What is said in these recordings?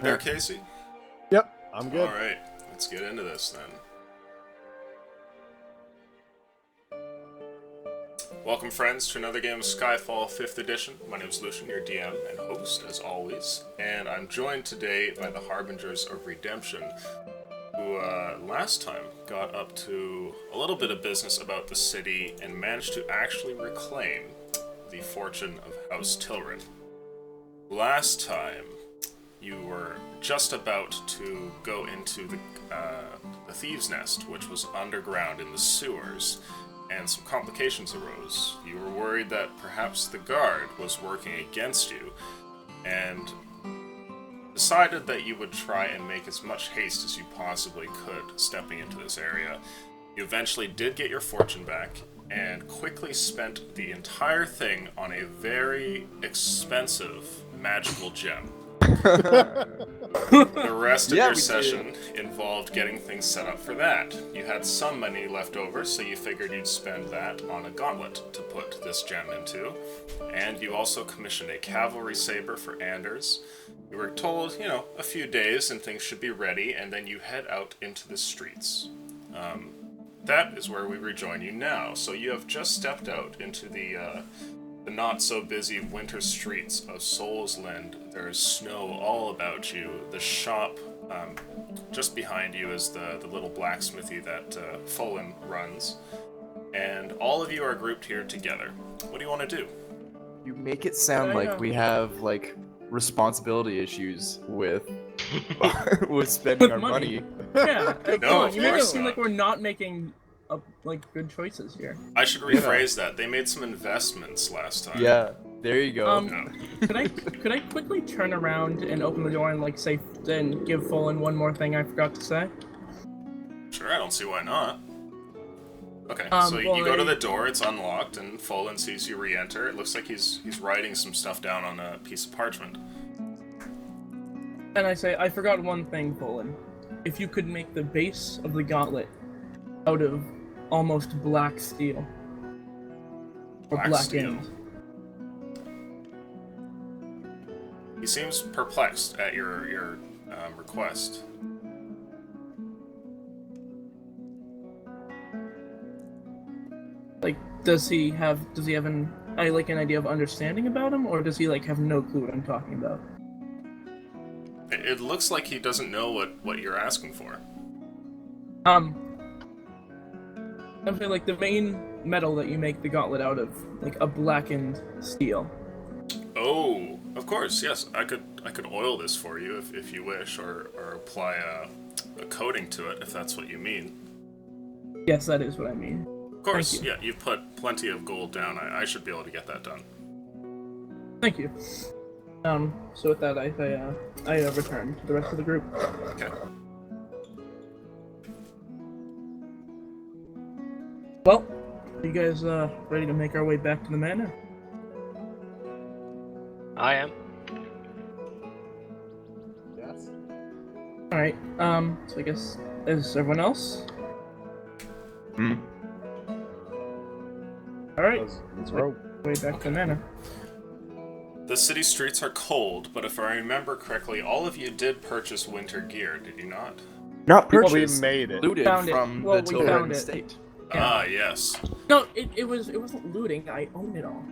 There, Casey? Yep, I'm good. Alright, let's get into this then. Welcome, friends, to another game of Skyfall 5th Edition. My name is Lucian, your DM and host, as always, and I'm joined today by the Harbingers of Redemption, who last time got up to a little bit of business about the city and managed to actually reclaim the fortune of House Tilrin. Last time, you were just about to go into the Thieves' Nest, which was underground in the sewers, and some complications arose. You were worried that perhaps the guard was working against you, and decided that you would try and make as much haste as you possibly could stepping into this area. You eventually did get your fortune back, and quickly spent the entire thing on a very expensive magical gem. The rest of your session involved getting things set up for that. You had some money left over, so you figured you'd spend that on a gauntlet to put this gem into. And you also commissioned a cavalry saber for Anders. You were told, a few days and things should be ready, and then you head out into the streets. That is where we rejoin you now. So you have just stepped out into the not-so-busy winter streets of Soulsland. There's snow all about you. The shop just behind you is the little blacksmithy that Folan runs. And all of you are grouped here together. What do you want to do? You make it sound like we have, responsibility issues with with spending our money. Yeah, No, you make it seem not. like we're not making good choices here. I should rephrase that. They made some investments last time. Yeah, there you go. Could I quickly turn around and open the door and then give Folan one more thing I forgot to say? Sure, I don't see why not. Okay, so well, you go to the door, it's unlocked, and Folan sees you re-enter. It looks like he's writing some stuff down on a piece of parchment. And I say, I forgot one thing, Folan. If you could make the base of the gauntlet out of almost black steel. Or black steel. end. He seems perplexed at your request. Does he have an idea of understanding about him, or does he have no clue what I'm talking about? It looks like he doesn't know what you're asking for. I feel the main metal that you make the gauntlet out of, a blackened steel. Oh, of course, yes. I could oil this for you if you wish, or apply a coating to it if that's what you mean. Yes, that is what I mean. Of course, Thank you. yeah, you've put plenty of gold down. I should be able to get that done. Thank you. So with that, I return to the rest of the group. Okay. Well, are you guys ready to make our way back to the manor? I am. Yes. Alright, so I guess, is everyone else? Alright, Let's roll. way back to the manor. The city streets are cold, but if I remember correctly, all of you did purchase winter gear, did you not? Not Well, purchased, we made it. looted Found it. from Well, the we found Tilden it. estate. Yeah. Ah, yes. No, it wasn't looting, I own it all.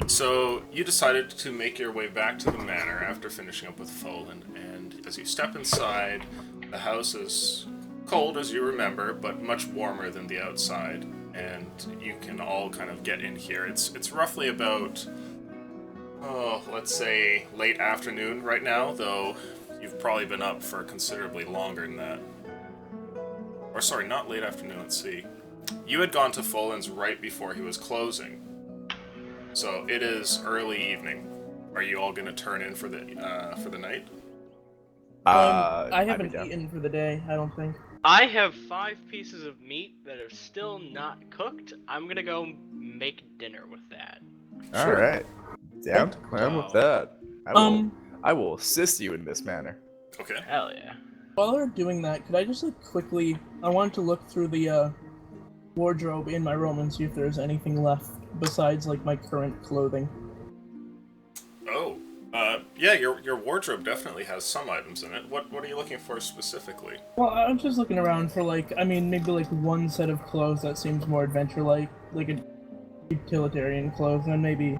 So, you decided to make your way back to the manor after finishing up with Folan, and as you step inside, the house is cold as you remember, but much warmer than the outside, and you can all kind of get in here. It's roughly about, let's say late afternoon right now, though you've probably been up for considerably longer than that. Or sorry, not late afternoon, let's see. You had gone to Folan's right before he was closing. So it is early evening. Are you all gonna turn in for the night? I haven't eaten for the day, I don't think. I have 5 pieces of meat that are still not cooked. I'm gonna go make dinner with that. All right, down to clam with that. I will assist you in this manner. Okay. Hell yeah. While we're doing that, could I just quickly, I wanted to look through the wardrobe in my room and see if there's anything left besides my current clothing. Oh, Yeah, your wardrobe definitely has some items in it. What are you looking for specifically? Well, I'm just looking around for like, I mean, maybe like one set of clothes that seems more adventure-like, like a utilitarian clothes, and then maybe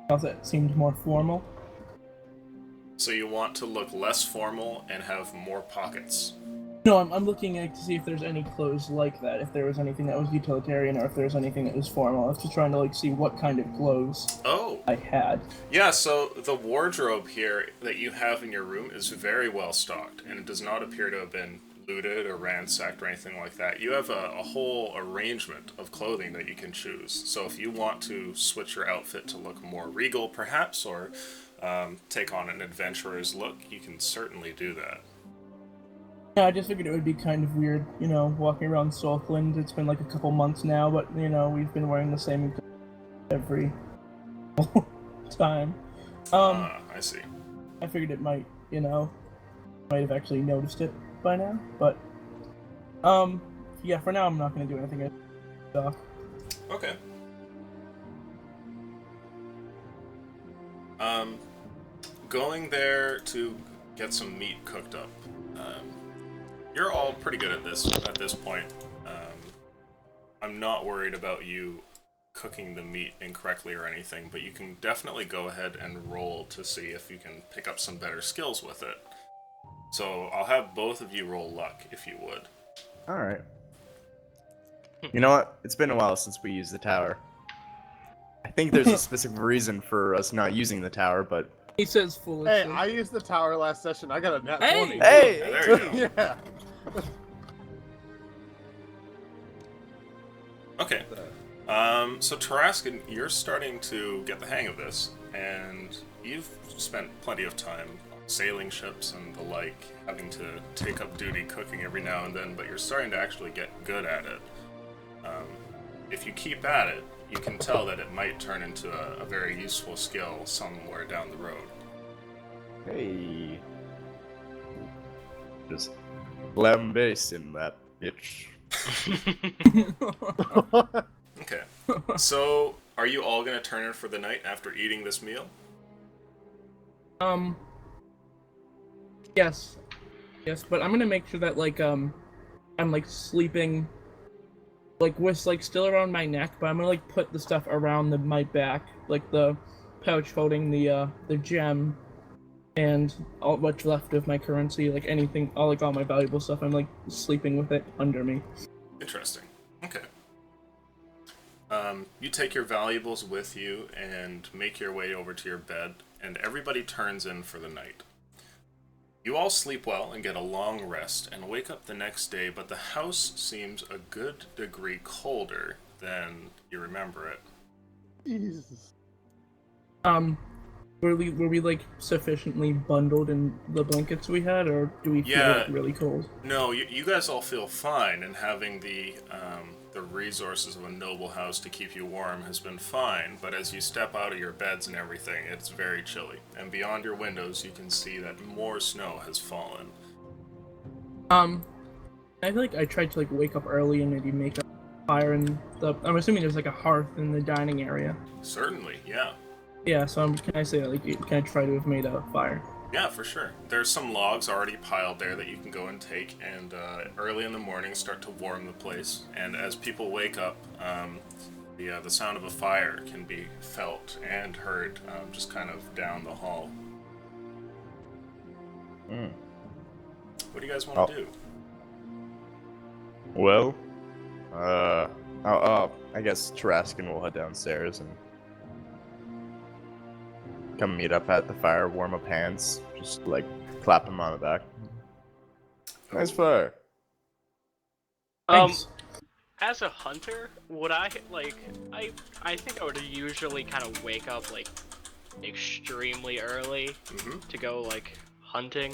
else that seemed more formal. So you want to look less formal and have more pockets. No, I'm looking at to see if there's any clothes like that, if there was anything that was utilitarian, or if there's anything that was formal. I was just trying to like see what kind of clothes Oh, I had. yeah, so the wardrobe here that you have in your room is very well stocked, and it does not appear to have been looted or ransacked or anything like that. You have a whole arrangement of clothing that you can choose. So if you want to switch your outfit to look more regal, perhaps, or take on an adventurer's look, you can certainly do that. Yeah, I just figured it would be kind of weird, you know, walking around Southland. It's been like a couple months now, but you know, we've been wearing the same every time. I see. I figured it might, you know, might have actually noticed it by now, but yeah, for now I'm not gonna do anything. Okay. Going there to get some meat cooked up. You're all pretty good at this point. I'm not worried about you cooking the meat incorrectly or anything, but you can definitely go ahead and roll to see if you can pick up some better skills with it. So I'll have both of you roll luck, if you would. Alright. You know what? It's been a while since we used the tower. I think there's a specific reason for us not using the tower, but... He says Hey, foolishly. I used the tower last session. I got a nat Hey! 20. Hey! Yeah, there you go. Yeah. Okay. So Tarascan, you're starting to get the hang of this, and you've spent plenty of time on sailing ships and the like, having to take up duty cooking every now and then, but you're starting to actually get good at it. If you keep at it, you can tell that it might turn into a very useful skill somewhere down the road. Hey. Just lambasting that bitch. Okay. So, are you all going to turn in for the night after eating this meal? Yes. Yes, but I'm gonna make sure that like I'm like sleeping like with like still around my neck, but I'm gonna like put the stuff around my back, like the pouch holding the gem and all what's left of my currency, like anything, all my valuable stuff. I'm like sleeping with it under me. Interesting. Okay. You take your valuables with you and make your way over to your bed, and everybody turns in for the night. You all sleep well and get a long rest and wake up the next day, but the house seems a good degree colder than you remember it. Jesus. Were we like sufficiently bundled in the blankets we had, or do we feel like really cold? No, you guys all feel fine, and having the resources of a noble house to keep you warm has been fine, but as you step out of your beds and everything, it's very chilly. And beyond your windows, you can see that more snow has fallen. I feel like I tried to like wake up early and maybe make a fire in the. I'm assuming there's like a hearth in the dining area. Certainly, yeah. Yeah, so can I say like can I try to have made a fire? Yeah, for sure. There's some logs already piled there that you can go and take, and early in the morning start to warm the place. And as people wake up, the sound of a fire can be felt and heard just kind of down the hall. What do you guys want to do? Well, I guess Tarascan will head downstairs and come meet up at the fire, warm up hands, just like clap him on the back. Nice fire. Thanks. As a hunter, would I like I think I would usually kind of wake up like extremely early to go like hunting.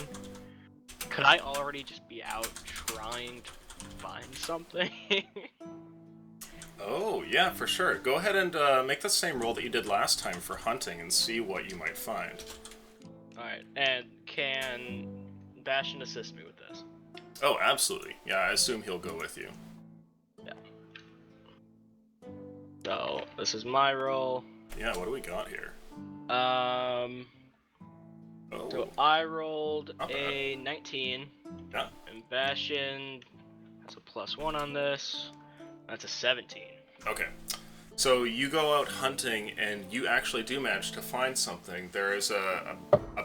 Could I already just be out trying to find something? Oh, yeah, for sure. Go ahead and make the same roll that you did last time for hunting and see what you might find. Alright, and can Bastion assist me with this? Oh, absolutely. Yeah, I assume he'll go with you. Yeah. So, this is my roll. Yeah, what do we got here? Oh, So I rolled Not bad. a 19, yeah. and Bastion has a +1 on this. That's a 17. Okay. So you go out hunting and you actually do manage to find something. There is a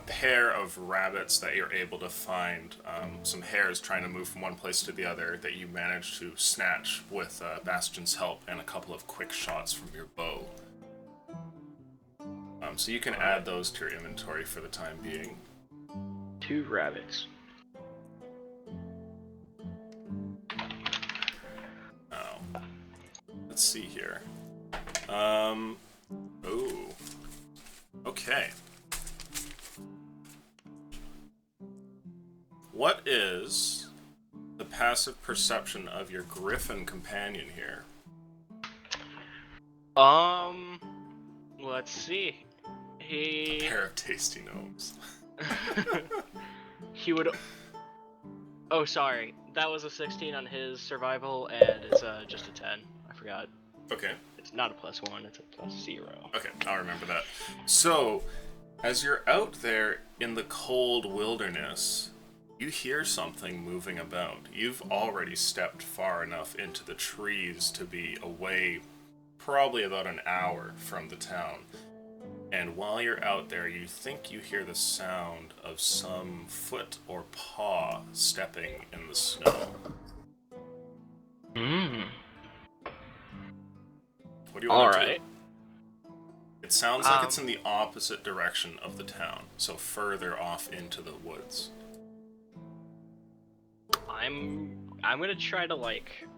pair of rabbits that you're able to find, some hares trying to move from one place to the other that you manage to snatch with Bastion's help and a couple of quick shots from your bow. So you can add those to your inventory for the time being. 2 rabbits. Oh. Let's see here. Oh. Okay. What is the passive perception of your griffin companion here? Let's see. He Pair of tasty gnomes. he would. Oh, sorry. That was a 16 on his survival, and it's just a 10. I forgot. Okay. It's not a +1. It's a +0. Okay, I'll remember that. So, as you're out there in the cold wilderness, you hear something moving about. You've already stepped far enough into the trees to be away probably about an hour from the town. And while you're out there, you think you hear the sound of some foot or paw stepping in the snow. Hmm. What do you want to do? Alright. It sounds like it's in the opposite direction of the town, so further off into the woods. I'm gonna try to like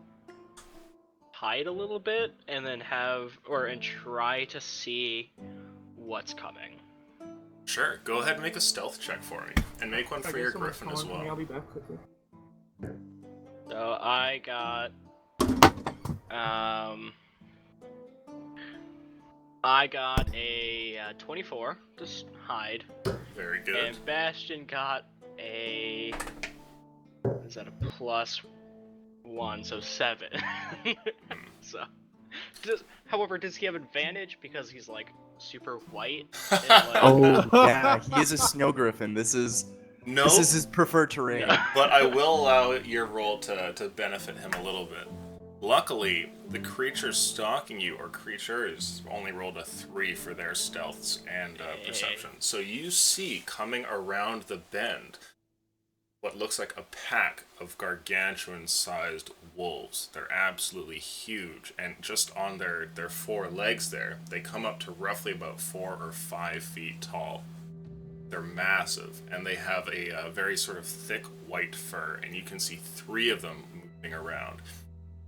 hide a little bit and then and try to see what's coming. Sure, go ahead and make a stealth check for me, and make one for your griffin as well. I'll be back quickly. So I got a 24 to hide, Very good. and Bastion got a is that a +1, so 7. So, however, does he have advantage because he's like super white? And, like, Oh, yeah, he is a snow griffin. This is No, his preferred terrain. but I will allow your roll to benefit him a little bit. Luckily, the creature stalking you, or creatures, only rolled a 3 for their stealths and perception. So you see coming around the bend what looks like a pack of gargantuan-sized wolves. They're absolutely huge, and just on their 4 legs there, they come up to roughly about 4 or 5 feet tall. They're massive, and they have a very sort of thick white fur, and you can see 3 of them moving around.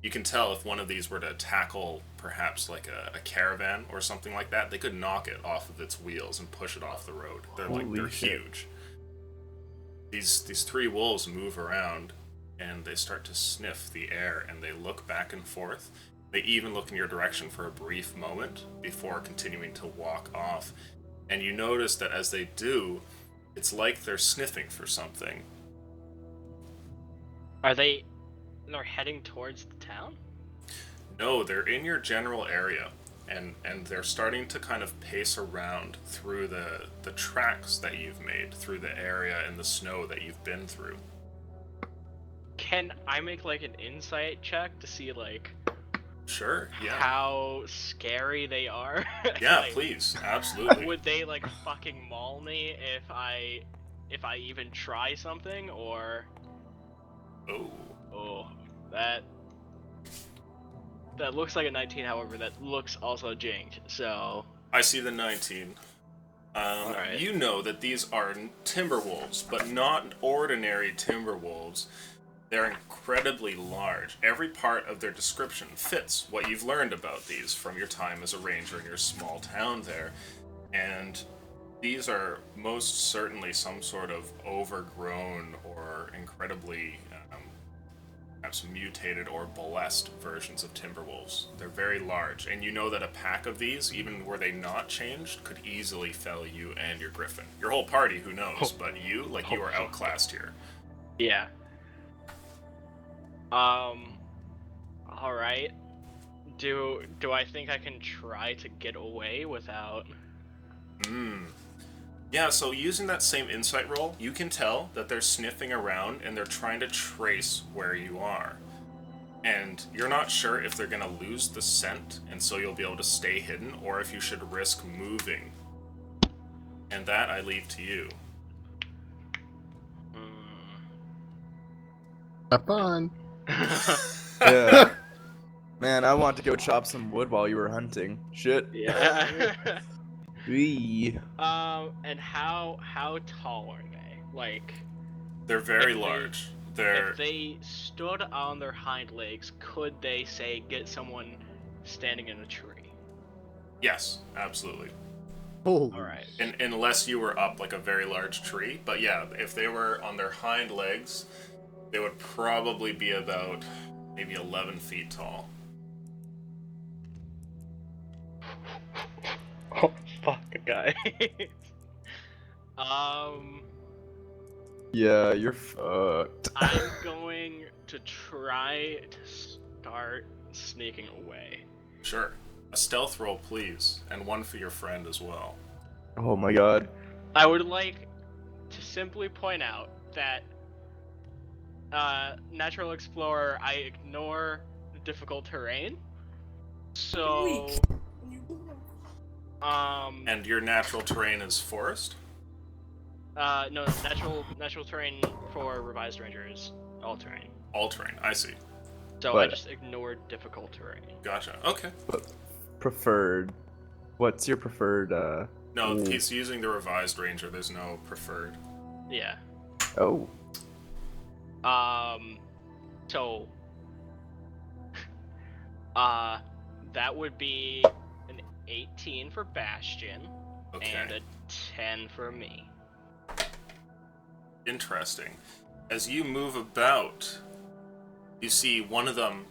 You can tell if one of these were to tackle perhaps like a caravan or something like that, they could knock it off of its wheels and push it off the road. They're shit. huge. These 3 wolves move around, and they start to sniff the air, and they look back and forth. They even look in your direction for a brief moment before continuing to walk off. And you notice that as they do, it's like they're sniffing for something. They're heading towards the town? No, they're in your general area, and they're starting to kind of pace around through the tracks that you've made, through the area in the snow that you've been through. Can I make like an insight check to see like Sure, yeah. how scary they are? Yeah, Like, please, absolutely. would they like fucking maul me if I even try something, or Oh, that looks like a 19, however that looks also jinked, so I see the 19. Alright. You know that these are timber wolves, but not ordinary timber wolves. They're incredibly large. Every part of their description fits what you've learned about these from your time as a ranger in your small town there. And these are most certainly some sort of overgrown or incredibly perhaps mutated or blessed versions of timberwolves. They're very large, and you know that a pack of these, even were they not changed, could easily fell you and your griffin. Your whole party, who knows, but you are outclassed here. yeah. Alright. Do I think I can try to get away without... Yeah, so using that same insight roll, you can tell that they're sniffing around and they're trying to trace where you are. And you're not sure if they're going to lose the scent, and so you'll be able to stay hidden, or if you should risk moving. And that I leave to you. Have fun. Yeah. Man, I want to go chop some wood while you were hunting. Shit. Yeah. Eee. And how tall are they? Like, They're very If they- large. They're if they stood on their hind legs, could they say get someone standing in a tree? yes, absolutely. Holy All right. Unless you were up like a very large tree, but yeah, if they were on their hind legs, they would probably be about maybe 11 feet tall. Oh fuck, guy. Yeah, you're fucked. I'm going to try to start sneaking away. Sure. A stealth roll, please, and one for your friend as well. Oh my god. I would like to simply point out that Natural Explorer, I ignore difficult terrain. So, And your natural terrain is forest? no, natural terrain for Revised Ranger is all terrain. All terrain, I see. So I But- just ignored difficult terrain. Gotcha. Okay. Preferred. What's your preferred, No, Ooh. he's using the revised ranger, there's no preferred. Yeah. Oh. So, that would be an 18 for Bastion Okay. and a 10 for me. Interesting. As you move about, you see one of them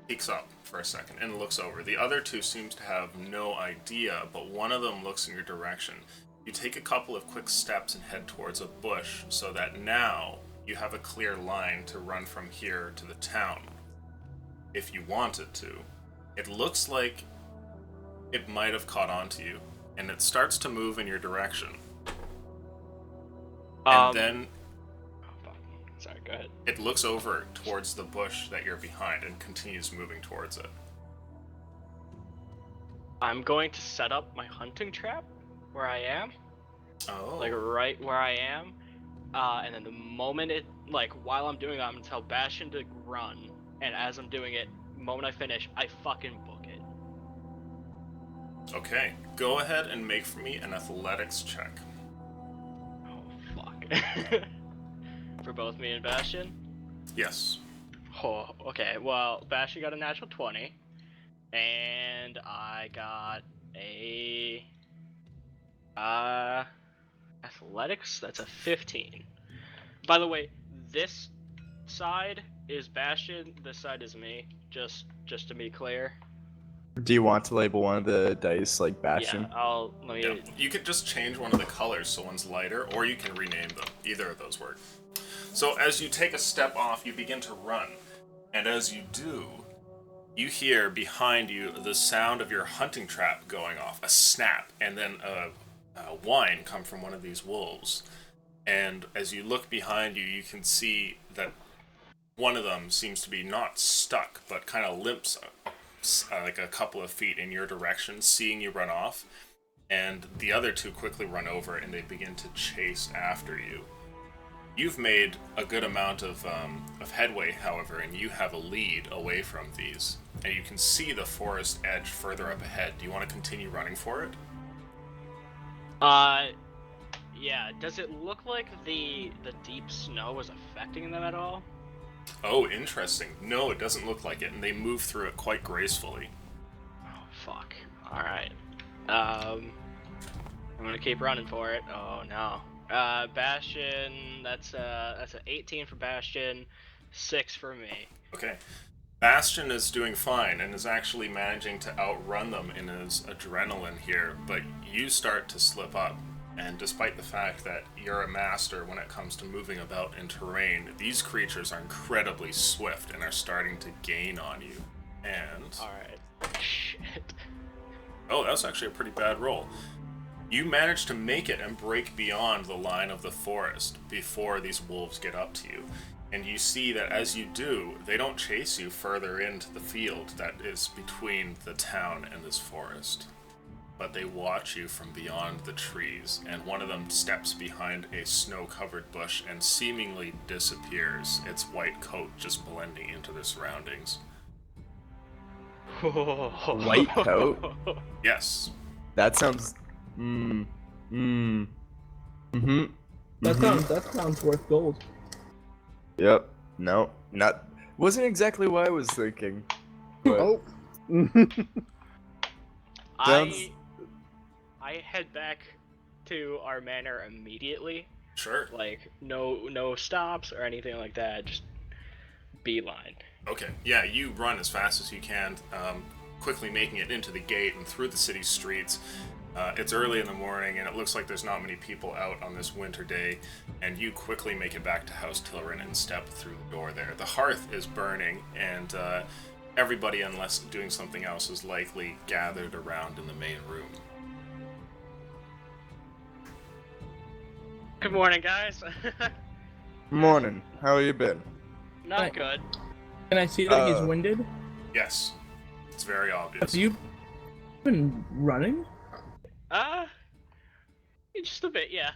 peeks up for a second and looks over. The other two seems to have no idea, but one of them looks in your direction. You take a couple of quick steps and head towards a bush so that now you have a clear line to run from here to the town. If you wanted to. It looks like it might have caught on to you, and it starts to move in your direction. And then Oh, fuck. Sorry, go ahead. it looks over towards the bush that you're behind and continues moving towards it. I'm going to set up my hunting trap where I am, Oh. like right where I am, and then the moment it, like while I'm doing that, I'm gonna tell Bastion to run, and as I'm doing it, the moment I finish, I fucking book it. Okay. Go ahead and make for me an athletics check. Oh fuck. For both me and Bastion. Yes. Oh, okay. Well, Bastion got a natural 20, and I got a athletics. That's a 15. By the way, this side is Bastion. This side is me. Just to be clear. Do you want to label one of the dice like Bastion? Yeah. Let me. Yeah. You could just change one of the colors so one's lighter, or you can rename them. Either of those work. So as you take a step off, you begin to run. And as you do, you hear behind you the sound of your hunting trap going off, a snap, and then a whine come from one of these wolves. And as you look behind you, you can see that one of them seems to be not stuck, but kind of limps like a couple of feet in your direction, seeing you run off. And the other two quickly run over, and they begin to chase after you. You've made a good amount of headway, however, and you have a lead away from these. And you can see the forest edge further up ahead. Do you want to continue running for it? Yeah. Does it look like the deep snow is affecting them at all? Oh, interesting. No, it doesn't look like it, and they move through it quite gracefully. Oh fuck. All right. I'm gonna keep running for it. Oh no. Bastion. That's an 18 for Bastion, 6 for me. Okay. Bastion is doing fine and is actually managing to outrun them in his adrenaline here, but you start to slip up. And despite the fact that you're a master when it comes to moving about in terrain, these creatures are incredibly swift and are starting to gain on you. And... All right. Shit. oh, that was actually a pretty bad roll. You manage to make it and break beyond the line of the forest before these wolves get up to you. And you see that as you do, they don't chase you further into the field that is between the town and this forest. But they watch you from beyond the trees, and one of them steps behind a snow-covered bush and seemingly disappears, its white coat just blending into the surroundings. White coat? Yes. That sounds... That sounds worth gold. Yep. No, not... Wasn't exactly what I was thinking. But Oh. sounds... I head back to our manor immediately. Sure. Like no stops or anything like that. Just beeline. Okay. Yeah, you run as fast as you can, quickly making it into the gate and through the city streets. It's early in the morning, and it looks like there's not many people out on this winter day, and you quickly make it back to House Tillerin and step through the door there. The hearth is burning, and everybody, unless doing something else, is likely gathered around in the main room. Good morning, guys. Morning. How you been? Not good. Can I see that he's winded? Yes. It's very obvious. Have you been running? Just a bit, yeah.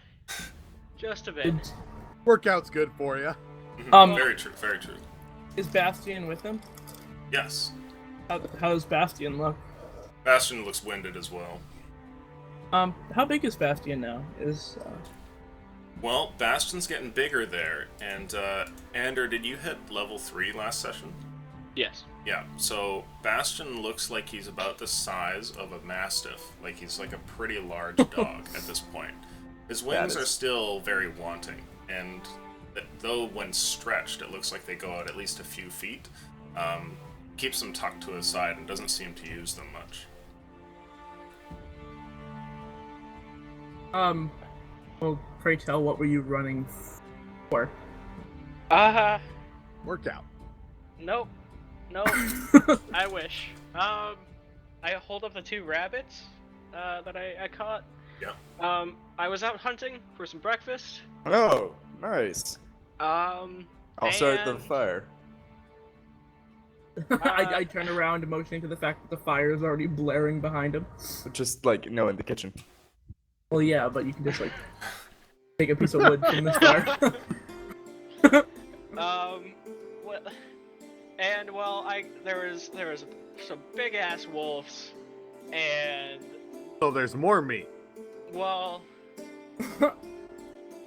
Just a bit. Did- Workout's good for you. Very true, very true. Is Bastian with him? Yes. How does Bastian look? Bastion looks winded as well. How big is Bastian now? Well, Bastion's getting bigger there, and Ander, did you hit level 3 last session? Yes. Yeah, so Bastion looks like he's about the size of a Mastiff. Like, he's like a pretty large dog at this point. His wings are still very wanting, and though when stretched it looks like they go out at least a few feet, keeps them tucked to his side and doesn't seem to use them much. Well, pray tell, what were you running for? Workout. Nope. No. I wish. I hold up the 2 rabbits that I caught. Yeah. I was out hunting for some breakfast. Oh, nice. I'll I'll start the fire. I turn around, motioning to the fact that the fire is already blaring behind him. Just like, no, in the kitchen. Well, yeah, but you can just like take a piece of wood from this fire. What? And well, there was some big ass wolves, and So there's more meat. well,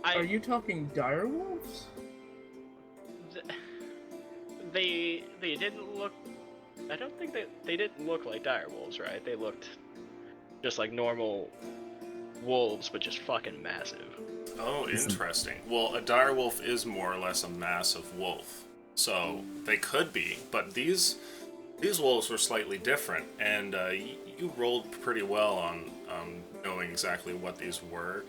Are you talking dire wolves? They didn't look. I don't think they didn't look like dire wolves, right? They looked just like normal wolves, but just fucking massive. Oh, interesting. Well, a direwolf is more or less a massive wolf, so they could be. But these wolves were slightly different, and you rolled pretty well on knowing exactly what these were.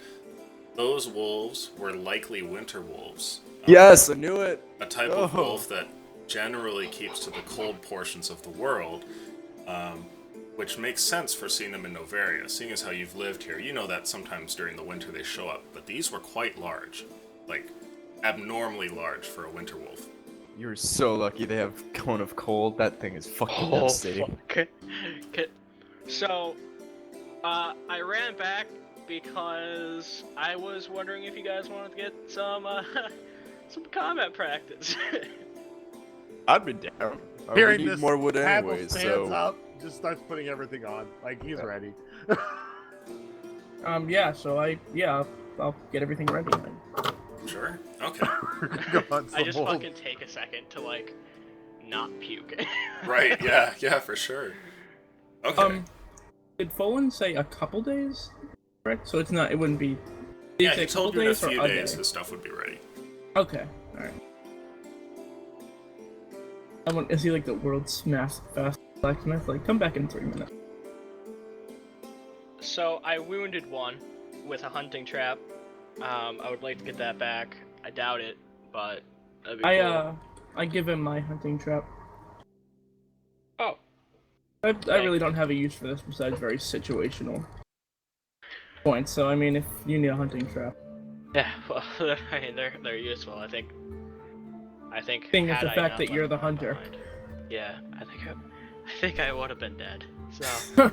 Those wolves were likely winter wolves. Yes, I knew it. A type of wolf that generally keeps to the cold portions of the world, which makes sense for seeing them in Novaria, seeing as how you've lived here. You know that sometimes during the winter they show up, but these were quite large, like abnormally large for a winter wolf. You're so lucky they have Cone of Cold. That thing is fucking devastating. Okay. So, I ran back because I was wondering if you guys wanted to get some combat practice. I'd be down. We Hearing need this, more wood Pavel anyways, stands so... up, just starts putting everything on. Like, he's ready. Yeah, so I'll get everything ready then. Sure. Okay. Go on, I just some fucking take a second to like not puke. Right. Yeah, for sure. Okay. Did Folan say a couple days? Correct? So it wouldn't be... Yeah, say he a couple told you in a days or few a days day? his stuff would be ready. Okay, alright. Is he like the world's fast blacksmith? Like, come back in 3 minutes. So I wounded one with a hunting trap. I would like to get that back. I doubt it, but that'd be cool. I give him my hunting trap. Oh. I really don't have a use for this besides very situational. points. So I mean, if you need a hunting trap, Yeah, well, I mean, they're useful. I think. Seeing as had the I fact not that you're left the mine hunter. behind- Yeah, I think I would have been dead. So.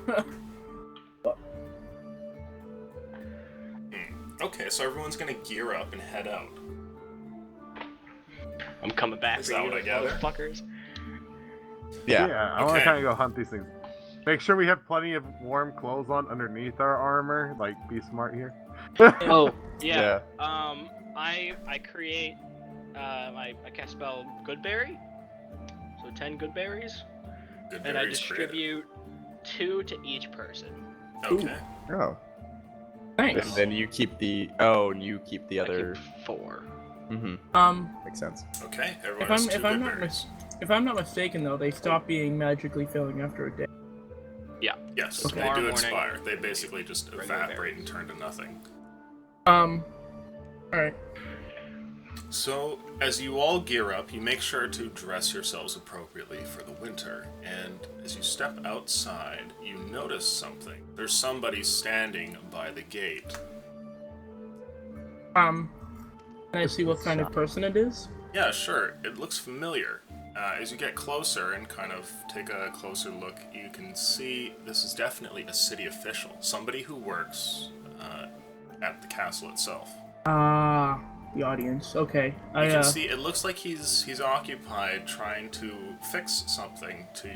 Okay, so everyone's gonna gear up and head out. I'm coming back Is for that you, what I gather? motherfuckers. Yeah. I want to Okay. kind of go hunt these things. Make sure we have plenty of warm clothes on underneath our armor. Like, be smart here. Oh, yeah. I create, I cast spell Goodberry, so 10 good berries, Good and I berries created. distribute 2 to each person. Okay. Oh. And Thanks. then you keep the. Oh, and you keep the I other. keep 4. Mm-hmm. Makes sense. Okay. Everyone If has I'm 2 if I'm good not berries. if I'm not mistaken though, they stop being magically filling after a day. Yes, Okay. they Tomorrow do morning, expire. They basically just regular evaporate berries. and turn to nothing. All right. So, as you all gear up, you make sure to dress yourselves appropriately for the winter. And as you step outside, you notice something. There's somebody standing by the gate. Can I see what kind of person it is? Yeah, sure. It looks familiar. As you get closer and kind of take a closer look, you can see this is definitely a city official. Somebody who works at the castle itself. The audience. Okay. You can see it looks like he's occupied trying to fix something to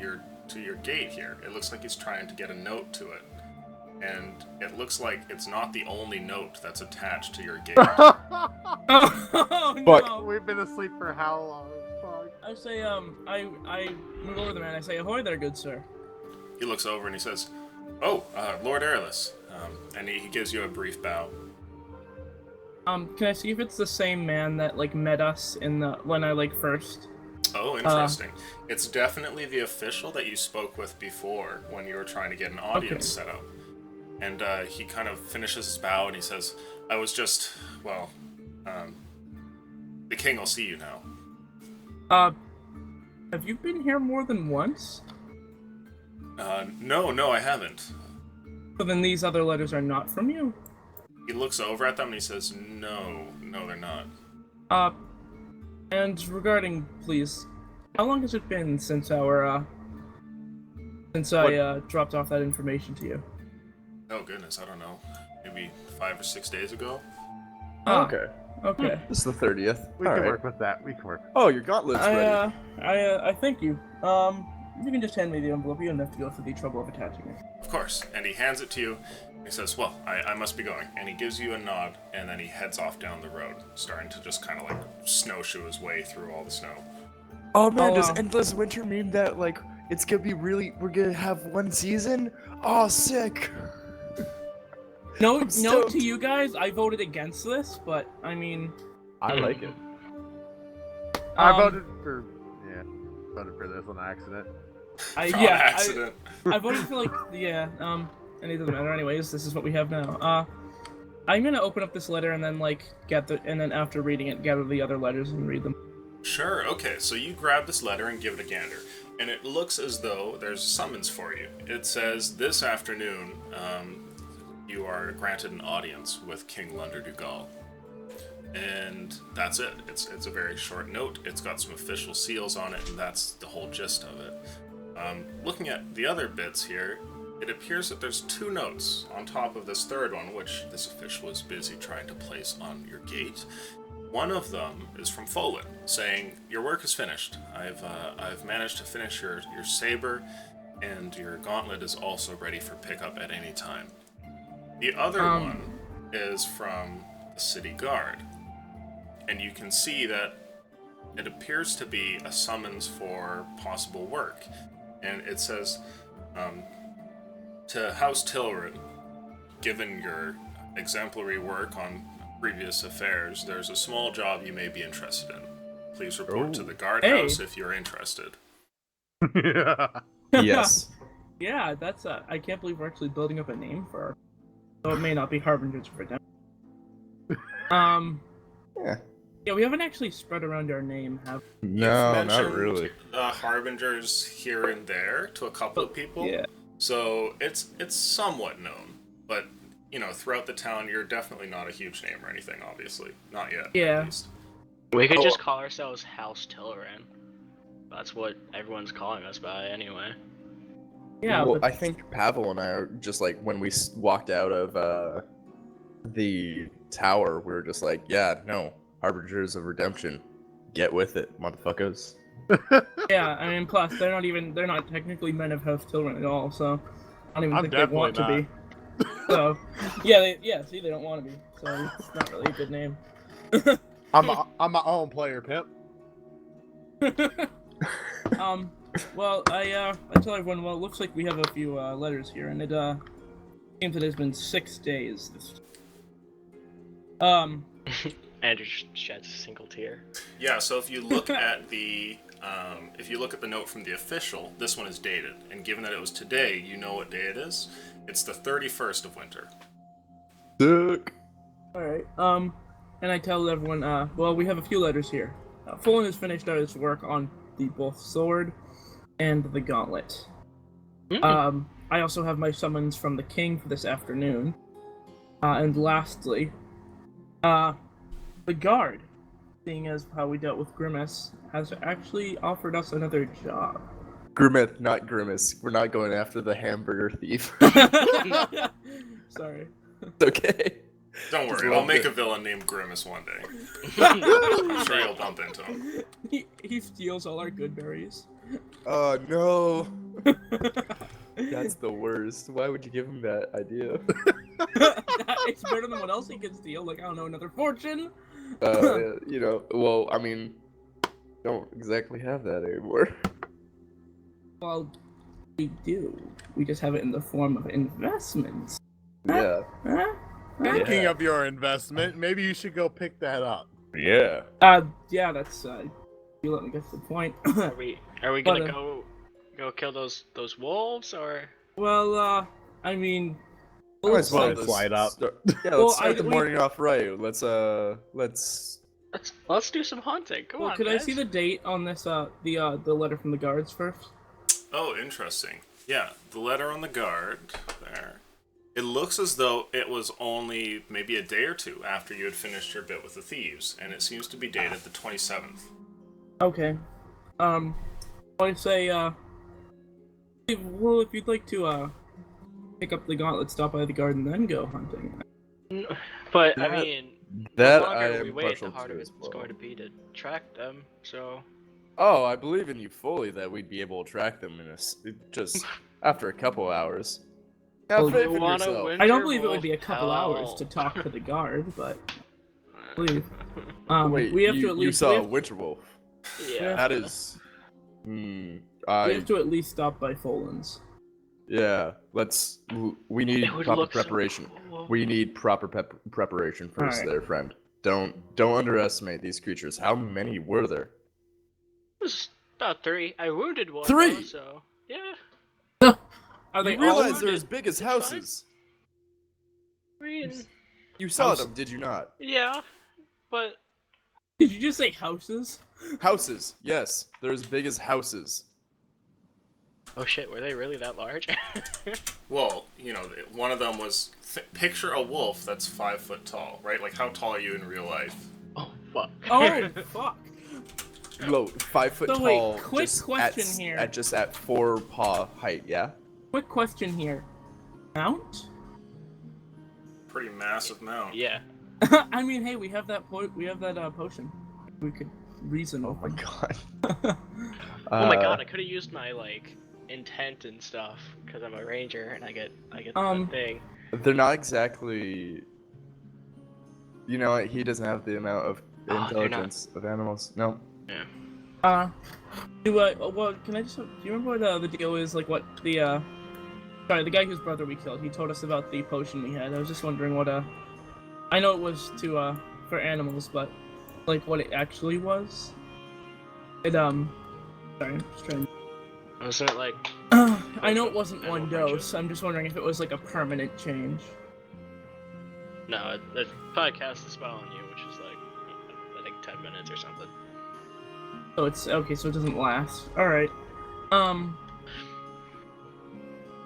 your gate here. It looks like he's trying to get a note to it. And it looks like it's not the only note that's attached to your gate. Oh no! We've been asleep for how long? Fuck. I say, I move over the man. I say, ahoy there, good sir. He looks over and he says, "Oh, Lord Airless," and he gives you a brief bow. Can I see if it's the same man that like met us in the when I like first? Oh, interesting. It's definitely the official that you spoke with before when you were trying to get an audience set up. And he kind of finishes his bow and he says, "I was just, well, the king will see you now." Have you been here more than once? No, I haven't. So then these other letters are not from you? He looks over at them and he says, No, they're not. And regarding, please, how long has it been since I dropped off that information to you? Oh, goodness, I don't know. Maybe 5 or 6 days ago? Okay. Okay. This is the 30th. We All can right. work with that. We can work. Oh, your gauntlet's ready. I thank you. You can just hand me the envelope. You don't have to go through the trouble of attaching it. Of course. And he hands it to you. He says, "Well, I must be going." And he gives you a nod, and then he heads off down the road, starting to just kind of like snowshoe his way through all the snow. Oh man, Oh, does wow. Endless Winter mean that like it's gonna be we're gonna have one season? Oh, sick. Note stoked. to you guys, I voted against this, but I mean, I like it. I Um, voted for this on accident. On accident. I voted for like and it doesn't matter anyways. This is what we have now. I'm gonna open up this letter and then like and then after reading it, gather the other letters and read them. Sure, okay, so you grab this letter and give it a gander. And it looks as though there's a summons for you. It says, "This afternoon, you are granted an audience with King Lunder Dugal." And that's it. It's a very short note. It's got some official seals on it, and that's the whole gist of it. Looking at the other bits here, it appears that there's 2 notes on top of this third one, which this official is busy trying to place on your gate. One of them is from Folin, saying, "Your work is finished. I've managed to finish your saber, and your gauntlet is also ready for pickup at any time." The other one is from the city guard, and you can see that it appears to be a summons for possible work, and it says, "To House Tilrid, given your exemplary work on previous affairs, there's a small job you may be interested in. Please report to the guardhouse if you're interested." Yeah. Yes. Yeah, that's I can't believe we're actually building up a name for our... So it may not be Harbingers of Redemption. Yeah. Yeah, we haven't actually spread around our name, have we? You've No, mentioned not really. Harbingers here and there to a couple of people. Yeah. So it's somewhat known, but you know, throughout the town, you're definitely not a huge name or anything, obviously. Not yet, Yeah. at least. We could Oh. just call ourselves House Tilleran. That's what everyone's calling us by anyway. Yeah, well, but I think Pavel and I are just like when we walked out of the tower, we were just like, yeah, no, Harbingers of Redemption, get with it, motherfuckers. yeah, I mean, plus they're not technically men of House Children at all, so I don't even I'm think they want to definitely be. So, see, they don't want to be, so it's not really a good name. I'm my own player, pimp. Well, I tell everyone, well, it looks like we have a few letters here, and it seems it has been 6 days. Andrew sheds a single tear. Yeah, so if you look at the note from the official, this one is dated, and given that it was today, you know what day it is. It's the 31st of winter. Sick. Alright, and I tell everyone, well, we have a few letters here. Fullen has finished out his work on the both sword and the gauntlet. I also have my summons from the king for this afternoon. And lastly, the guard, seeing as how we dealt with Grimace, has actually offered us another job. Grimace, not Grimace. We're not going after the hamburger thief. Sorry. It's okay. Don't Just worry, I'll love make it. a villain named Grimace one day. I'm sure you'll bump into him. He steals all our good berries. Oh no. That's the worst. Why would you give him that idea? It's better than what else he can steal, like, I don't know, another fortune? You know, well, I mean, don't exactly have that anymore. Well, we do. We just have it in the form of investments. Yeah. Huh? Thinking Yeah. of your investment, maybe you should go pick that up. Yeah. Yeah, that's, you let me get to the point. Are we gonna But, go kill those wolves or? Well, I mean... Might as well let's- fly it up. Yeah, Well, let's start the we- morning off right. Let's Let's do some hunting. Come Well, on, could I guys. see the date on this, the letter from the guards first? Oh, interesting. Yeah, the letter on the guard there. It looks as though it was only maybe a day or two after you had finished your bit with the thieves, and it seems to be dated the 27th. Okay. I say, well, if you'd like to, pick up the gauntlet, stop by the guard, and then go hunting. But I That- mean, that the I longer we am wait, partial the harder to it's as well. going to be to track them. So Oh, I believe in you fully that we'd be able to track them in just after a couple hours. Have Well, faith you in wanna yourself. win? I don't believe it would be a couple Hell. hours to talk to the guard, but please. Wait, we have you, to at least you saw we a have, winter wolf. Yeah. That is. we I have to at least stop by Fullen's. yeah. Let's. We need It would proper look so preparation. cool. We need proper preparation first, Alright. there, friend. Don't underestimate these creatures. How many were there? It was about 3. I wounded one. 3? Though, so yeah. Are they You all realize they're wounded. as big as It's fine. houses. I mean, You saw House- them, did you not? yeah, but Did you just say houses? Houses, yes. They're as big as houses. oh shit, were they really that large? Well, you know, one of them was... picture a wolf that's 5 foot tall, right? Like, how tall are you in real life? oh fuck. Oh, fuck. Low, 5 foot So wait, tall. quick just question at, here. At just at 4 paw height, yeah. Quick question here. Mount? Pretty massive mount. Yeah. I mean, hey, we have that potion. We could reason Oh over. my god. Oh my god, I could have used my intent and stuff because I'm a ranger and I get the thing. They're not exactly. You know what? He doesn't have the amount of Oh, they're not. intelligence of animals. No. Well, can I just? Do you remember what the deal is? Like, what the sorry, the guy whose brother we killed. He told us about the potion we had. I was just wondering what I know it was to for animals, but like what it actually was. It sorry, I'm just trying. Wasn't it like? I know it wasn't Animal one friendship. dose. I'm just wondering if it was like a permanent change. No, it probably cast the spell on you, which is like I think 10 minutes or something. So it's okay. So it doesn't last. All right.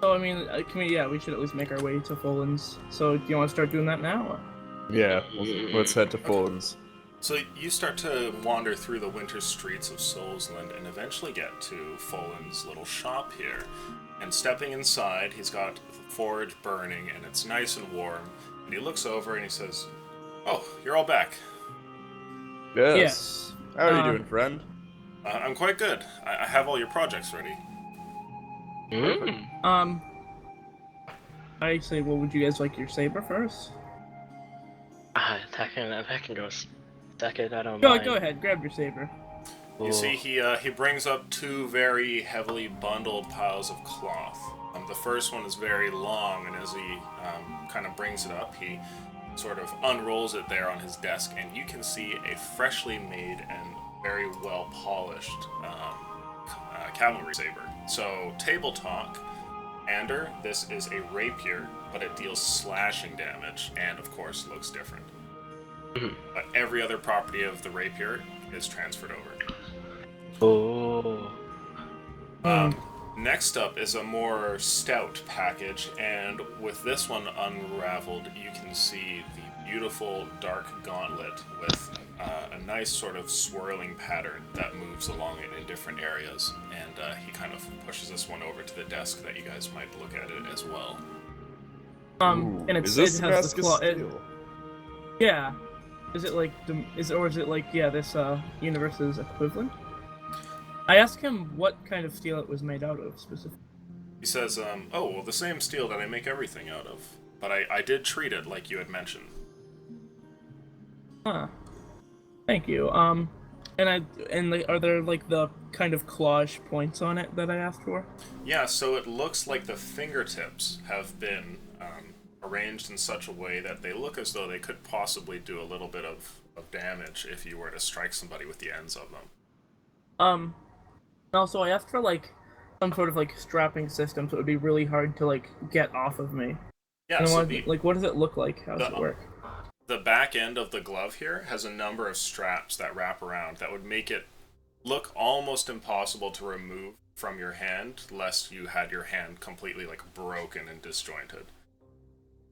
So I mean, we should at least make our way to Fulton's. So do you want to start doing that now? Yeah, let's head to Fulton's. So you start to wander through the winter streets of Soulsland and eventually get to Fulton's little shop here. And stepping inside, he's got the forge burning and it's nice and warm. And he looks over and he says, "Oh, you're all back. Yes. How are you doing, friend? I'm quite good. I have all your projects ready." I say, well, would you guys like your saber first? That can go second. I don't mind. Go ahead, grab your saber. You see, he brings up two very heavily bundled piles of cloth. The first one is very long, and as he kind of brings it up, he sort of unrolls it there on his desk, and you can see a freshly made and very well polished cavalry saber. So, table talk. Ander, this is a rapier, but it deals slashing damage, and of course looks different. But every other property of the rapier is transferred over. Next up is a more stout package, and with this one unraveled, you can see the beautiful dark gauntlet with a nice sort of swirling pattern that moves along it in different areas. And he kind of pushes this one over to the desk that you guys might look at it as well. And it has the claw. Yeah. Is it like this universe's equivalent? I asked him what kind of steel it was made out of specifically. He says, "Oh, well, the same steel that I make everything out of, but I did treat it like you had mentioned." Huh. Thank you. Are there like the kind of clawish points on it that I asked for? Yeah, so it looks like the fingertips have been arranged in such a way that they look as though they could possibly do a little bit of damage if you were to strike somebody with the ends of them. Also, I asked for like some sort of like strapping system, so it would be really hard to like get off of me. Yeah, so what does it look like? How does it work? The back end of the glove here has a number of straps that wrap around that would make it look almost impossible to remove from your hand, lest you had your hand completely like broken and disjointed.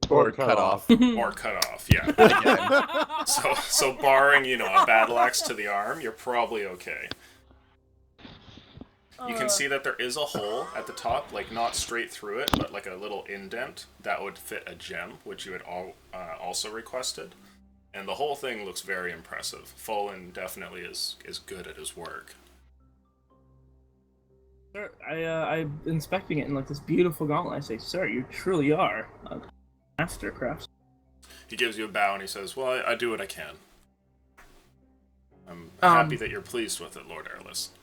Or cut off. Or cut off, yeah. So barring, a battle axe to the arm, you're probably okay. You can see that there is a hole at the top, like not straight through it, but like a little indent that would fit a gem, which you had also requested. And the whole thing looks very impressive. Fulton definitely is good at his work. Sir, I'm inspecting it in like this beautiful gauntlet. I say, "Sir, you truly are a master craftsman." He gives you a bow and he says, "Well, I do what I can. I'm happy that you're pleased with it, Lord Airless."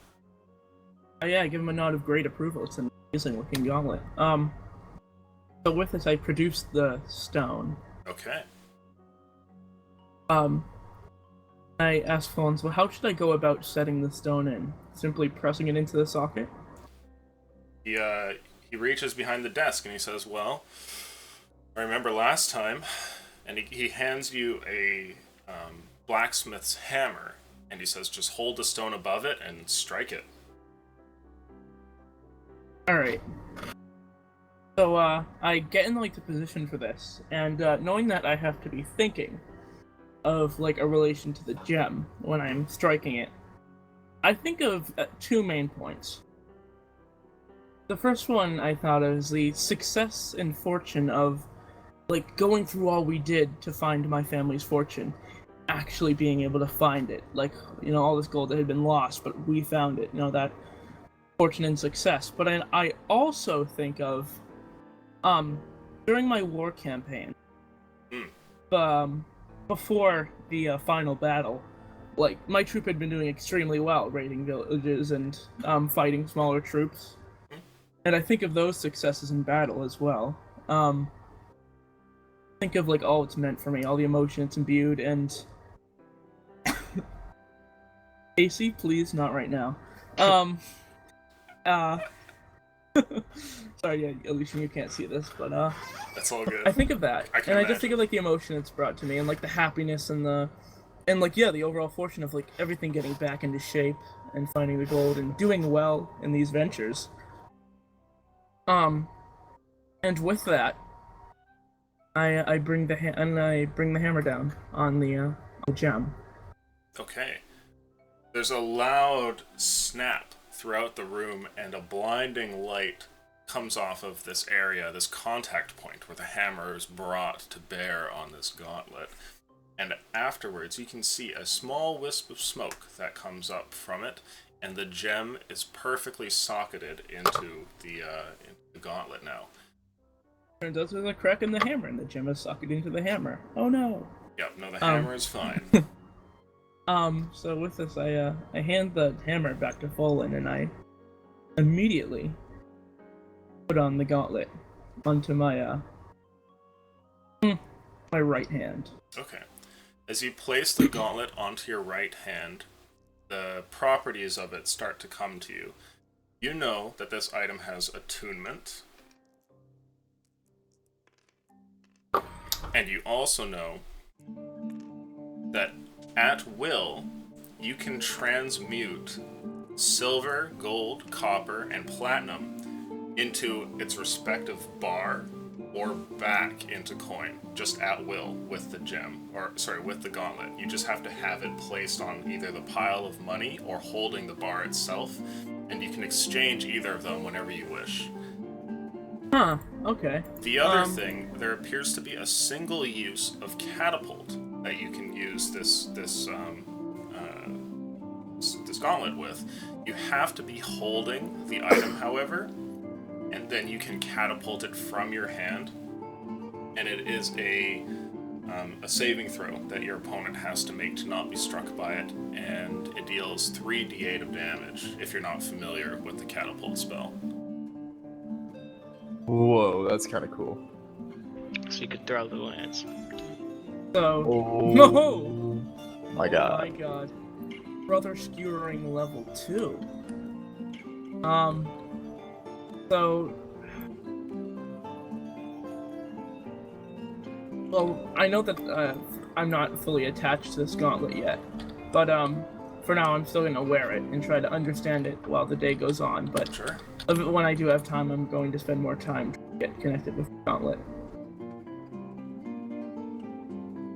Yeah, I give him a nod of great approval. It's an amazing looking gauntlet. So with this, I produced the stone. Okay. I asked Fons, well, how should I go about setting the stone in? Simply pressing it into the socket? He reaches behind the desk and he says, "Well, I remember last time," and he hands you a blacksmith's hammer, and he says, "Just hold the stone above it and strike it." Alright. So, I get in, like, the position for this, and, knowing that I have to be thinking of, like, a relation to the gem when I'm striking it, I think of two main points. The first one I thought of is the success and fortune of, like, going through all we did to find my family's fortune, actually being able to find it. Like, all this gold that had been lost, but we found it, that fortune and success. But I also think of during my war campaign, before the final battle, like my troop had been doing extremely well, raiding villages and fighting smaller troops, and I think of those successes in battle as well. Think of like all it's meant for me, all the emotion it's imbued, and AC, please, not right now. Sorry, yeah, Alicia, you can't see this, but That's all good. I think of that, I and I just think of like the emotion it's brought to me, and like the happiness and the overall fortune of like everything getting back into shape and finding the gold and doing well in these ventures. And with that, I bring the hammer down on the gem. Okay. There's a loud snap throughout the room, and a blinding light comes off of this area, this contact point where the hammer is brought to bear on this gauntlet. And afterwards, you can see a small wisp of smoke that comes up from it, and the gem is perfectly socketed into the gauntlet now. Turns out there's a crack in the hammer, and the gem is socketed into the hammer. Oh no! Yep, no, the hammer is fine. So with this, I hand the hammer back to Folin, and I immediately put on the gauntlet onto my my right hand. Okay. As you place the gauntlet onto your right hand, the properties of it start to come to you. You know that this item has attunement, and you also know that at will, you can transmute silver, gold, copper, and platinum into its respective bar or back into coin, just at will with the gem, or sorry, with the gauntlet. You just have to have it placed on either the pile of money or holding the bar itself, and you can exchange either of them whenever you wish. Huh, okay. The other thing, there appears to be a single use of catapult that you can use this gauntlet with. You have to be holding the item, however, and then you can catapult it from your hand, and it is a saving throw that your opponent has to make to not be struck by it, and it deals 3d8 of damage if you're not familiar with the catapult spell. Whoa, that's kind of cool. So you could throw the lance. So, Oh no! my god. Oh my god. Brother skewering level 2. So... Well, I know that I'm not fully attached to this gauntlet yet, but for now I'm still gonna wear it and try to understand it while the day goes on, but Sure. when I do have time, I'm going to spend more time to get connected with the gauntlet.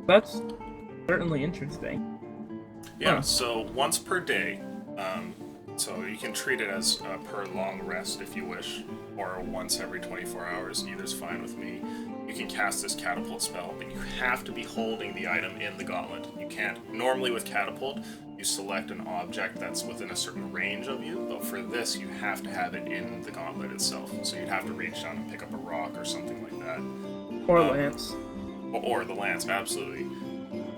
That's certainly interesting. Yeah, Huh. so once per day, so you can treat it as per long rest if you wish, or once every 24 hours, either's fine with me. You can cast this catapult spell, but you have to be holding the item in the gauntlet. You can't, normally with catapult, you select an object that's within a certain range of you, but for this you have to have it in the gauntlet itself. So you'd have to reach down and pick up a rock or something like that. Or lance. Or the lance, absolutely.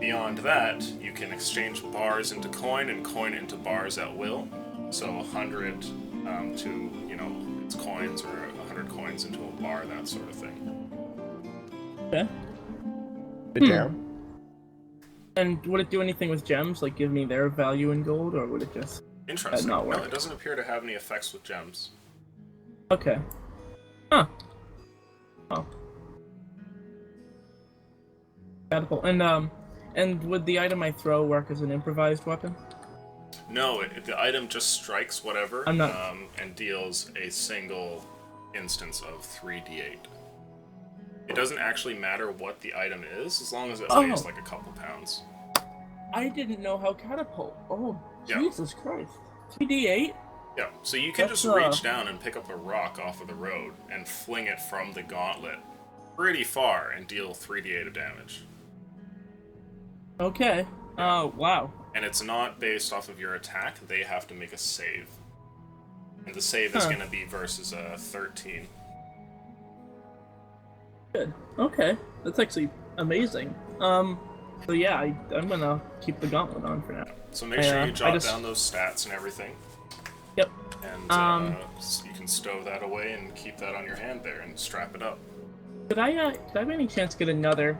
Beyond that, you can exchange bars into coin and coin into bars at will. So 100 to, its coins, or 100 coins into a bar, that sort of thing. Okay. Good down. And would it do anything with gems, like give me their value in gold, or would it just... Interesting. not No, work. it doesn't appear to have any effects with gems. Okay. Huh. Oh. Catapult. And would the item I throw work as an improvised weapon? No, the item just strikes whatever, I'm not- and deals a single instance of 3d8. It doesn't actually matter what the item is, as long as it weighs like a couple pounds. I didn't know how catapult. Oh, Yeah. Jesus Christ. 3d8? Yeah, so you can That's, just reach down and pick up a rock off of the road and fling it from the gauntlet pretty far and deal 3d8 of damage. Okay. Oh, wow. And it's not based off of your attack, they have to make a save. And the save is Huh. going to be versus a 13. Good. Okay. That's actually amazing. So yeah, I'm gonna keep the gauntlet on for now. So make sure you jot just- down those stats and everything. Yep. And you can stow that away and keep that on your hand there and strap it up. Could I by any chance get another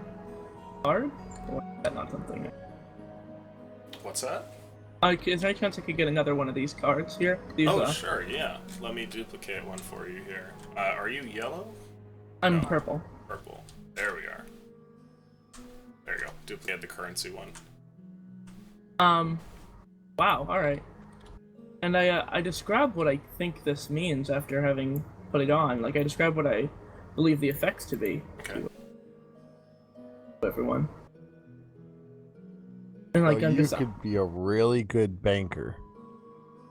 card? Or is that not something? What's that? Is there any chance I could get another one of these cards here? These, Oh, sure, yeah. Let me duplicate one for you here. Are you yellow? I'm No. purple. Purple. There we are. There you go. Duplicate the currency one. Wow, alright. And I describe what I think this means after having put it on. Like, I describe what I believe the effects to be. Okay. Everyone. And like So I'm you just, could be a really good banker.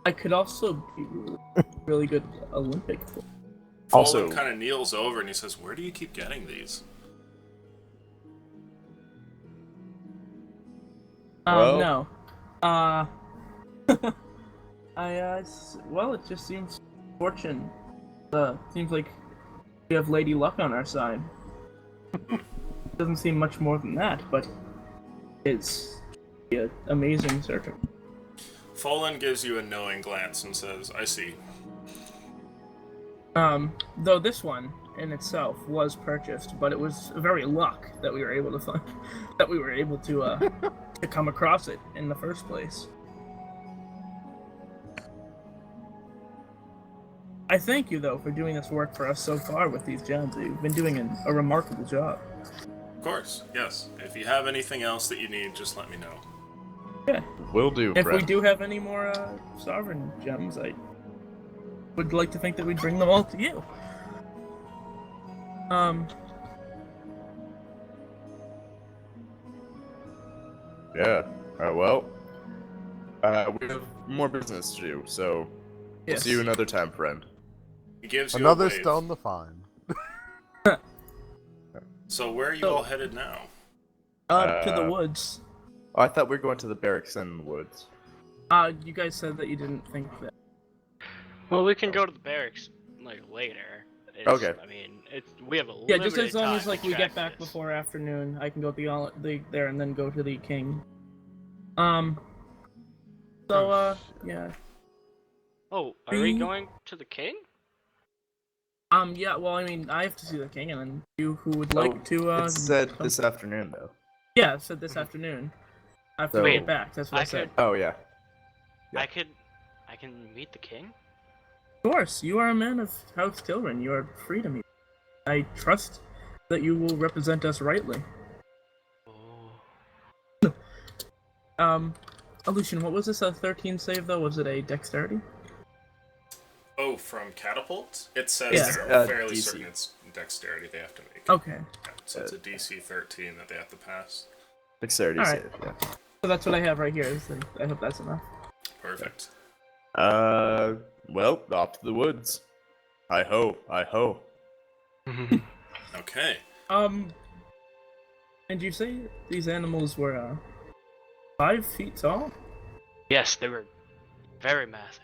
I could also be really good Olympic. Also- Fallen kind of kneels over and he says, "Where do you keep getting these?" Well- No. Well, it just seems fortune. Seems like we have Lady Luck on our side. Doesn't seem much more than that, but it's an amazing circle. Fallen gives you a knowing glance and says, "I see." Though this one in itself was purchased, but it was very luck that we were able to find, that we were able to to come across it in the first place. I thank you though for doing this work for us so far with these gems. You've been doing a remarkable job. Of course, yes. If you have anything else that you need, just let me know. Yeah. Will do, If friend. we do have any more sovereign gems, I would like to think that we'd bring them all to you. Yeah. We have more business to do, so we'll Yes. see you another time, friend. He gives you Another a wave. stone to find. So where are you So- all headed now? To the woods. Oh, I thought we were going to the barracks in the woods. You guys said that you didn't think that. Well, we can go to the barracks like later. Okay. I mean, we have a Yeah, just limited as long as time like to we track get back this. before afternoon, I can go there and then go to the king. So yeah. Oh, are we King? going to the king? Yeah. Well, I mean, I have to see the king, and then you who would like to. It said come- this afternoon, though. Yeah, it said this afternoon. After we So- get back, that's what I I said. could- Oh, yeah. Yeah. I can meet the king. Of course, you are a man of House Tilren. You are free to meet. I trust that you will represent us rightly. Oh. Lucian, what was this? A 13 save though? Was it a dexterity? Oh, from catapult? It says Yeah. they're fairly DC. certain it's dexterity they have to make. Okay, Yeah, so it's a DC 13 that they have to pass. Dexterity Alright. save, yeah. so that's what I have right here. So I hope that's enough. Perfect. Well, off to the woods. I ho. Okay. And you say these animals were 5 feet tall? Yes, they were very massive.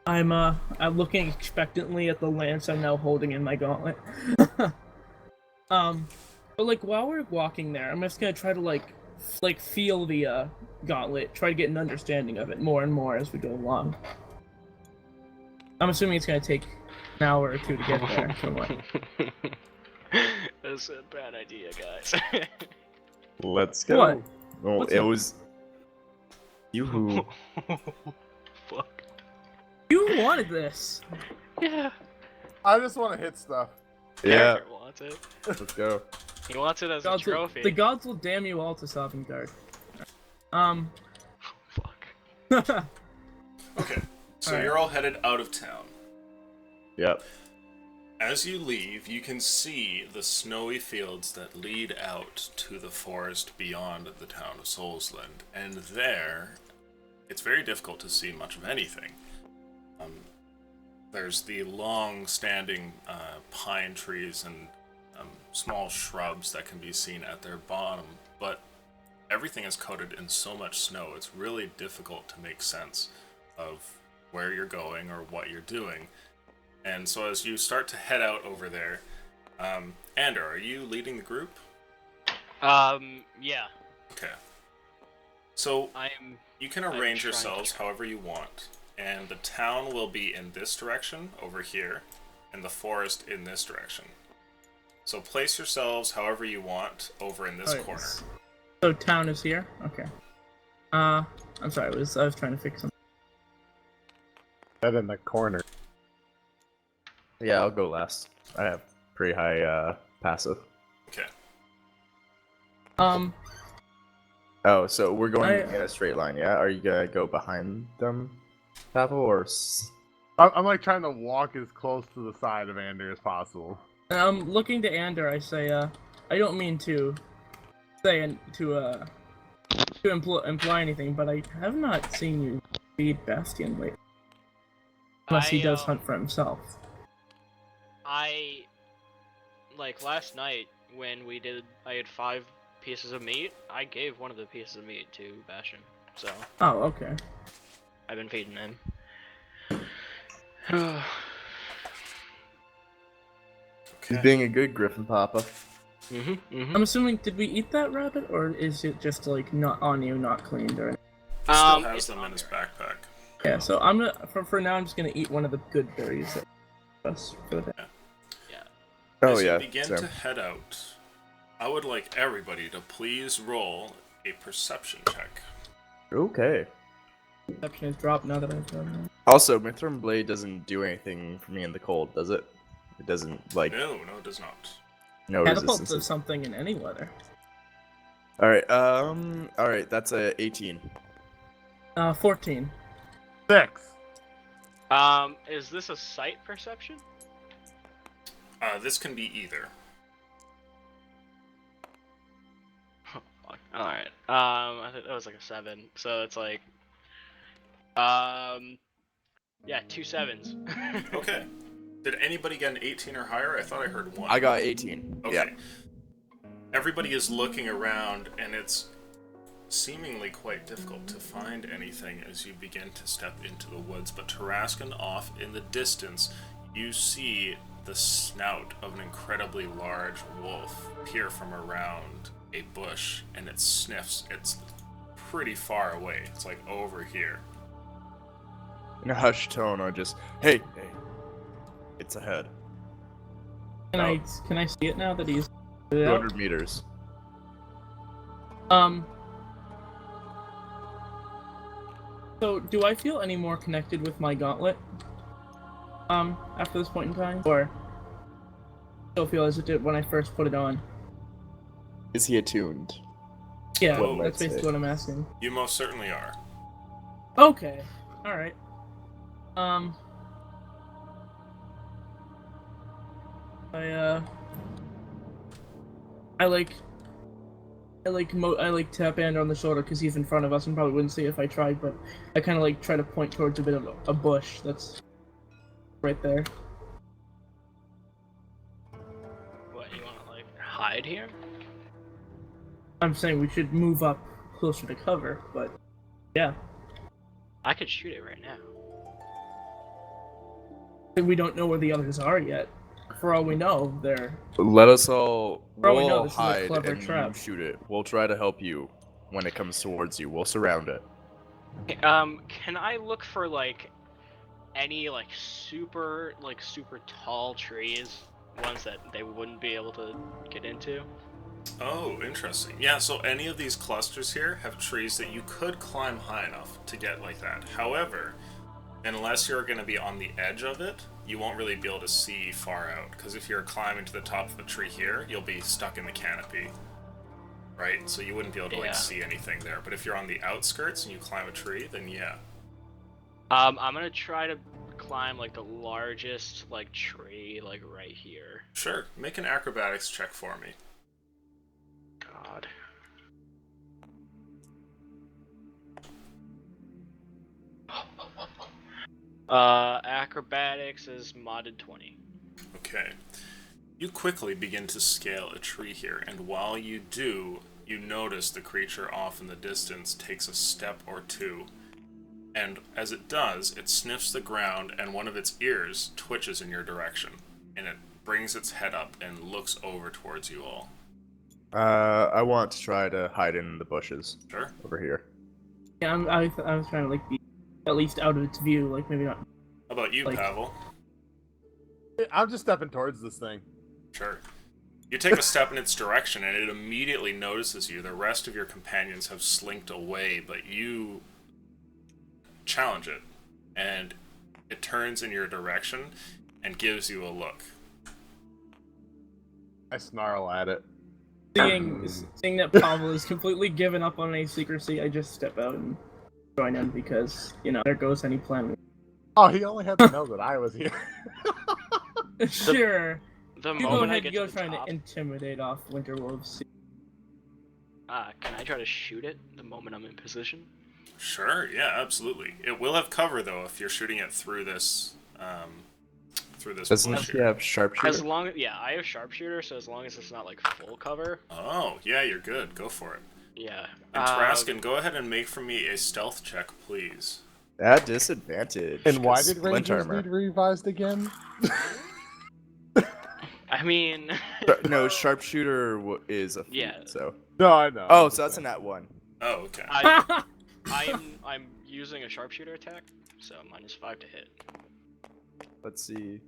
I'm looking expectantly at the lance I'm now holding in my gauntlet. But like while we're walking there, I'm just gonna try to like feel the gauntlet, try to get an understanding of it more and more as we go along. I'm assuming it's gonna take an hour or two to get there. From what? That's a bad idea, guys. Let's go. What? Well, What's it up? was you who. Fuck. You wanted this. Yeah. I just want to hit stuff. Yeah, Character wants it. let's go. He wants it as a Gods will, trophy. the gods will damn you all to Sovngarde. Fuck. Okay. So Alright. you're all headed out of town. Yep. As you leave, you can see the snowy fields that lead out to the forest beyond the town of Solsland. And there, it's very difficult to see much of anything. There's the long-standing pine trees and small shrubs that can be seen at their bottom, but everything is coated in so much snow, it's really difficult to make sense of where you're going or what you're doing. And so as you start to head out over there, Ander, are you leading the group? Yeah. Okay. So I'm you can I'm arrange trying yourselves to- however you want, and the town will be in this direction, over here, and the forest in this direction. So place yourselves however you want over in this Alright, corner. So town is here? Okay. I'm sorry, I was trying to fix something. That in the corner. Yeah, I'll go last. I have pretty high Okay. passive. Um, Oh, so we're going I- in a straight line, yeah? Are you gonna go behind them, Pavel, or? I'm like trying to walk as close to the side of Ander as possible. Looking to Ander, I say, I don't mean to say to imply anything, but I have not seen you feed Bastion lately. Unless he does hunt for himself. Like last night when I had 5 pieces of meat. I gave one of the pieces of meat to Bastion, so. Oh, okay. I've been feeding him. He's being a good Griffin Papa. I'm assuming, did we eat that rabbit, or is it just like not on you, not cleaned, or? He still has them in his backpack. Yeah, so I'm gonna for now. I'm just gonna eat one of the good berries that us for the day. Yeah. As you begin to head out, I would like everybody to please roll a perception check. Okay. Perception is dropped now that I've done that. Also, Mithril Blade doesn't do anything for me in the cold, does it? It doesn't, like... No, it does not. No Catapult resistance. does something in any weather. Alright, that's a 18. 14. 6. Is this a sight perception? This can be either. Alright. I think that was like a 7. So it's like, yeah, 2 7s. Okay. Did anybody get an 18 or higher? I thought I heard 1. I got 18. Okay. Yeah. Everybody is looking around, and it's seemingly quite difficult to find anything as you begin to step into the woods. But Tarascan, off in the distance, you see the snout of an incredibly large wolf peer from around a bush, and it sniffs. It's pretty far away. It's like over here. In a hushed tone, I just, hey, it's ahead. Can I see it now that he's 200 meters. So do I feel any more connected with my gauntlet? After this point in time, or still feel as it did when I first put it on? Is he attuned? Yeah, Whoa. that's basically what I'm asking. You most certainly are. Okay, all right. I like tap Ander on the shoulder because he's in front of us and probably wouldn't see if I tried, but I kind of like try to point towards a bit of a bush that's right there. What, you wanna like hide here? I'm saying we should move up closer to cover, but yeah. I could shoot it right now. We don't know where the others are yet. For all we know, they're... Let us all Probably know we'll this is a hide clever and trap. you shoot it. We'll try to help you when it comes towards you. We'll surround it. Can I look for like any like super tall trees, ones that they wouldn't be able to get into? Oh, interesting. Yeah, so any of these clusters here have trees that you could climb high enough to get like that. However, unless you're going to be on the edge of it, you won't really be able to see far out. Because if you're climbing to the top of a tree here, you'll be stuck in the canopy. Right? So you wouldn't be able to like see anything there. But if you're on the outskirts and you climb a tree, then yeah. I'm gonna try to climb like the largest like tree like right here. Sure. Make an acrobatics check for me. God. Acrobatics is modded 20. Okay. You quickly begin to scale a tree here, and while you do, you notice the creature off in the distance takes a step or two. And as it does, it sniffs the ground, and one of its ears twitches in your direction. And it brings its head up and looks over towards you all. I want to try to hide in the bushes. Sure. Over here. Yeah, I was trying to like be at least out of its view, like maybe not. How about you, Like- Pavel? I'm just stepping towards this thing. Sure. You take a step in its direction, and it immediately notices you. The rest of your companions have slinked away, but you challenge it, and it turns in your direction and gives you a look. I snarl at it. Seeing that Pavel is completely given up on any secrecy, I just step out and join him because, you know, there goes any plan. Oh, he only had to know that I was here. Sure. The You go moment I ahead, get go to the trying top, to intimidate off Winterwolves. can I try to shoot it the moment I'm in position? Sure, yeah, absolutely. It will have cover though if you're shooting it through this Doesn't bush he here. have sharpshooter? As long, yeah, I have sharpshooter, so as long as it's not like full cover. Oh, yeah, you're good. Go for it. Yeah. And Taraskin, go ahead and make for me a stealth check, please. At disadvantage. And why 'cause did splint Rangers armor. need revised again? I mean, No, sharpshooter is a feat, Yeah. so. No, I know. Oh, so that's a nat 1. Oh, okay. I'm using a sharpshooter attack, so -5 to hit. Let's see.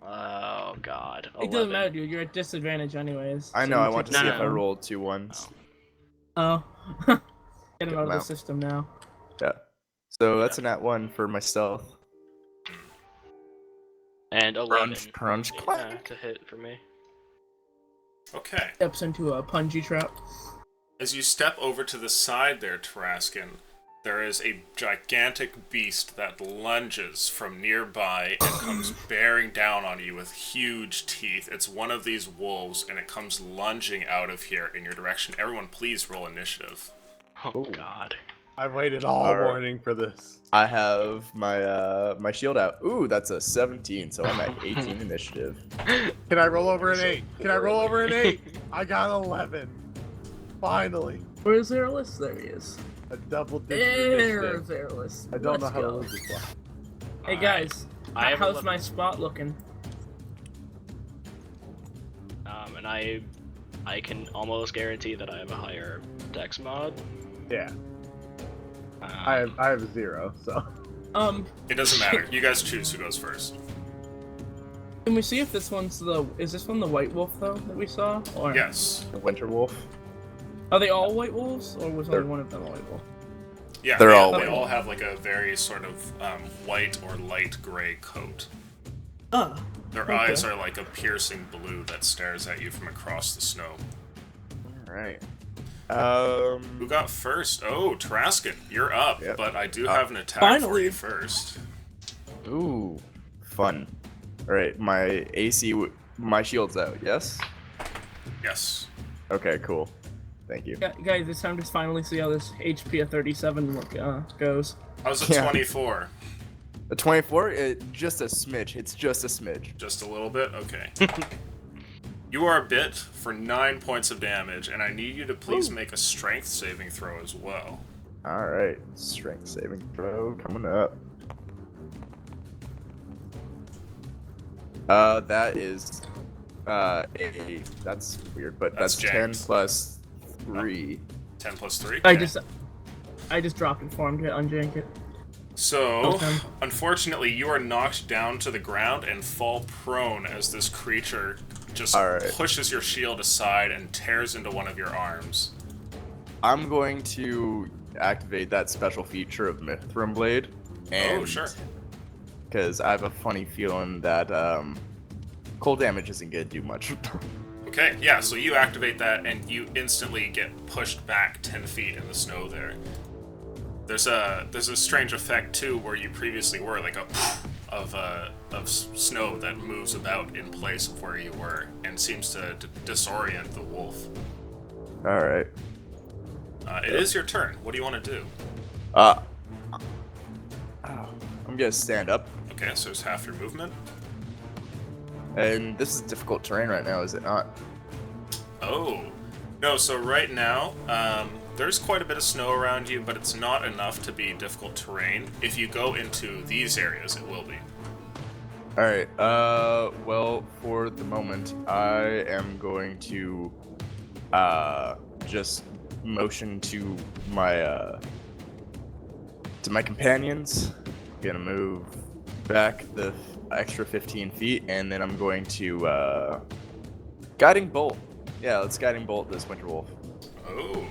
Oh god. It doesn't matter, dude. You're at disadvantage anyways. I so know, you I want to take see No, if no. I rolled 2 ones. Oh. Get him Get out of him the out. system now. Yeah. So that's a nat 1 for my stealth. And 11 Crunch, clank. to hit for me. Okay. Steps into a punji trap. As you step over to the side there, Taraskin, there is a gigantic beast that lunges from nearby and comes bearing down on you with huge teeth. It's one of these wolves, and it comes lunging out of here in your direction. Everyone, please roll initiative. Oh god. I've waited all Alright. morning for this. I have my my shield out. Ooh, that's a 17, so I'm at 18 initiative. Can I roll over an 8? Can I roll over an 8? I got 11. Finally. Where's Zerlus? There he is. A double digit There's initiative. Zerlus. I don't know Let's how to go. lose this one. Hey guys, I have how's 11. my spot looking? And I can almost guarantee that I have a higher dex mod. Yeah, Um, I have 0, so. It doesn't matter. You guys choose who goes first. Can we see if this one's is this one the white wolf though that we saw? Or Yes. The Winter Wolf. are they all white wolves, or was They're- only one of them a white wolf? Yeah, They're all they white. all have like a very sort of white or light gray coat. Ah, Their Okay. eyes are like a piercing blue that stares at you from across the snow. Alright. Who got first? Oh, Taraskin, you're up, Yep. but I do have an attack for Finally. you first. Ooh, fun. Alright, my AC, my shield's out, yes? Yes. Okay, cool. Thank you. guys, it's time to finally see how this HP of 37 goes. How's a Yeah. 24? A 24? Just a smidge. It's just a smidge. Just a little bit? Okay. You are bit for 9 points of damage, and I need you to please make a strength saving throw as well. Alright, strength saving throw coming up. That is, that's weird, but That's that's 10 James. plus 3. 10 plus 3? I Okay. just dropped it for him to unjank it. So, Okay. unfortunately, you are knocked down to the ground and fall prone as this creature just Alright. pushes your shield aside and tears into one of your arms. I'm going to activate that special feature of Mithrin Blade. And Oh, sure. Because I have a funny feeling that cold damage isn't going to do much. Okay, yeah, so you activate that and you instantly get pushed back 10 feet in the snow there. There's a strange effect too where you previously were, like a of snow that moves about in place of where you were and seems to disorient the wolf. Alright. It is your turn. What do you want to do? I'm going to stand up. Okay, so it's half your movement. And this is difficult terrain right now, is it not? Oh. No, so right now, there's quite a bit of snow around you, but it's not enough to be difficult terrain. If you go into these areas, it will be. Alright, well, for the moment, I am going to, just motion to my companions. Gonna move back the extra 15 feet, and then I'm going to, Guiding Bolt. Yeah, let's Guiding Bolt this Winter Wolf. Oh.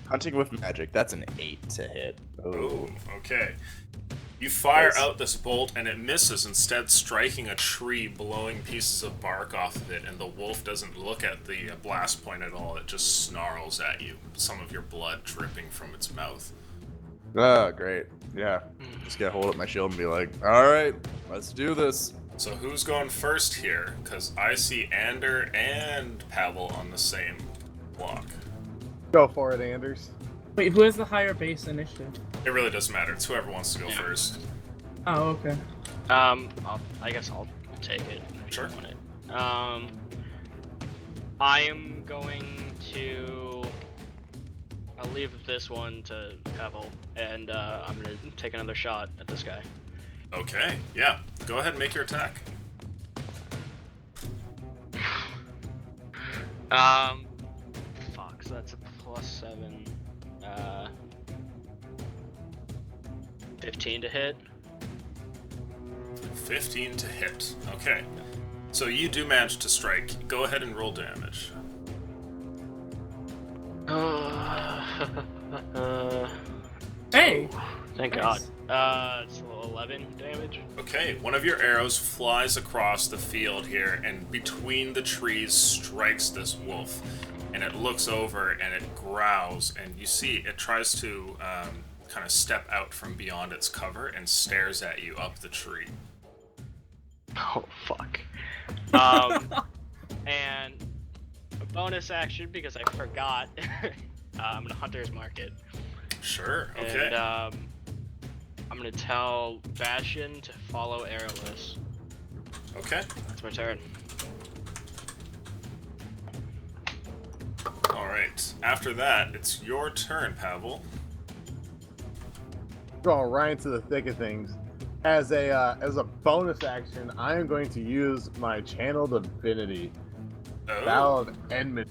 Hunting with magic, that's an 8 to hit. Oh, okay. You fire Nice. out this bolt and it misses, instead striking a tree, blowing pieces of bark off of it, and the wolf doesn't look at the blast point at all. It just snarls at you, some of your blood dripping from its mouth. Oh, great. Yeah. Just get hold of my shield and be like, all right, let's do this. So who's going first here? Because I see Ander and Pavel on the same block. Go for it, Anders. Wait, who has the higher base initiative? It really doesn't matter. It's whoever wants to go first. Oh, okay. I guess I'll take it. If Sure. You want it. I am going to. I'll leave this one to Pavel, and I'm gonna take another shot at this guy. Okay, yeah. Go ahead and make your attack. Fuck. So that's a +7. 15 to hit. 15 to hit. Okay. So you do manage to strike. Go ahead and roll damage. Hey! Thank Nice. God. It's 11 damage. Okay, one of your arrows flies across the field here and between the trees strikes this wolf. And it looks over and it growls, and you see it tries to kind of step out from beyond its cover and stares at you up the tree. Oh fuck. And a bonus action because I forgot. I'm gonna Hunter's Mark it. Sure, okay. And I'm gonna tell Bastion to follow Arrowless. Okay. That's my turn. Alright. After that, it's your turn, Pavel. Going right into the thick of things. As a bonus action, I am going to use my Channel Divinity. Oh. Battle of Enmity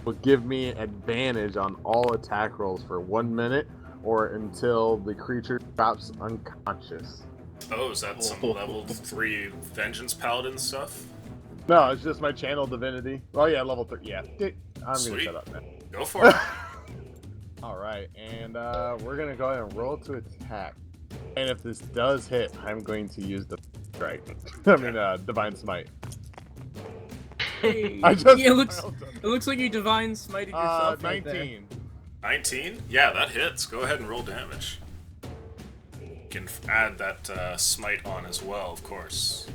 will give me advantage on all attack rolls for 1 minute or until the creature drops unconscious. Oh, is that some level 3 Vengeance Paladin stuff? No, it's just my Channel Divinity. Oh yeah, level 3. Yeah, I'm Sweet. gonna shut up now. Go for it. All right, and we're gonna go ahead and roll to attack. And if this does hit, I'm going to use the strike. I mean, Divine Smite. Hey. I just Yeah, it looks like you divine smited yourself. right there. 19. 19? Yeah, that hits. Go ahead and roll damage. You can add that smite on as well, of course.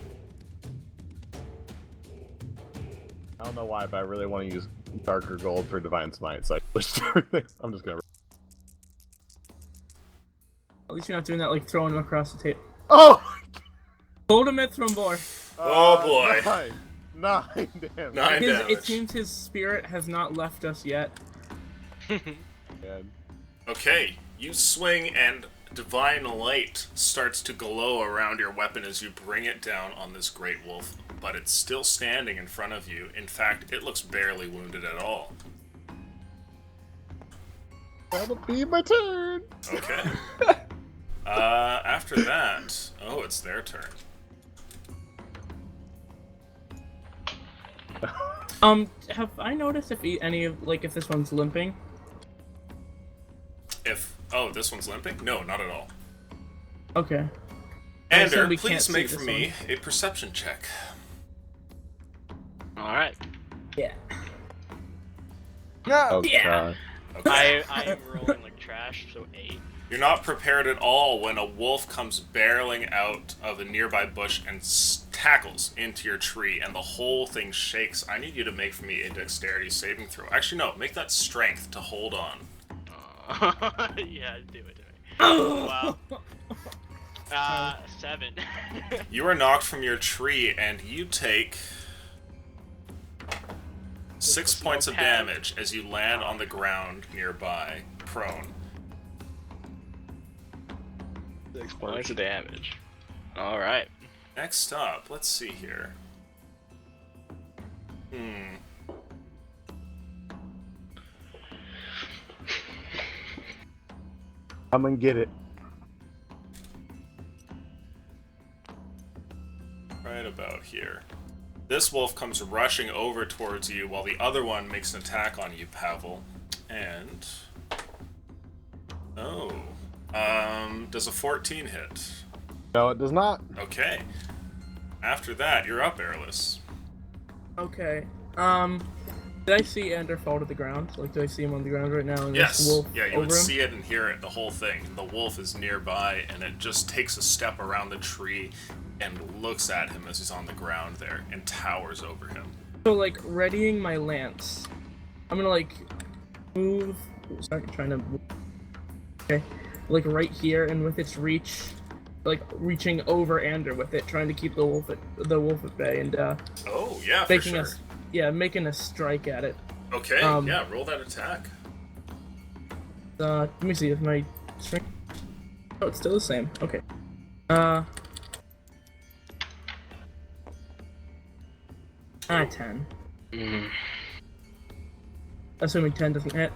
I don't know why, but I really want to use darker gold for Divine Smite, so I pushed everything. I'm just gonna. At least you're not doing that, like throwing him across the table. Oh! Hold him at Thrumbor. Oh, boy. 9 damage. 9 damage. It seems his spirit has not left us yet. And Okay, you swing and divine light starts to glow around your weapon as you bring it down on this great wolf, but it's still standing in front of you. In fact, it looks barely wounded at all. that'll be my turn. Okay. After that, oh, it's their turn. Have I noticed if if this one's limping? Oh, this one's limping? No, not at all. Okay. I assume Ander, we can't please see make this for me a perception check. Alright. Yeah. Oh, Yeah. God. Okay. I am rolling like trash, so 8. You're not prepared at all when a wolf comes barreling out of a nearby bush and tackles into your tree, and the whole thing shakes. I need you to make for me a dexterity saving throw. Actually, no, make that strength to hold on. Yeah, do it. Wow. 7. You are knocked from your tree, and you take 6 points of pad. damage as you land on the ground nearby, prone. 6 points of damage. Alright. Next up, let's see here. Come and get it. Right about here. This wolf comes rushing over towards you while the other one makes an attack on you, Pavel. And... oh. Does a 14 hit? No, it does not. Okay. After that, you're up, Airless. Okay. Did I see Ander fall to the ground? Like, do I see him on the ground right now? And Yes. this wolf Yeah, you over would him? see it and hear it, the whole thing. The wolf is nearby, and it just takes a step around the tree and looks at him as he's on the ground there and towers over him. So, like, readying my lance, I'm gonna, like, move. Sorry, trying to move. Okay. Like, right here, and with its reach, like, reaching over Ander with it, trying to keep the wolf at bay, and, Oh, yeah, for making sure. us. Yeah, making a strike at it. Okay, yeah, roll that attack. Let me see if my strength. Oh, it's still the same. Okay. 10. Assuming 10 doesn't hit.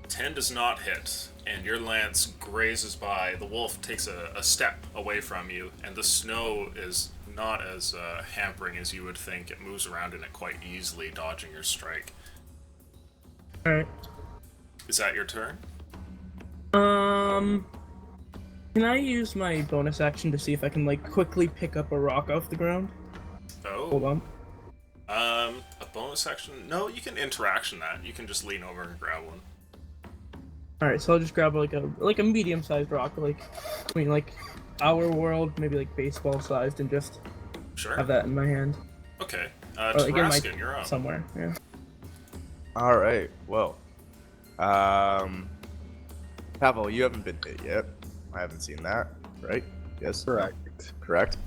10 does not hit, and your lance grazes by. The wolf takes a step away from you, and the snow is not as hampering as you would think. It moves around in it quite easily, dodging your strike. Alright. Is that your turn? Can I use my bonus action to see if I can, like, quickly pick up a rock off the ground? Hold Oh. on. A bonus action? No, you can interaction that. You can just lean over and grab one. Alright, so I'll just grab, like a medium-sized rock, like, I mean, like, our world, maybe, like, baseball-sized, and just Sure. have that in my hand. Okay. Or, like, in my, Taraskin, you're up. somewhere, yeah. All right. Well, Pavel, you haven't been hit yet. I haven't seen that, right? Yes. Correct. Correct.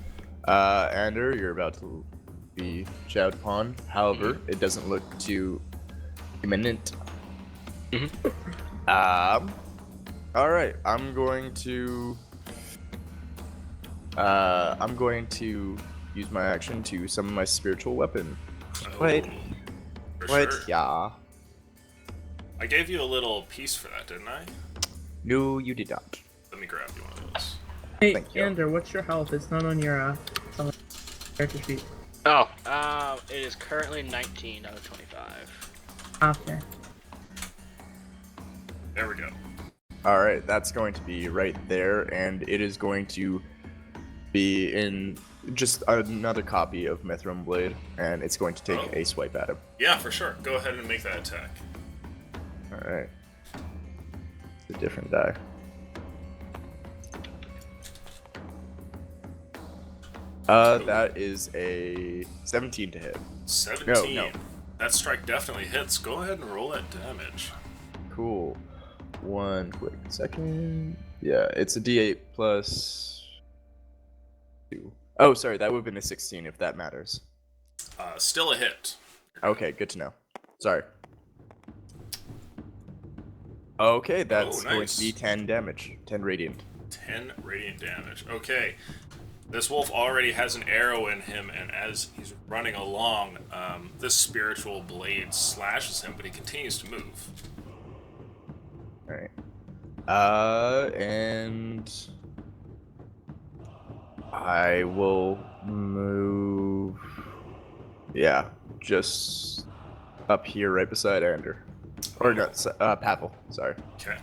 Ander, you're about to be showered upon. However, it doesn't look too imminent. All right. I'm going to use my action to summon my spiritual weapon. Oh, Wait. for What? sure. Yeah. I gave you a little piece for that, didn't I? No, you did not. Let me grab you one of those. Hey, Thank you. Ander, what's your health? It's not on your, character sheet. Oh, it is currently 19 out of 25. Okay. There we go. All right, that's going to be right there, and it is going to be in just another copy of Mithram Blade, and it's going to take Oh. a swipe at him. Yeah, for sure. Go ahead and make that attack. All right. It's a different die. That is a 17 to hit. 17. No. That strike definitely hits. Go ahead and roll that damage. Cool. One quick second. Yeah, it's a D8 plus 2. Oh, sorry, that would have been a 16 if that matters. Still a hit. Okay, good to know. Sorry. Okay, that's going nice. to be 10 damage. 10 radiant. 10 radiant damage. Okay. This wolf already has an arrow in him, and as he's running along, this spiritual blade slashes him, but he continues to move. Alright. And I will move. Yeah, just up here right beside Ander. Or no, Pavel, sorry. Okay.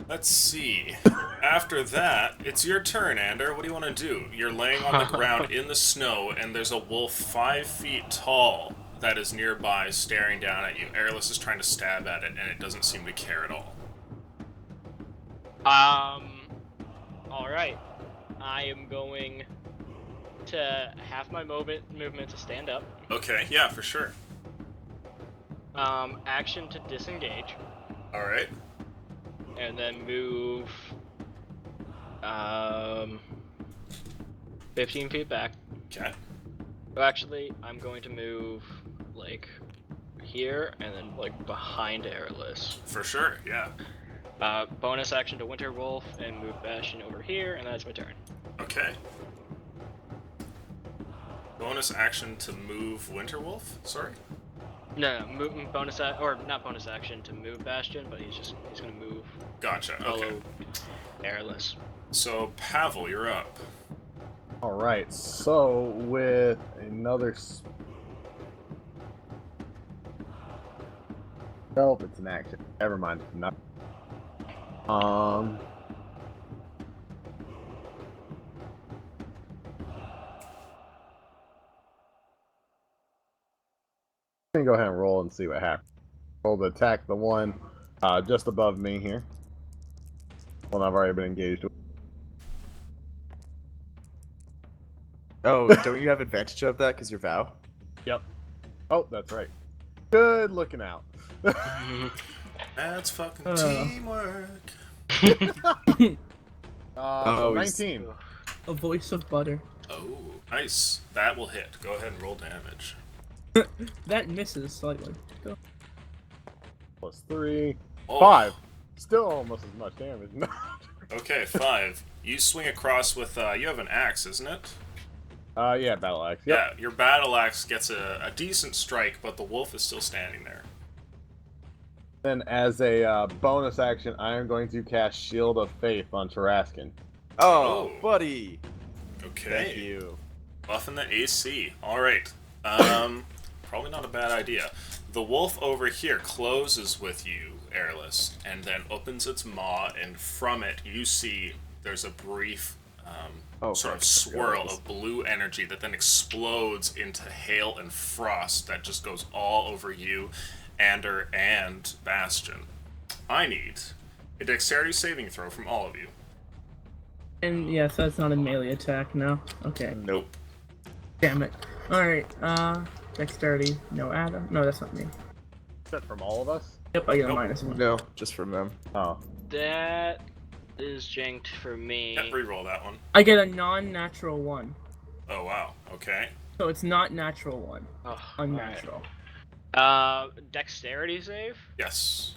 Let's see. After that, it's your turn, Ander. What do you want to do? You're laying on the ground in the snow, and there's a wolf 5 feet tall that is nearby staring down at you. Airless is trying to stab at it, and it doesn't seem to care at all. Alright. I am going to have my movement to stand up. Okay, yeah, for sure. Action to disengage. Alright. And then move 15 feet back. Okay. Well, actually, I'm going to move like here and then like behind Airless. For sure, yeah. Bonus action to Winter Wolf and move Bastion over here, and that's my turn. Okay. Bonus action to move Winterwolf? Sorry? No, bonus or not bonus action to move Bastion, but he's gonna move Gotcha, okay. follow Airless. So, Pavel, you're up. All right. So with another oh, it's an action. Never mind. Not. Go ahead and roll and see what happens. Roll to attack the one just above me here. One I've already been engaged with. Oh, don't you have advantage of that because you're Vow? Yep. Oh, that's right. Good looking out. That's fucking teamwork. Oh, 19. A voice of butter. Oh, nice. That will hit. Go ahead and roll damage. That misses slightly. Go. Plus 3. Oh. 5. Still almost as much damage. Okay, 5. You swing across with, you have an axe, isn't it? Yeah, battle axe. Yep. Yeah, your battle axe gets a decent strike, but the wolf is still standing there. Then, as a bonus action, I am going to cast Shield of Faith on Taraskin. Oh, Oh. buddy. Okay. Thank you. Buffing the AC. Alright. Probably not a bad idea. The wolf over here closes with you, Airless, and then opens its maw, and from it you see there's a brief sort of swirl of blue energy that then explodes into hail and frost that just goes all over you, Ander, and Bastion. I need a dexterity saving throw from all of you. And yes, that's not a melee attack, no? Okay. Nope. Damn it. Alright, dexterity, no Adam. No, that's not me. Is that from all of us? Yep, I get a Nope. -1. No, just from them. Oh. That is janked for me. Yeah, reroll that one. I get a non-natural 1. Oh, wow. Okay. So it's not natural 1. Oh, Unnatural. alright. Dexterity save? Yes.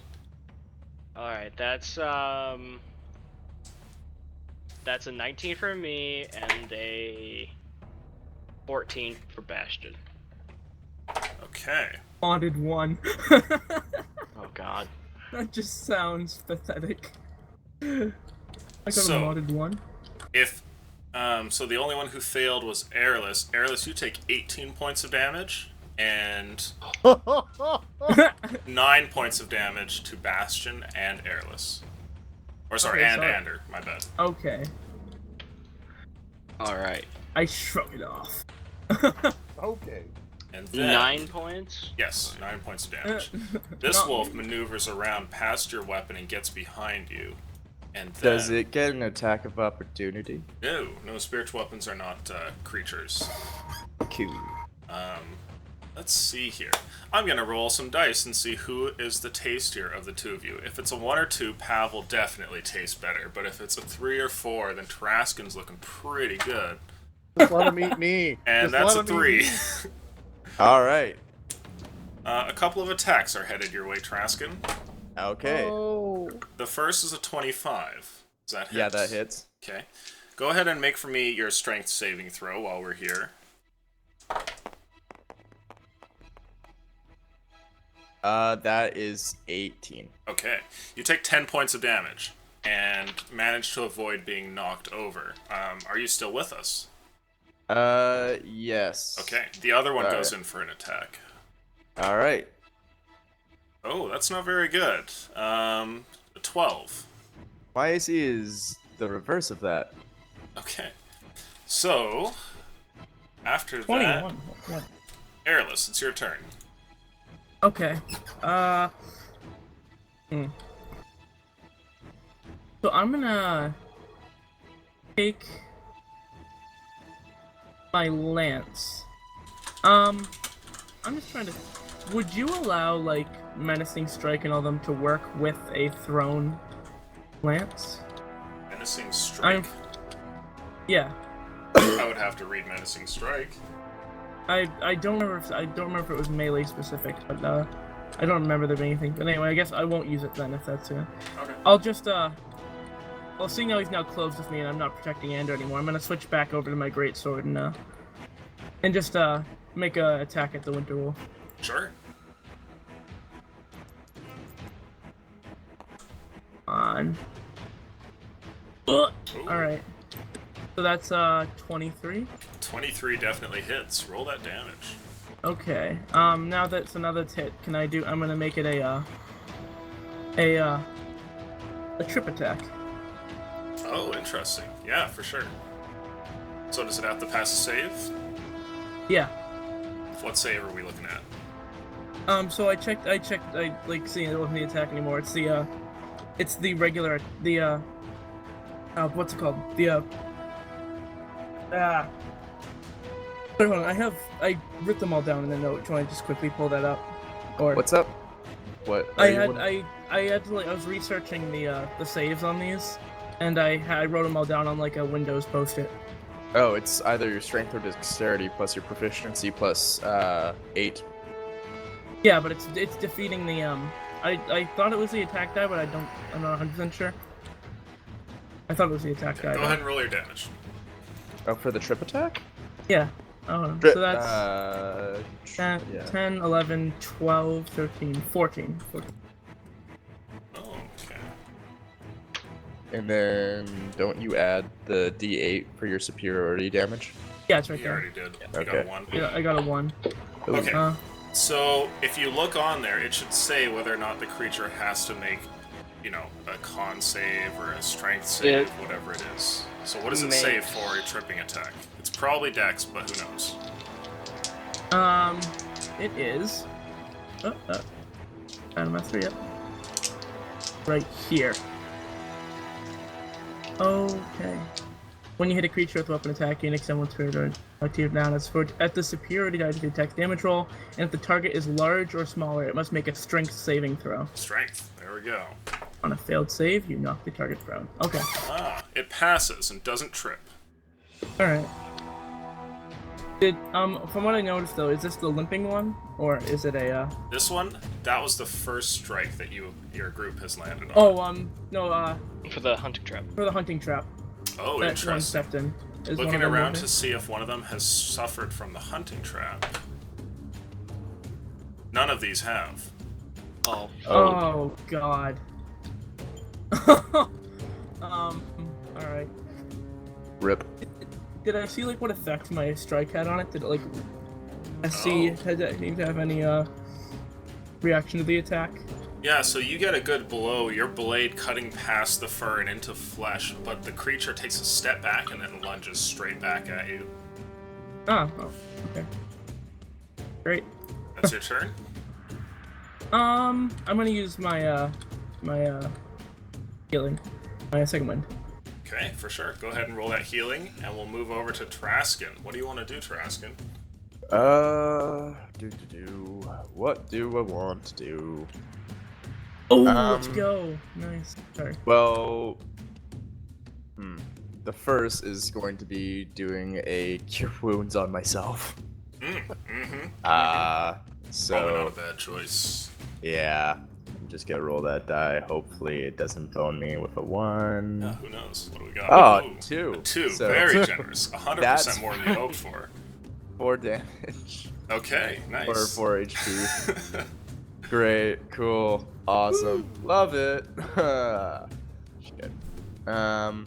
Alright, that's a 19 for me and a 14 for Bastion. Okay. Modded 1. Oh god. That just sounds pathetic. I got So- a modded 1. If, so the only one who failed was Airless. Airless, you take 18 points of damage, and 9 points of damage to Bastion and Airless. Or sorry, Okay, and sorry. Ander, my bad. Okay. Alright. I shrug it off. Okay. And then, 9 points? yes, 9 points of damage. This Not wolf me. maneuvers around past your weapon and gets behind you. And then, Does it get an attack of opportunity? No, spiritual weapons are not creatures. Cool. Let's see here. I'm gonna roll some dice and see who is the tastier of the two of you. If it's a 1 or 2, Pav will definitely taste better. But if it's a 3 or 4, then Taraskin's looking pretty good. Just let him eat me. And Just that's a let him eat 3. me. All right. A couple of attacks are headed your way, Taraskin. Okay. Oh. The first is a 25. Does that hit? Yeah, that hits. Okay. Go ahead and make for me your strength saving throw while we're here. That is 18. Okay. You take 10 points of damage and manage to avoid being knocked over. Are you still with us? Yes. Okay. The other one All goes right. in for an attack. All right. Oh, that's not very good. A 12. My AC is the reverse of that. Okay. So, after 21. that, What? Airless, it's your turn. Okay. So I'm gonna take my lance. I'm just trying to. Would you allow like menacing strike and all them to work with a thrown lance? Menacing Strike. Yeah. I would have to read Menacing Strike. I don't remember if it was melee specific, but I don't remember there being anything. But anyway, I guess I won't use it then if that's it. Okay. I'll just well, seeing how he's now closed with me and I'm not protecting Ander anymore, I'm gonna switch back over to my greatsword and just make a attack at the Winter Wolf. Sure. On. Ooh. Alright. So that's 23. 23 definitely hits. Roll that damage. Okay. Now that's another hit, I'm gonna make it a trip attack. Oh, interesting. Yeah, for sure. So does it have to pass a save? Yeah. What save are we looking at? So I checked, I like seeing it wasn't the attack anymore. It's the regular, what's it called? Hold on, I wrote them all down in the note. Do you want to just quickly pull that up? Or What's up? What? I had to I was researching the saves on these, and I wrote them all down on like a Windows post-it. Oh, it's either your strength or dexterity plus your proficiency plus 8. Yeah, but it's defeating the I thought it was the attack die, but I'm not 100% sure. I thought it was the attack die. Go ahead and roll your damage. Oh, for the trip attack? Yeah. Oh, Trip, so that's 10, yeah. 10, 11, 12, 13, 14. Oh, okay. And then don't you add the D8 for your superiority damage? Yeah, it's right You there. already did. You Okay. got 1. Yeah, I got a 1. Okay. So if you look on there, it should say whether or not the creature has to make, a con save or a strength save, whatever it is. So what does it say for a tripping attack? It's probably Dex, but who knows? It is. Master, yep. Right here. Okay. When you hit a creature with a weapon attack, you next someone's spirit or active down at the superiority die to attack damage roll, and if the target is large or smaller, it must make a strength saving throw. Strength. There we go. On a failed save, you knock the target prone. Okay. It passes and doesn't trip. Alright. From what I noticed though, is this the limping one? Or is it a, This one, that was the first strike that your group has landed on. Oh, no, For the hunting trap. for the hunting trap. Oh, That one interesting. stepped in. Is one Looking of them around limping? to see if one of them has suffered from the hunting trap. None of these have. Oh. Oh, God. Alright. Rip. Did I see, like, what effect my strike had on it? Did it, like, did that seem to have any, reaction to the attack? Yeah, so you get a good blow, your blade cutting past the fur and into flesh, but the creature takes a step back and then lunges straight back at you. Oh, okay. Great. That's your turn? I'm gonna use my, healing. My second wind. Okay, for sure. Go ahead and roll that healing, and we'll move over to Traskin. What do you want to do, Traskin? What do I want to do? Oh, let's go. Nice. Sorry. Well, the first is going to be doing a cure wounds on myself. Probably So not a bad choice. yeah, I'm just gonna roll that die. Hopefully, it doesn't bone me with a 1. Who knows? What do we got? Oh, Ooh, 2. a 2. So- Very generous. 100% That's more than you hoped for. 4 damage Okay, nice. or 4 HP. Great, cool, awesome, love it. Shit. And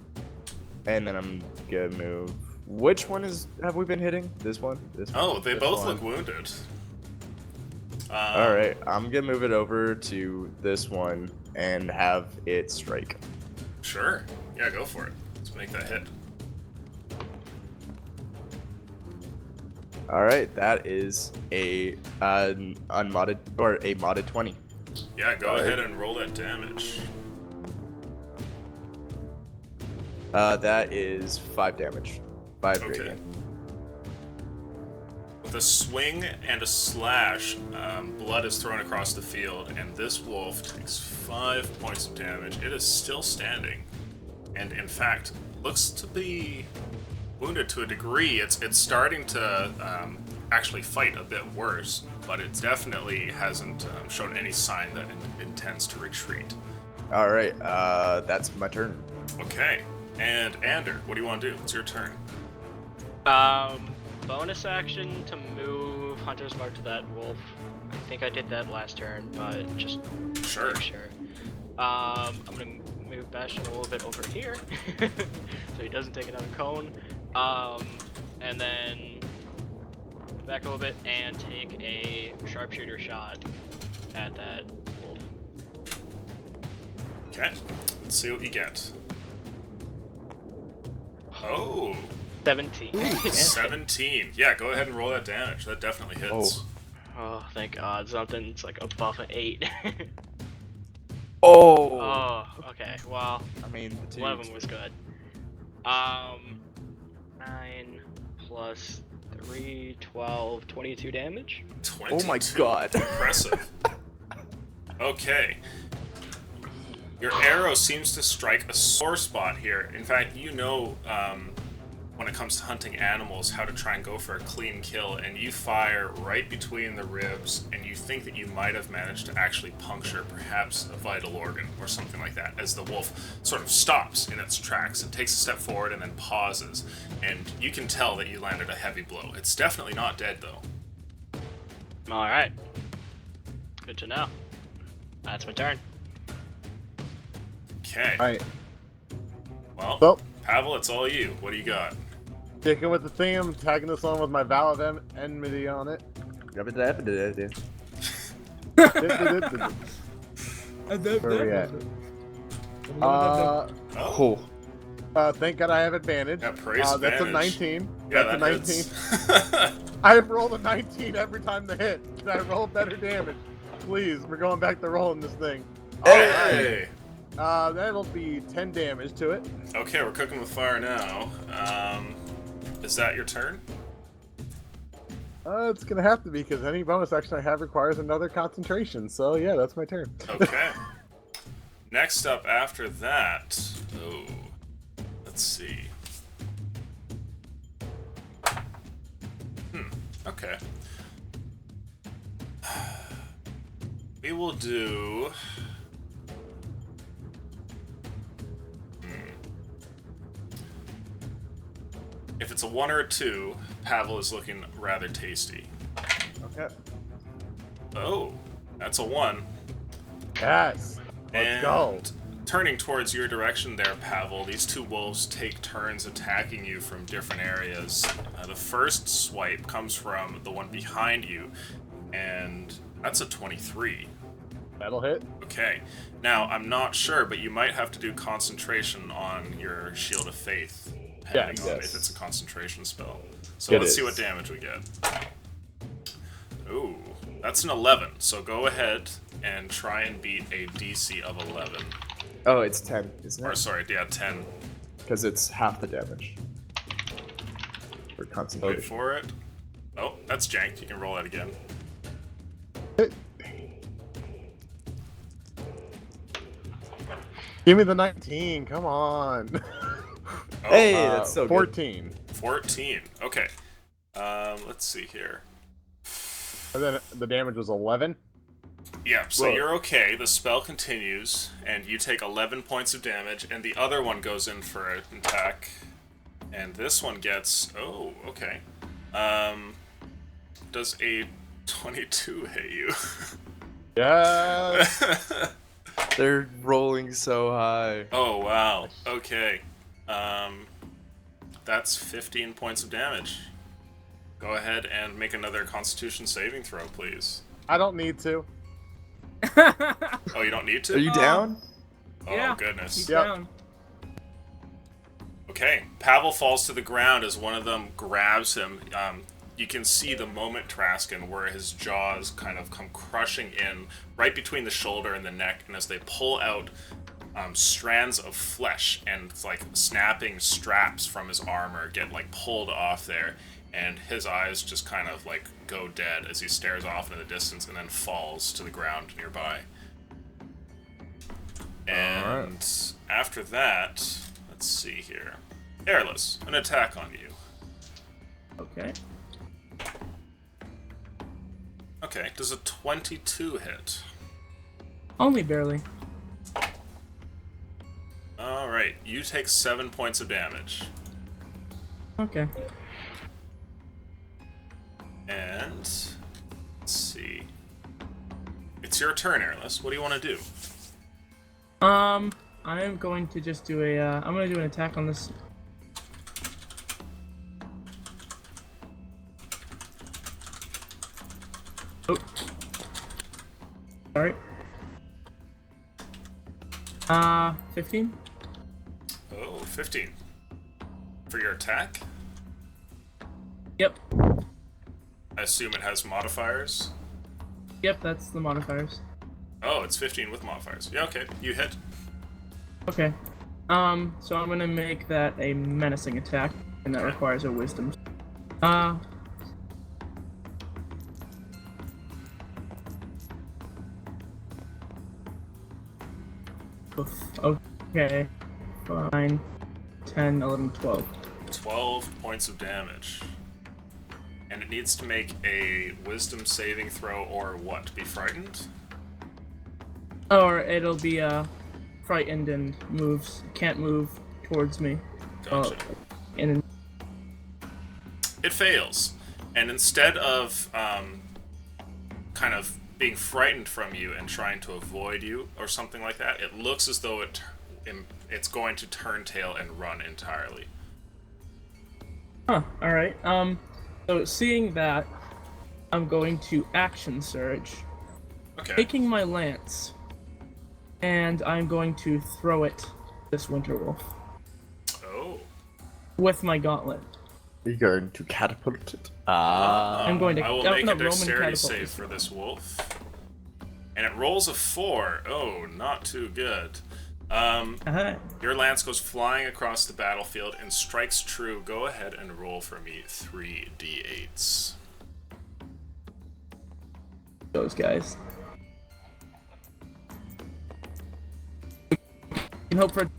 then I'm gonna move. Which one have we been hitting? This one? This one? Oh, they This both one? look wounded. All right, I'm gonna move it over to this one and have it strike. Sure. Yeah, go for it. Let's make that hit. All right, that is a unmodded or a modded 20. Yeah, go ahead and roll that damage. That is 5 damage. 5 Okay. radiant. With a swing and a slash, blood is thrown across the field, and this wolf takes 5 points of damage. It is still standing, and in fact, looks to be wounded to a degree. It's starting to actually fight a bit worse, but it definitely hasn't shown any sign that it intends to retreat. All right, that's my turn. Okay, and Ander, what do you want to do? It's your turn. Bonus action to move Hunter's Mark to that wolf. I think I did that last turn, but just Sure. make sure. I'm gonna move Bastion a little bit over here, so he doesn't take another cone. And then back a little bit and take a sharpshooter shot at that wolf. Okay, let's see what you get. Oh, 17. 17. Yeah, go ahead and roll that damage. That definitely hits. Oh. Oh, thank God, something's like above an 8. Oh. Oh, okay, well, I mean, the 11 was good. 9 plus 3, 12, 22 damage. 22. Oh my God. Impressive. Okay. Your arrow seems to strike a sore spot here. In fact, you know, when it comes to hunting animals, how to try and go for a clean kill, and you fire right between the ribs, and you think that you might have managed to actually puncture perhaps a vital organ or something like that, as the wolf sort of stops in its tracks and takes a step forward and then pauses, and you can tell that you landed a heavy blow. It's definitely not dead, though. Alright. Good to know. That's my turn. Okay. Alright. Well, So, Pavel, it's all you. What do you got? sticking with the theme, tagging this on with my Vow of Enmity on it. Where we at? Oh. Thank God I have advantage. Yeah, praise That's a advantage. 19. Yeah, That's that a 19. hits. I've rolled a 19 every time to hit. I roll better damage. Please, we're going back to rolling this thing. Hey! That'll be 10 damage to it. Okay, we're cooking with fire now. Is that your turn? It's gonna have to be because any bonus action I have requires another concentration. So yeah, that's my turn. Okay. Next up after that, oh, let's see. Okay. We will do. If it's a 1 or a 2, Pavel is looking rather tasty. Okay. Oh, that's a 1. Yes. Let's And go. turning towards your direction there, Pavel, these two wolves take turns attacking you from different areas. The first swipe comes from the one behind you, and that's a 23. That'll hit. Okay. Now, I'm not sure, but you might have to do concentration on your Shield of Faith, depending on if it's a concentration spell. So let's see what damage we get. Ooh, that's an 11. So go ahead and try and beat a DC of 11. Oh, it's 10, isn't Or it? sorry, yeah, 10. Because it's half the damage. For Wait concentration. for it. Oh, that's janked. You can roll that again. Give me the 19. Come on. Oh, Hey, that's so good. 14. 14. Okay. Let's see here. And then the damage was 11. Yeah, so Whoa. you're okay. The spell continues, and you take 11 points of damage, and the other one goes in for an attack. And this one gets... Oh, okay. Does a 22 hit you? Yeah. They're rolling so high. Oh, wow. Okay. That's 15 points of damage. Go ahead and make another Constitution saving throw, please. I don't need to. Oh, you don't need to? Are you down? Oh, Yeah. goodness. He's Yep. down. Okay, Pavel falls to the ground as one of them grabs him. You can see the moment Traskin where his jaws kind of come crushing in right between the shoulder and the neck, and as they pull out strands of flesh and it's like snapping straps from his armor get like pulled off there, and his eyes just kind of like go dead as he stares off in the distance and then falls to the ground nearby. And after that, let's see here. Airless, an attack on you. Okay. Okay, does a 22 hit? Only barely. Alright, you take 7 points of damage. Okay. And let's see. It's your turn, Airless. What do you want to do? I am going to just do a. I'm gonna do an attack on this. Oh. Sorry. 15. Oh, 15. For your attack? Yep. I assume it has modifiers? Yep, that's the modifiers. Oh, it's 15 with modifiers. Yeah, okay. You hit. Okay. So I'm gonna make that a menacing attack, and that requires a wisdom. Okay. Fine. 10, 11, 12. 12 points of damage. And it needs to make a wisdom saving throw or what? Be frightened? Or it'll be, frightened and can't move towards me. Gotcha. And It fails. And instead of kind of being frightened from you and trying to avoid you or something like that, it looks as though it's going to turn tail and run entirely. Huh, alright. So seeing that, I'm going to action surge, Okay. taking my lance, and I'm going to throw it this winter wolf Oh. with my gauntlet. You're going to catapult it. I'm going to. I will no, make no, a Roman dexterity catapult. save for this wolf. And it rolls a 4. Oh, not too good. Uh-huh. Your lance goes flying across the battlefield and strikes true. Go ahead and roll for me 3d8s. Those guys. You can hope for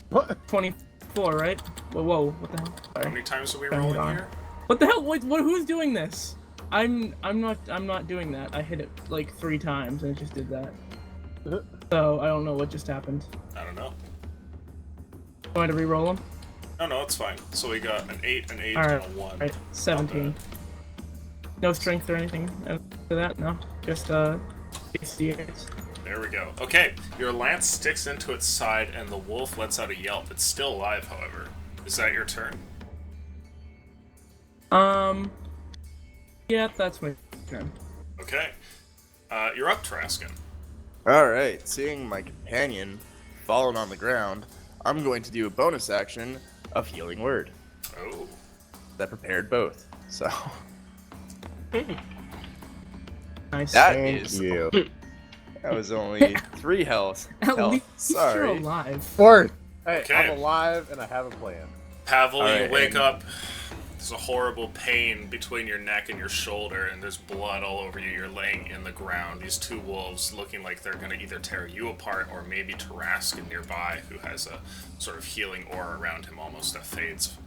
What? 24, right? Whoa, what the hell? How Sorry. many times are we Turn it rolling on. here? What the hell? What? Who's doing this? I'm not doing that. I hit it like 3 times and it just did that. So I don't know what just happened. I don't know. Want to re-roll them? No, it's fine. So we got an 8, an 8, Alright. and a 1. Alright, 17. No strength or anything after that? No? Just, D8s. There we go. Okay, your lance sticks into its side and the wolf lets out a yelp. It's still alive, however. Is that your turn? Yeah, that's my turn. Okay. You're up, Traskin. Alright, seeing my companion fallen on the ground, I'm going to do a bonus action of Healing Word. Oh. That prepared both. So Nice. that Thank is you. that was only 3 health. At least you're Sorry. alive. Fourth. Hey, Okay. I'm alive and I have a plan. Pavel, you Alright, wake and- up. There's a horrible pain between your neck and your shoulder, and there's blood all over you. You're laying in the ground. These 2 wolves looking like they're going to either tear you apart or maybe Tarascan nearby, who has a sort of healing aura around him almost that fades.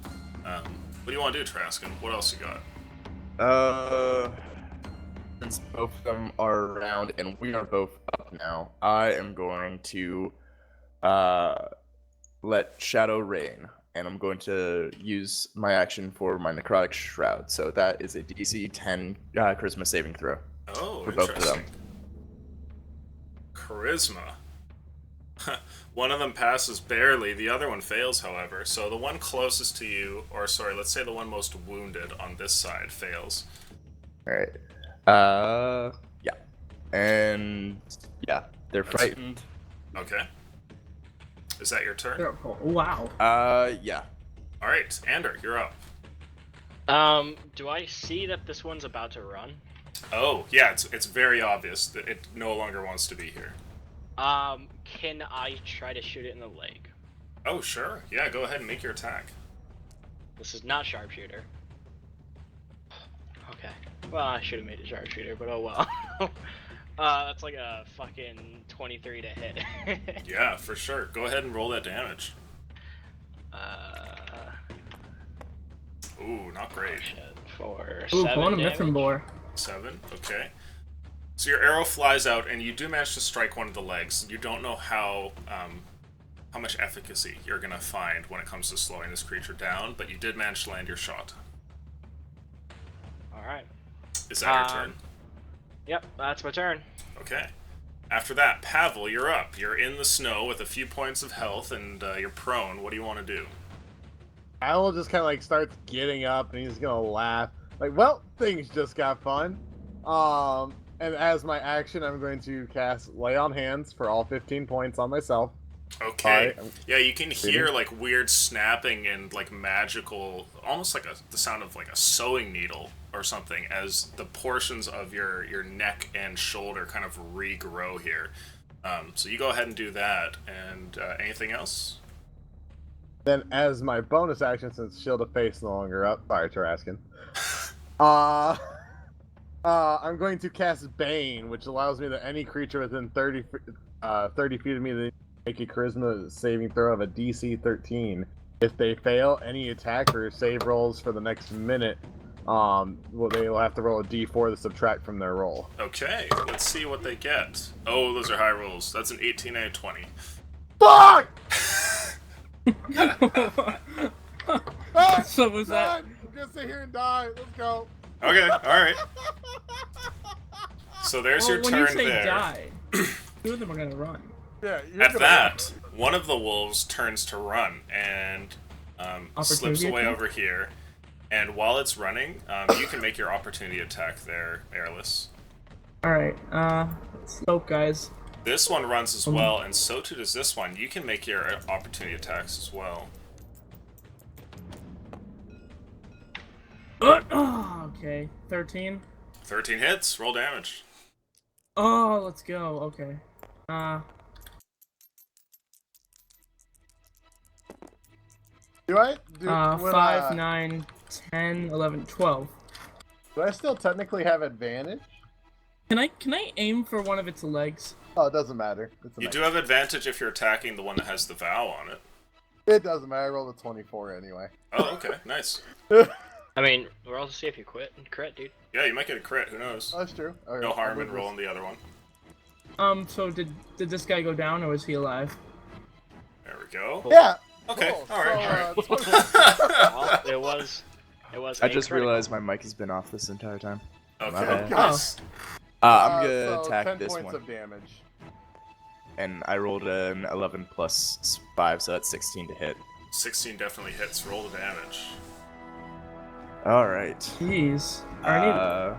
What do you want to do, Tarascan? What else you got? Since both of them are around and we are both up now, I am going to let Shadow reign, and I'm going to use my action for my Necrotic Shroud. So that is a DC 10 Charisma saving throw Oh, for both of interesting. them. Charisma. One of them passes barely, the other one fails, however. So the one closest to you, or sorry, let's say the one most wounded on this side fails. Alright. Yeah. And yeah, they're frightened. Okay. Is that your turn? Oh, wow. Yeah. Alright, Ander, you're up. Do I see that this one's about to run? Oh, yeah, it's very obvious that it no longer wants to be here. Can I try to shoot it in the leg? Oh, sure. Yeah, go ahead and make your attack. This is not sharpshooter. Okay. Well, I should have made it sharpshooter, but oh well. That's like a fucking 23 to hit. Yeah, for sure. Go ahead and roll that damage. Ooh, not great. Shit. For Ooh, 7 going to damage. Mithranbor. 7, okay. So your arrow flies out, and you do manage to strike one of the legs. You don't know how much efficacy you're gonna find when it comes to slowing this creature down, but you did manage to land your shot. Alright. Is that your turn? Yep, that's my turn. Okay. After that, Pavel, you're up. You're in the snow with a few points of health, and you're prone. What do you want to do? Al just kind of like starts getting up and he's gonna laugh. Like, well, things just got fun. And as my action, I'm going to cast Lay on Hands for all 15 points on myself. Okay. Alright, Yeah, you can hear like weird snapping and like magical, almost like the sound of like a sewing needle or something as the portions of your neck and shoulder kind of regrow here. So you go ahead and do that. And anything else? Then, as my bonus action, since Shield of Faith's no longer up, sorry, Taraskin. I'm going to cast Bane, which allows me that any creature within 30 feet of me to make a Charisma saving throw of a DC 13. If they fail any attack or save rolls for the next minute, they will have to roll a D4 to subtract from their roll. Okay, let's see what they get. Oh, those are high rolls. That's an 18 and a 20. Fuck! So was that? I'm gonna sit here and die. Let's go. Okay, alright. So there's your when turn you say there. die, two of them are gonna run. Yeah. At that, one of the wolves turns to run and slips Opportunity away attack? over here. And while it's running, you can make your opportunity attack there, Airless. Alright, let's hope, guys. This one runs as well, and so too does this one. You can make your opportunity attacks as well. Okay, 13. 13 hits, roll damage. Oh, let's go. Okay. Do I? Would 5, 9, 10, 11, 12. Do I still technically have advantage? Can I aim for one of its legs? Oh, it doesn't matter. It's a You nice- do have advantage if you're attacking the one that has the vow on it. It doesn't matter. I rolled a 24 anyway. Oh, okay, nice. I mean, we're also see if you crit, dude. Yeah, you might get a crit, who knows? That's true. Okay, No I'll harm move in rolling the other one. So did this guy go down or is he alive? There we go. this. Yeah. Okay, Cool. alright. So, Well, it was. I just critical. realized my mic has been off this entire time. My Okay, bad. nice. I'm gonna so attack 10 this points one. of damage. And I rolled an 11 plus 5, so that's 16 to hit. 16 definitely hits. Roll the damage. Alright. Jeez. Alright.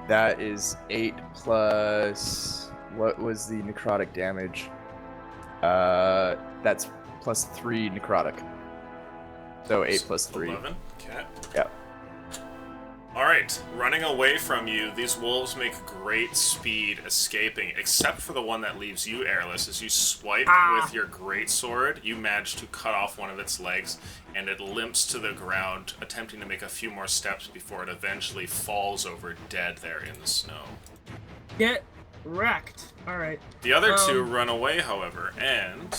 That is 8 plus... What was the necrotic damage? That's plus 3 necrotic. So 8 plus 3. 11. Okay. Yep. Alright, running away from you, these wolves make great speed escaping, except for the one that leaves you airless. As you swipe with your greatsword, you manage to cut off one of its legs, and it limps to the ground, attempting to make a few more steps before it eventually falls over dead there in the snow. Get wrecked. Alright. The other two run away, however, and...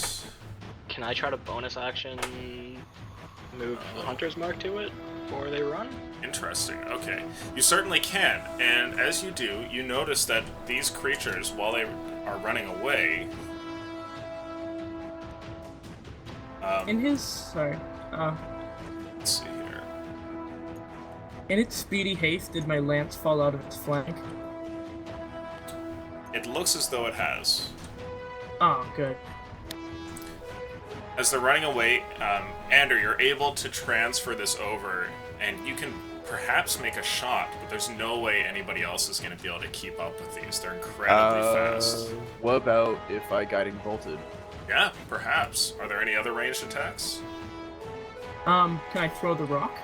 Can I try to bonus action move Hunter's Mark to it before they run? Interesting, okay. You certainly can, and as you do, you notice that these creatures, while they are running away... Let's let's see here. in its speedy haste, did my lance fall out of its flank? It looks as though it has. Oh, good. As they're running away, Andrew, you're able to transfer this over, and you can perhaps make a shot, but there's no way anybody else is going to be able to keep up with these. They're incredibly fast. What about if I guiding bolted? Yeah, perhaps. Are there any other ranged attacks? Can I throw the rock?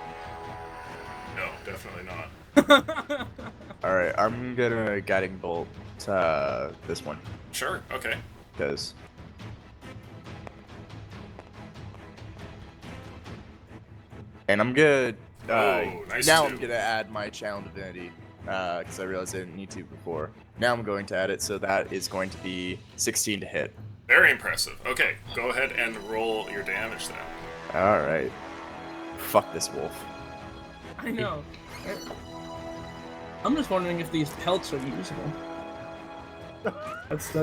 No, definitely not. Alright, I'm gonna guiding bolt this one. Sure, okay. Because... And I'm gonna... nice now too. I'm gonna add my Channel Divinity, because I realized I didn't need to before. Now I'm going to add it, so that is going to be 16 to hit. Very impressive. Okay, go ahead and roll your damage then. Alright. Fuck this wolf. I know. I'm just wondering if these pelts are usable. That's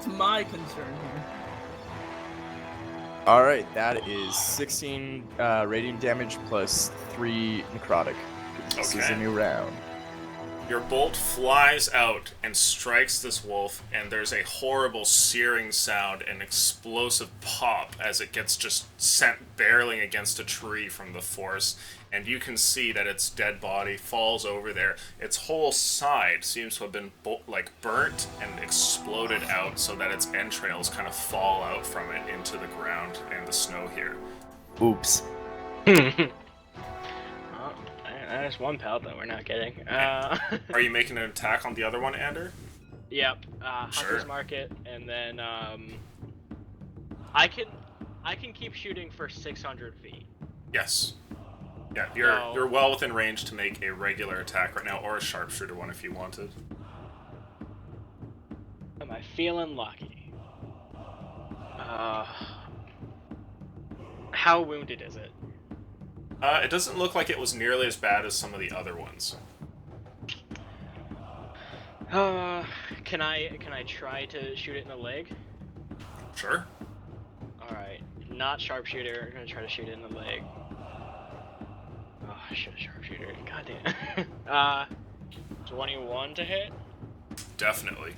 my concern here. Alright, that is 16 radiant damage plus 3 necrotic. This is a Okay. new round. Your bolt flies out and strikes this wolf, and there's a horrible searing sound and explosive pop as it gets just sent barreling against a tree from the force, and you can see that its dead body falls over there. Its whole side seems to have been burnt and exploded out so that its entrails kind of fall out from it into the ground and the snow here. Oops. There's one pelt that we're not getting. Are you making an attack on the other one, Ander? Yep. Sure. Hunter's Market, and then I can keep shooting for 600 feet. Yes. Yeah, No. you're well within range to make a regular attack right now, or a sharpshooter one if you wanted. Am I feeling lucky? How wounded is it? It doesn't look like it was nearly as bad as some of the other ones. Can I try to shoot it in the leg? Sure. Alright, not sharpshooter, I'm gonna try to shoot it in the leg. Oh, I should have sharpshooter. Goddamn. 21 to hit? Definitely.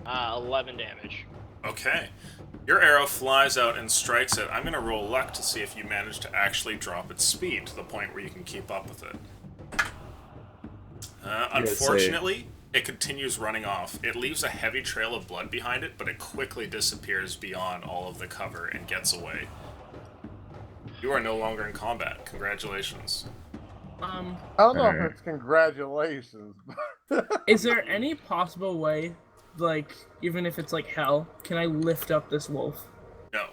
11 damage. Okay. Your arrow flies out and strikes it. I'm going to roll luck to see if you manage to actually drop its speed to the point where you can keep up with it. Unfortunately, it continues running off. It leaves a heavy trail of blood behind it, but it quickly disappears beyond all of the cover and gets away. You are no longer in combat. Congratulations. I don't know Alright. if it's congratulations. Is there any possible way, like, even if it's like hell, can I lift up this wolf? No,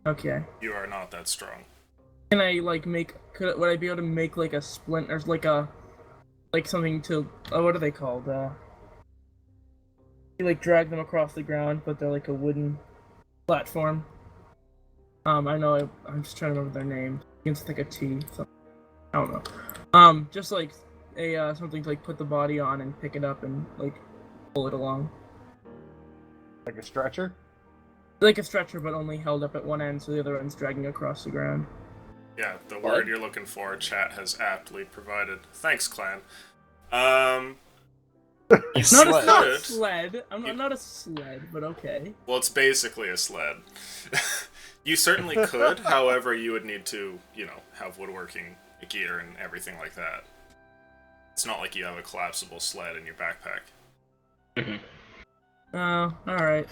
Okay. you are not that strong. Can I like would I be able to make like a splint or like something to what are they called? You like drag them across the ground, but they're like a wooden platform. I know I'm just trying to remember their name. It's like a T. So, I don't know. Just like a something to like put the body on and pick it up and like pull it along. Like a stretcher? Like a stretcher, but only held up at one end, so the other end's dragging across the ground. Yeah, the word you're looking for, chat has aptly provided. Thanks, clan. Not a Sled. sled. I'm not a sled, but okay. Well, it's basically a sled. You certainly could, however, you would need to, have woodworking gear and everything like that. It's not like you have a collapsible sled in your backpack. Oh, alright.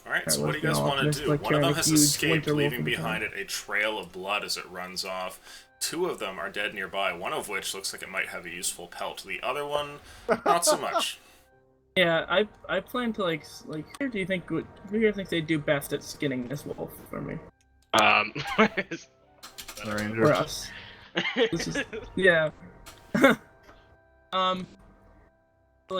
Alright, so Alright, what do you guys well, want to just do? like One of them carrying a has huge escaped, winter wolf leaving in the behind it a trail of blood as it runs off. Two of them are dead nearby, one of which looks like it might have a useful pelt. The other one, not so much. Yeah, I plan to who do you think they'd do best at skinning this wolf for me? Ranger. For us. This is yeah.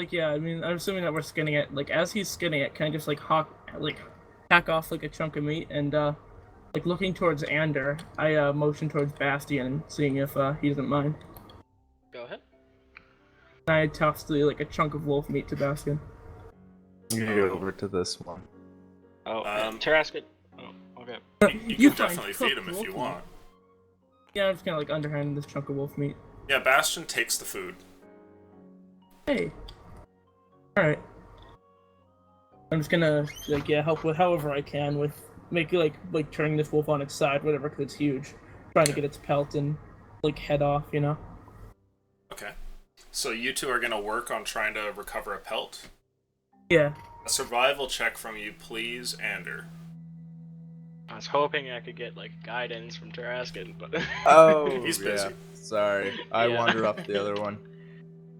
Yeah, I mean, I'm assuming that we're skinning it. Like, as he's skinning it, can I just hack off like a chunk of meat and looking towards Ander, I motion towards Bastion, seeing if he doesn't mind. Go ahead. And I toss a chunk of wolf meat to Bastion. You go over to this one. Oh, Tarrasque. Oh, okay. You can find definitely feed him cooked if you wolf want. Yeah, I'm just kind of underhanding this chunk of wolf meat. Yeah, Bastion takes the food. Hey. Alright. I'm just gonna, help with however I can with turning this wolf on its side, whatever, because it's huge. Trying to get its pelt and, head off, Okay. So you two are going to work on trying to recover a pelt? Yeah. A survival check from you, please, Ander. I was hoping I could get guidance from Tarrasque, but Oh, He's busy. yeah. Sorry, I Yeah. wandered up the other one.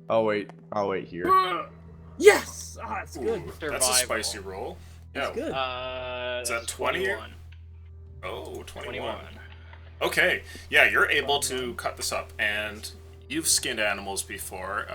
I'll wait here. Yes! Ah, it's good. Ooh, that's a Survival. spicy roll. Yeah. It's good. Is that 20 or- 21. Oh, 21. 21. Okay, yeah, you're able to cut this up, and you've skinned animals before,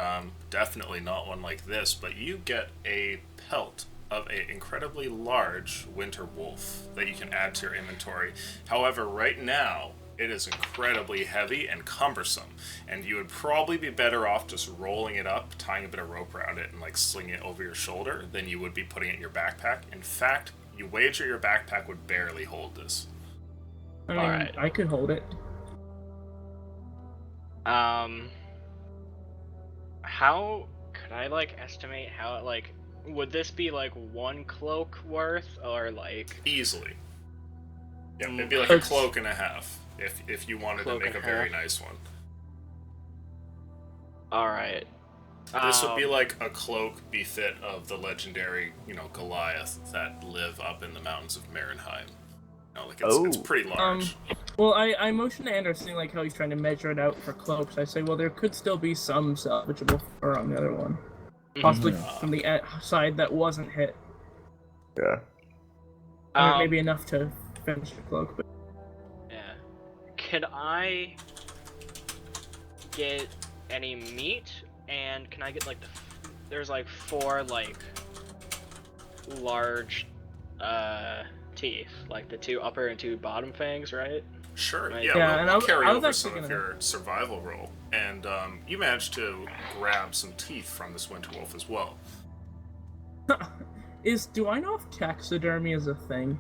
definitely not one like this, but you get a pelt of an incredibly large winter wolf that you can add to your inventory. However, right now, it is incredibly heavy and cumbersome, and you would probably be better off just rolling it up, tying a bit of rope around it, and slinging it over your shoulder than you would be putting it in your backpack. In fact, you wager your backpack would barely hold this. I mean, Alright. I could hold it. How could I estimate how would this be one cloak worth or Easily. Yeah, it'd be like a cloak and a half if you wanted to Cloak make a and very half. nice one. Alright. This would be like a cloak befit of the legendary, Goliath that live up in the mountains of Marenheim. It's pretty large. Well, I motion to Anders, seeing like how he's trying to measure it out for cloaks. I say, well, there could still be some salvageable fur on the other one, possibly from the side that wasn't hit. Yeah. Maybe enough to finish the cloak. But... Yeah. Can I get any meat? And can I get like there's like 4 like large teeth, like the 2 upper and 2 bottom fangs, right? Sure. Right. Yeah. We'll carry I was over actually some of your survival roll, and you managed to grab some teeth from this winter wolf as well. Do I know if taxidermy is a thing?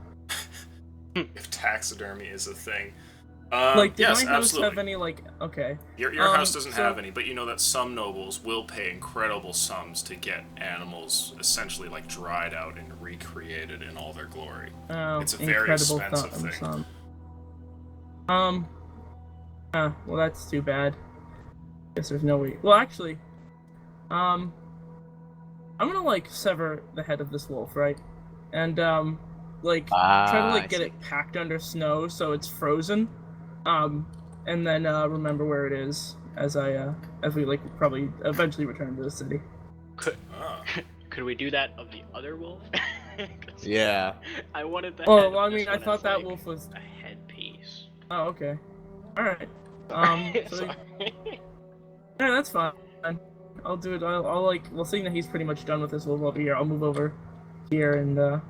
If taxidermy is a thing. Did yes, my house absolutely. have any, okay. Your house doesn't have any, but you know that some nobles will pay incredible sums to get animals essentially like dried out and recreated in all their glory. Oh, it's a very expensive thing. Well, that's too bad. Guess there's no way. Well, actually, I'm gonna sever the head of this wolf, right? And try to get it packed under snow so it's frozen. And then remember where it is as we probably eventually return to the city. Could we do that of the other wolf? Yeah. I wanted that. Oh, well, I mean, I thought that wolf was a headpiece. Oh, okay. All right. Sorry. Yeah, that's fine. I'll do it. Well, seeing that he's pretty much done with this wolf over here, I'll move over here and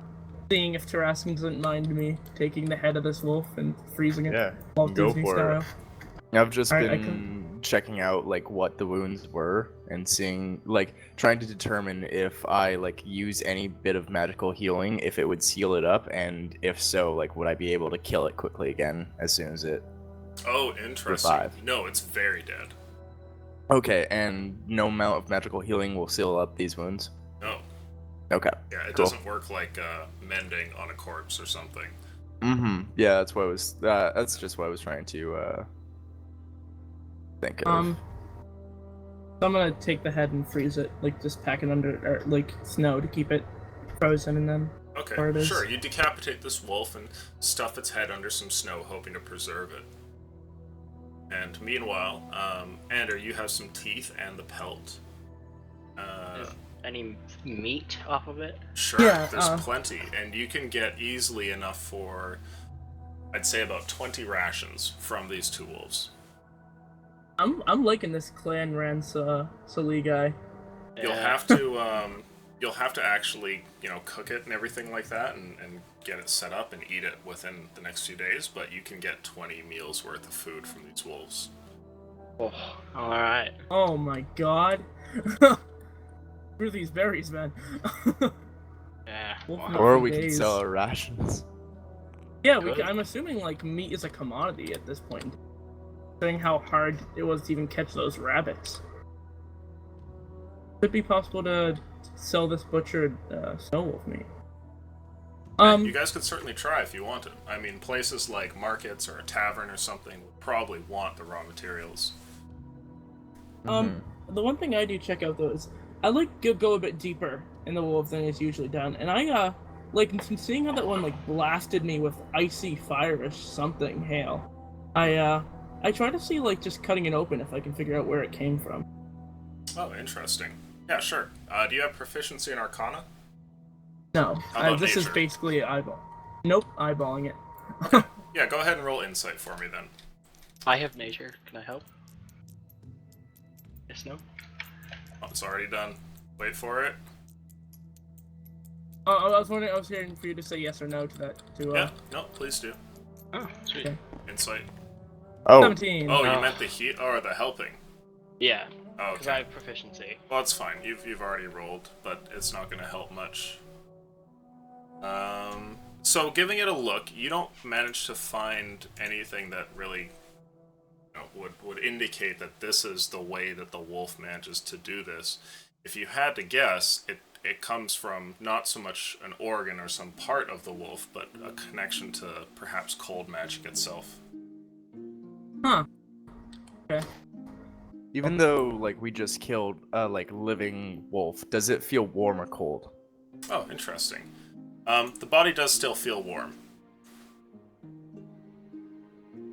seeing if Tarascon doesn't mind me taking the head of this wolf and freezing it. Yeah, Walt go Disney for style. it. I've just Alright, been checking out what the wounds were and seeing trying to determine if I use any bit of magical healing, if it would seal it up, and if so, would I be able to kill it quickly again as soon as it. Oh, interesting. Revive. No, it's very dead. Okay, and no amount of magical healing will seal up these wounds. No. Okay. Yeah, it cool. doesn't work like mending on a corpse or something. Mm-hmm. Yeah, that's what I was. That's just what I was trying to think of. So I'm gonna take the head and freeze it, just pack it under snow to keep it frozen, and then. Okay, sure. You decapitate this wolf and stuff its head under some snow, hoping to preserve it. And meanwhile, Ander, you have some teeth and the pelt. Is any meat off of it? Sure, Yeah, there's plenty, and you can get easily enough for, I'd say, about 20 rations from these 2 wolves. I'm liking this Clan Ransali guy. You'll have to actually, cook it and everything like that, and get it set up and eat it within the next few days. But you can get 20 meals worth of food from these wolves. Oh, all right. Oh my god. Through these berries, man. Yeah. Wolf Or we days. can sell our rations. Yeah, Good. I'm assuming meat is a commodity at this point. Considering how hard it was to even catch those rabbits. Could it be possible to sell this butchered snow wolf meat? You guys could certainly try if you wanted. I mean, places like markets or a tavern or something would probably want the raw materials. The one thing I do check out though is I go a bit deeper in the wolf than is usually done, and I seeing how that one blasted me with icy fire or something hail. I try to see just cutting it open if I can figure out where it came from. Oh, interesting. Yeah, sure. Do you have proficiency in Arcana? No, How about this is nature? basically eyeball. Nope, eyeballing it. Yeah, go ahead and roll insight for me then. I have nature. Can I help? Yes, no? Oh, it's already done. Wait for it. I was wondering. I was hearing for you to say yes or no to that. Yeah, no, please do. Oh, sweet. Okay. Insight. Oh, 17. Oh, you Oh. meant the heat or the helping? Yeah, Oh, because I okay. have proficiency. Well, it's fine. You've already rolled, but it's not going to help much. So giving it a look, you don't manage to find anything that really would indicate that this is the way that the wolf manages to do this. If you had to guess, it comes from not so much an organ or some part of the wolf, but a connection to perhaps cold magic itself. Huh. Okay. even though like we just killed a like living wolf, does it feel warm or cold? Oh, interesting. The body does still feel warm.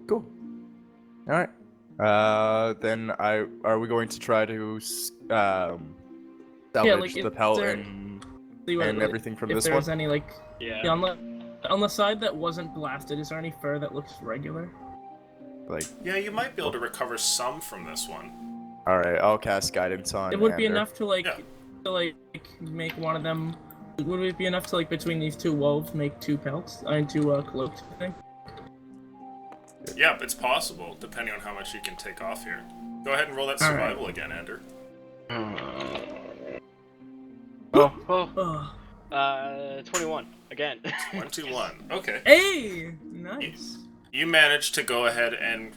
Cool. All right. Then are we going to try to salvage like, the is pelt there- and See what, everything from if this there's one? any like Yeah. on the side that wasn't blasted, is there any fur that looks regular? Like, Yeah, you might be able to recover some from this one. all right, I'll cast guidance on. It would be Ander. enough to like make one of them. Would it be enough to like between these two wolves make two pelts? Two cloaks, I think. Yeah, it's possible, depending on how much you can take off here. Go ahead and roll that All right. survival again, Ender. Oh, Ugh. 21 again. 21. Okay. Hey, nice. You manage to go ahead and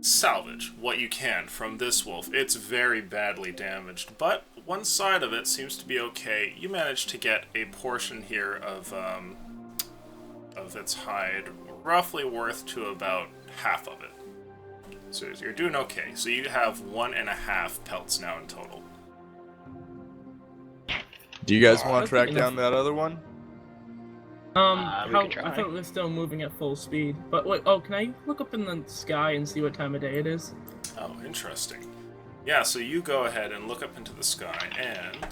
salvage what you can from this wolf. It's very badly damaged, but one side of it seems to be okay. You manage to get a portion here of its hide, roughly worth to about half of it. So you're doing okay. So you have 1.5 pelts now in total. Do you guys want I to track think down that other one? We How, could try. I thought it was still moving at full speed. But wait, oh, can I look up in the sky and see what time of day it is? Oh, interesting. Yeah, so you go ahead and look up into the sky, and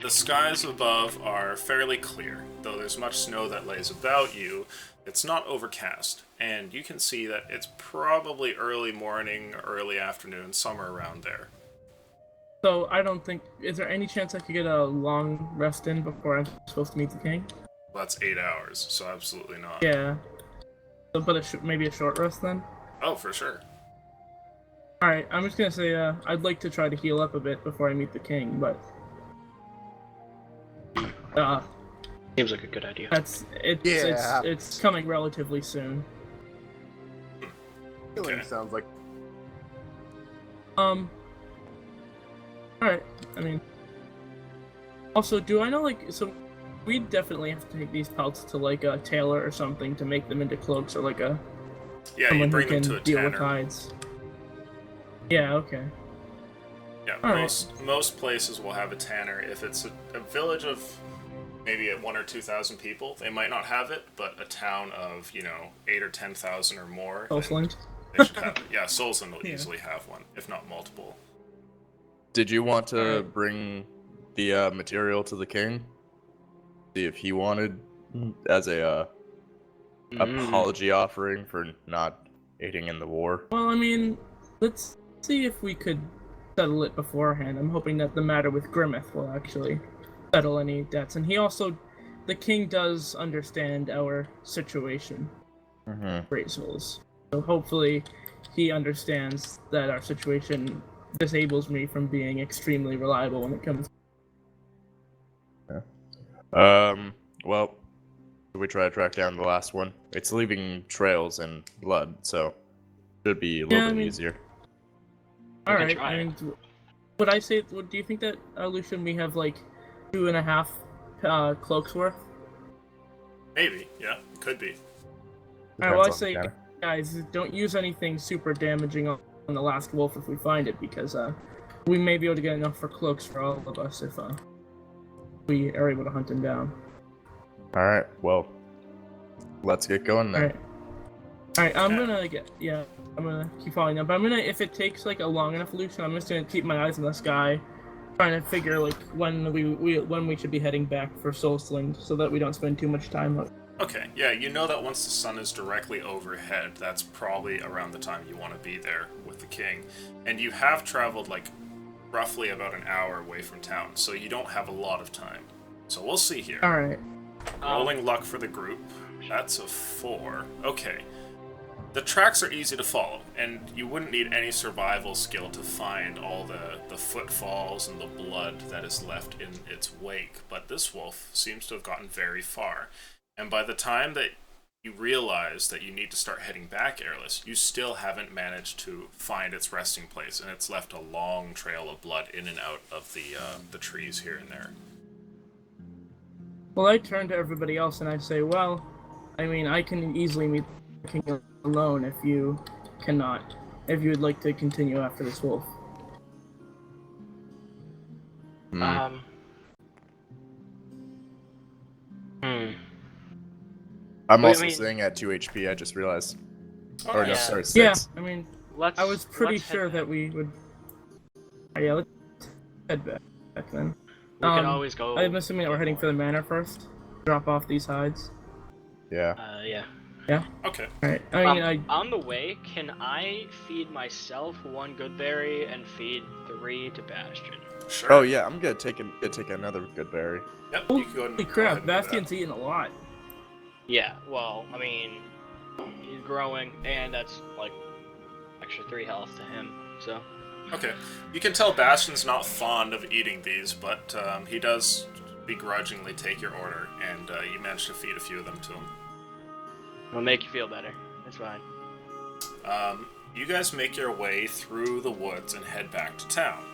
the skies above are fairly clear. Though there's much snow that lays about you, it's not overcast, and you can see that it's probably early morning, early afternoon, somewhere around there. So I don't think. Is there any chance I could get a long rest in before I'm supposed to meet the king? Well, that's 8 hours, so absolutely not. Yeah. So, but maybe a short rest then. Oh, for sure. All right, I'm just gonna say I'd like to try to heal up a bit before I meet the king, but Seems like a good idea. it's coming relatively soon. Healing Okay. sounds like Alright, I mean. Also, do I know, like, so we definitely have to take these pelts to, like, a tailor or something to make them into cloaks, or, like, Yeah, you someone who bring them can to a deal with tanner. hides. Yeah, okay. Yeah, All right. most places will have a tanner. If it's a village of maybe 1,000 or 2,000 people, they might not have it, but a town of 8,000 or 10,000 or more, Solsland. they should have it. Yeah, Solsland will Yeah. easily have one, if not multiple. Did you want to Alright. bring the material to the king? See if he wanted as a apology offering for not aiding in the war. Well, I mean, let's see if we could settle it beforehand. I'm hoping that the matter with Grimmeth will actually settle any debts. And the king does understand our situation, Mm-hmm. Great Souls. So hopefully he understands that our situation disables me from being extremely reliable when it comes. Well, should we try to track down the last one? It's leaving trails and blood, so should be a little Yeah, I bit mean- easier. All can right. try I it. mean, would I say? Do you think that Lucian, we have like 2.5 cloaks worth? Maybe, yeah, could be. All right. Well, I Depends on say, the counter. guys, don't use anything super damaging on the last wolf if we find it, because we may be able to get enough for cloaks for all of us if we are able to hunt him down. All right, well, let's get going then. All right. I'm Okay. gonna keep following up. But if it takes like a long enough Lucian, I'm just gonna keep my eyes in the sky, trying to figure like when we should be heading back for Soulsling, so that we don't spend too much time up. Okay, yeah, you know that once the sun is directly overhead, that's probably around the time you want to be there with the king. And you have traveled, like, roughly about an hour away from town, so you don't have a lot of time. So we'll see here. All right. Rolling luck for the group. That's a 4. Okay. The tracks are easy to follow, and you wouldn't need any survival skill to find all the footfalls and the blood that is left in its wake, but this wolf seems to have gotten very far. And by the time that you realize that you need to start heading back, Airless, you still haven't managed to find its resting place, and it's left a long trail of blood in and out of the trees here and there. Well, I turn to everybody else and I say, well, I mean, I can easily meet the king alone if you cannot. if you would like to continue after this wolf. Um. I'm Wait, I also mean- staying at 2 HP. I just realized. Oh, Or no, yeah. sorry, Yeah, 6. I mean, Let's. I was pretty let's head sure back. that we would. Yeah, let's head back then. We can always go. I'm assuming that we're get heading more. for the manor first. Drop off these hides. Yeah. Yeah. Okay. Alright. I mean, On the way, can I feed myself 1 good berry and feed 3 to Bastion? Sure. Oh yeah, I'm gonna take another good berry. Yep. Holy You can go ahead and, go ahead crap, and do that. Bastion's eating a lot. Yeah. Well, I mean, he's growing, and that's like extra 3 health to him. So. Okay. You can tell Bastion's not fond of eating these, but he does begrudgingly take your order, and you manage to feed a few of them to him. It'll make you feel better. It's fine. You guys make your way through the woods and head back to town.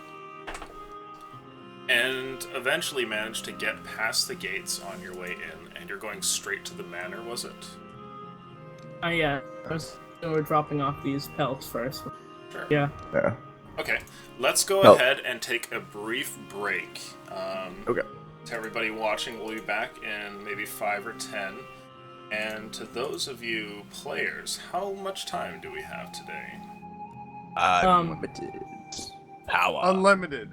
And eventually manage to get past the gates on your way in, and you're going straight to the manor, was it? Yeah. We're dropping off these pelts first. Sure. Yeah. Yeah. Okay, let's go Oh. ahead and take a brief break. Okay. To everybody watching, we'll be back in maybe 5 or 10. And to those of you players, how much time do we have today? Unlimited power. Unlimited.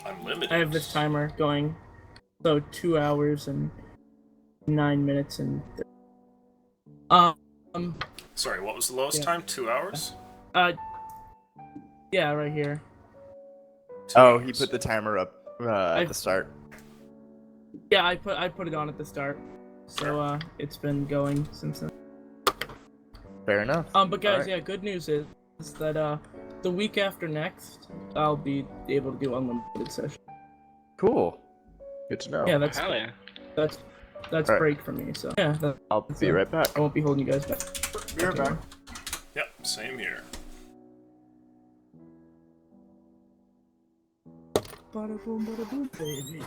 Unlimited. I have this timer going. So 2 hours and 9 minutes and. Sorry, what was the lowest Yeah. time? 2 hours? Yeah, right here. 2 Oh, he hours. put the timer up at the start. Yeah, I put it on at the start. So it's been going since then. Fair enough. But guys, Alright. yeah, good news is that the week after next, I'll be able to do unlimited sessions. Cool. Good to know. Yeah, that's Hell yeah. that's Alright. break for me. So yeah, I'll be right back. I won't be holding you guys back. Be right back. Yep, same here. Bada boom, baby.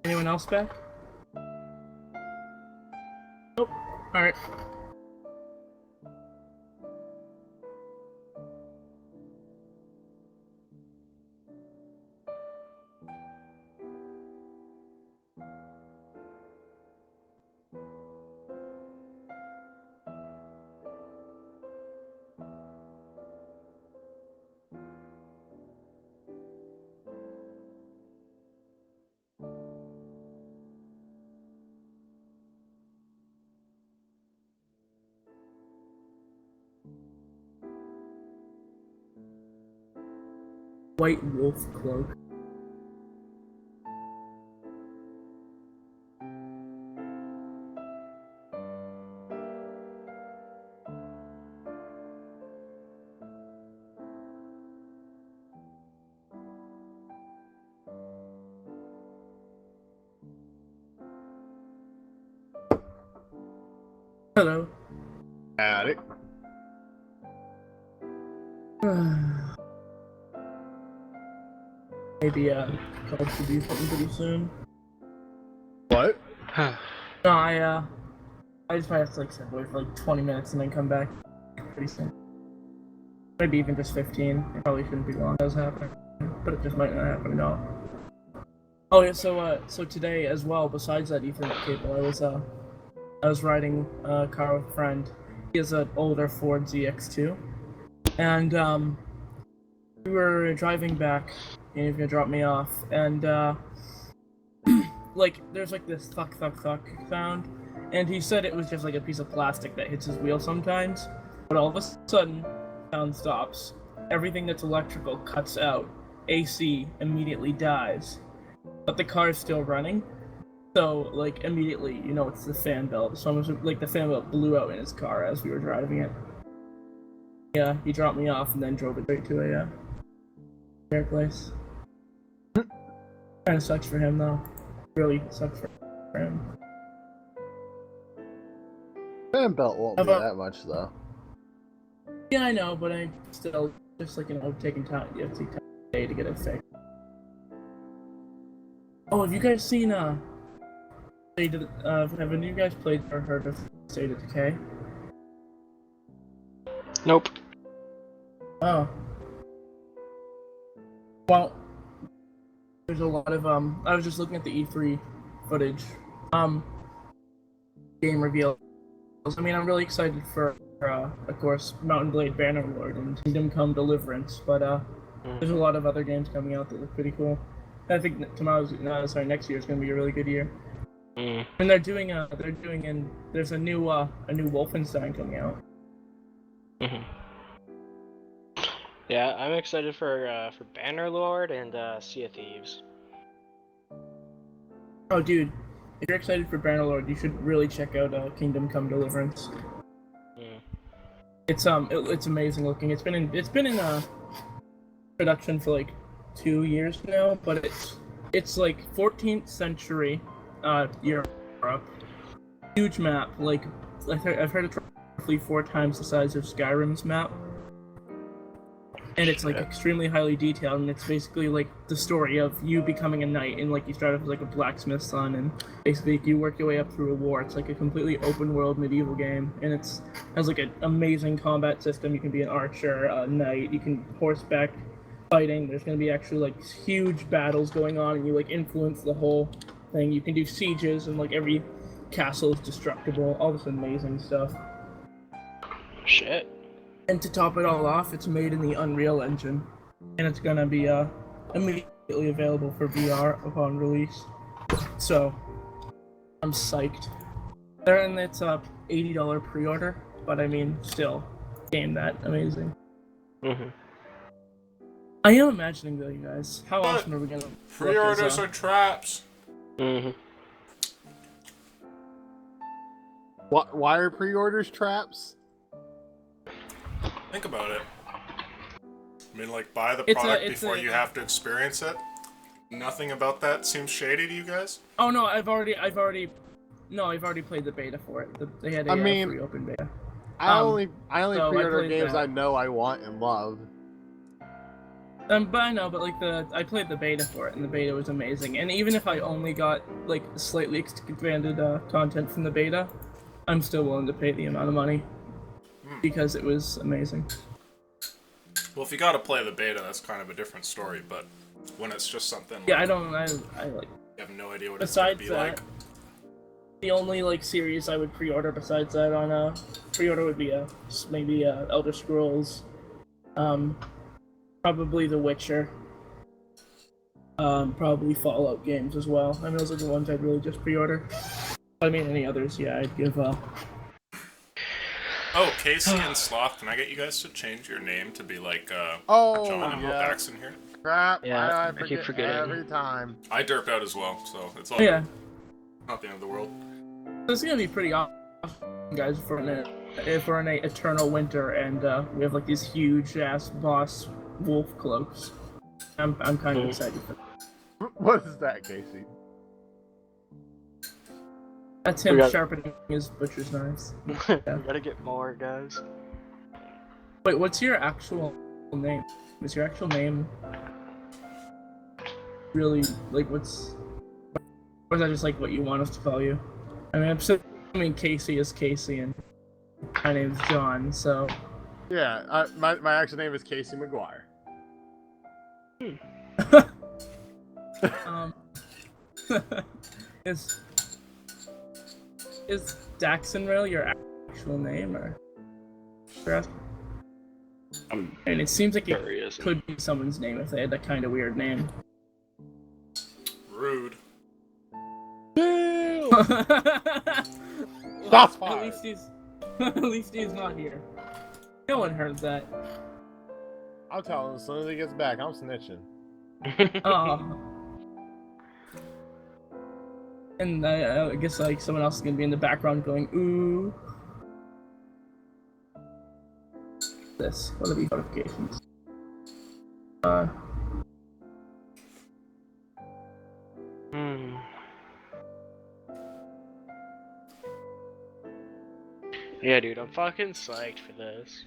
Anyone else back? Nope. Alright. White wolf cloak. Hello. Howdy. Maybe called to do something pretty soon. What? No, I just might have to like step away for like 20 minutes and then come back pretty soon. Maybe even just 15. It probably shouldn't be long as happening, but it just might not happen at all. Oh yeah, so today as well, besides that Ethernet cable, I was riding a car with a friend. He has an older Ford ZX2, and we were driving back, and he was gonna drop me off, and like there's like this thunk sound, and he said it was just like a piece of plastic that hits his wheel sometimes, but all of a sudden, sound stops. Everything that's electrical cuts out. AC immediately dies, but the car is still running. So like immediately, you know, it's the fan belt. So almost like the fan belt blew out in his car as we were driving it. Yeah, he dropped me off and then drove it straight to a repair place. Kind of sucks for him though. Really sucks for him. Fan belt won't be that much though. Yeah, I know, but I still just like, you know, taking time. You have to take time today to get it fixed. Oh, have you guys seen have any of you guys played or heard of State of Decay? Nope. Oh. Well, there's a lot of I was just looking at the E3 footage. Game reveals. I mean, I'm really excited for of course, Mountain Blade Bannerlord and Kingdom Come Deliverance, but there's a lot of other games coming out that look pretty cool. I think next year is going to be a really good year. And they're doing there's a new Wolfenstein coming out. Yeah, I'm excited for Bannerlord and Sea of Thieves. Oh, dude, if you're excited for Bannerlord, you should really check out Kingdom Come Deliverance. It's amazing looking. It's been in production for like 2 years now, but it's like 14th century Europe. Huge map. Like I've heard it's roughly 4 times the size of Skyrim's map. And it's like extremely highly detailed, and it's basically like the story of you becoming a knight, and like you start off as like a blacksmith's son, and basically you work your way up through a war. It's like a completely open world medieval game, and has like an amazing combat system. You can be an archer, a knight, you can horseback fighting. There's gonna be actually like huge battles going on, and you like influence the whole thing. You can do sieges, and like every castle is destructible. All this amazing stuff. Shit. And to top it all off, it's made in the Unreal Engine, and it's gonna be immediately available for VR upon release. So I'm psyched. And it's a $80 pre-order, but I mean, still, game that amazing. I am imagining though, you guys, how often are we gonna pre-orders are traps? Why are pre-orders traps? Think about it. I mean, like, buy the product before you have to experience it. Nothing about that seems shady to you guys? Oh no, I've already played the beta for it. They had a free open beta. I only pre-order games I know I want and love. But I know, but like I played the beta for it, and the beta was amazing. And even if I only got like slightly expanded content from the beta, I'm still willing to pay the amount of money because it was amazing. Well, if you gotta play the beta, that's kind of a different story. But when it's just something, like, I like. You have no idea what Besides it's gonna be like. The only like series I would pre-order besides that on pre-order would be maybe Elder Scrolls, probably The Witcher, probably Fallout games as well. I mean, those are the ones I'd really just pre-order. I mean, any others, yeah, I'd give Oh, Casey and Sloth, can I get you guys to change your name to be like John and Paxton here? Crap, Yeah, I keep forgetting. every time. I derped out as well, so it's all yeah. not the end of the world. This is gonna be pretty awesome, guys, for an eternal winter, and we have like these huge ass boss wolf cloaks. I'm kind of excited for that. What is that, Casey? That's him We got- sharpening his butcher's knives. We gotta get more, guys. Wait, what's your actual name? Is your actual name really, like, what's... Or is that just, like, what you want us to call you? I mean, I'm assuming Casey is Casey, and my name's John, so... Yeah, my actual name is Casey McGuire. Is Daxonrail your actual name, or? And it seems like Sure he it isn't. could be someone's name if they had that kind of weird name. Rude. Shots At fired. least he's at least he's not here. No one heard that. I'll tell him as soon as he gets back. I'm snitching. Oh. And I guess like someone else is gonna be in the background going ooh. This. What are these notifications? Yeah, dude, I'm fucking psyched for this.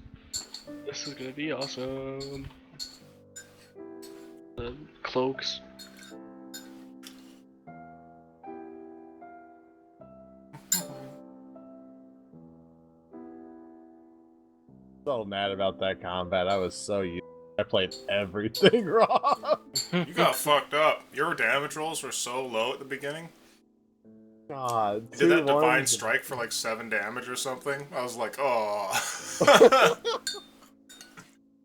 This is gonna be awesome. The cloaks. So mad about that combat. I was so used. I played everything wrong. You got fucked up. Your damage rolls were so low at the beginning. God, You did that 2-1. divine strike for like 7 damage or something. I was like, oh.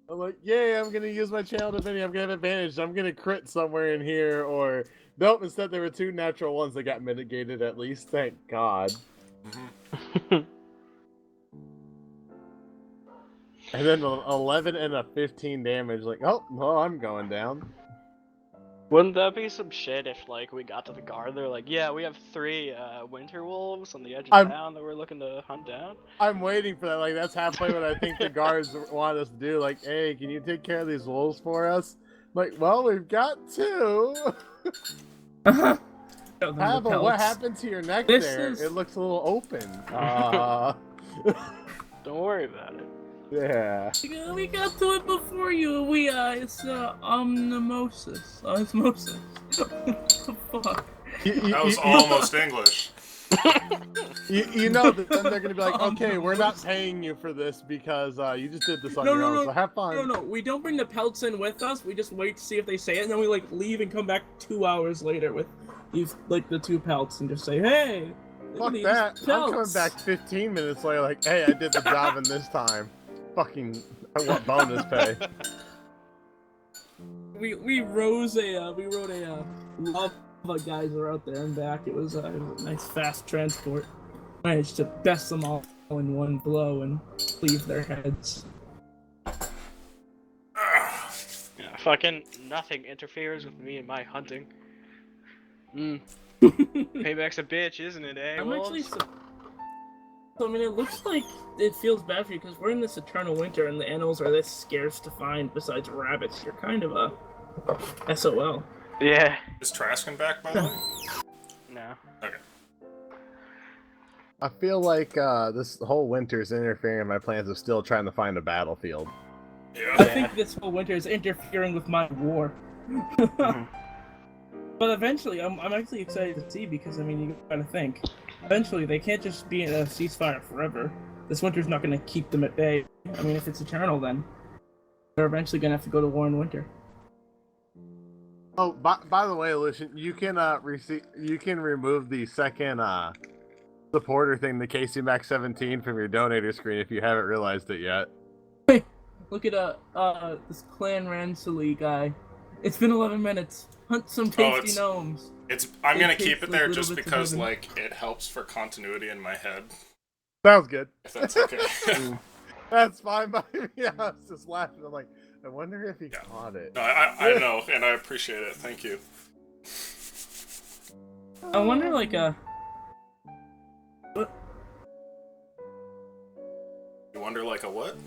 I'm like, yay, I'm gonna use my channel divinity, I'm gonna have advantage, I'm gonna crit somewhere in here, or nope, instead there were 2 natural ones that got mitigated at least, thank God. And then 11 and a 15 damage, like, oh, well, I'm going down. Wouldn't that be some shit if, like, we got to the guard, they're like, yeah, we have 3 winter wolves on the edge of town that we're looking to hunt down? I'm waiting for that, like, that's halfway what I think the guards want us to do, like, hey, can you take care of these wolves for us? Like, well, we've got 2. Pavel, what happened to your neck This there? is- It looks a little open. Don't worry about it. Yeah. We got to it before you. It's omnimosis. Osmosis. What the fuck? That was almost English. You know that then they're gonna be like, okay, we're not paying you for this because you just did this on No, your no, own, no. so have fun. No, we don't bring the pelts in with us. We just wait to see if they say it, and then we like leave and come back 2 hours later with these like the 2 pelts and just say, hey. look Fuck at these that. I'm coming pelts." back 15 minutes later like, hey, I did the job in this time. Fucking, I want bonus pay. We rode a lava geyser out there and back. It was a nice fast transport. Managed to best them all in one blow and leave their heads. Yeah, fucking nothing interferes with me and my hunting. Payback's a bitch, isn't it, eh? I'm wolves? actually so I mean, it looks like it feels bad for you because we're in this eternal winter and the animals are this scarce to find besides rabbits. You're kind of a SOL. Yeah. Is Traskin back, by the way? No. Okay. I feel like this whole winter is interfering in my plans of still trying to find a battlefield. I Yeah. think this whole winter is interfering with my war. But eventually, I'm actually excited to see because, I mean, you gotta think. Eventually, they can't just be in a ceasefire forever. This winter's not gonna keep them at bay. I mean, if it's eternal, then they're eventually gonna have to go to war in winter. Oh, by the way, Lucian, you can remove the second supporter thing, the Casey Max 17 from your donator screen if you haven't realized it yet. Look at this Clan Ransely guy. It's been 11 minutes. Hunt some tasty it's- gnomes. I'm It gonna tastes keep it like there little just bits of because, heaven. like, it helps for continuity in my head. Sounds good. If that's okay. That's fine by me. Yeah, I was just laughing. I'm like, I wonder if he caught it. No, I know, and I appreciate it. Thank you. I wonder, like, what? You wonder, like, a what?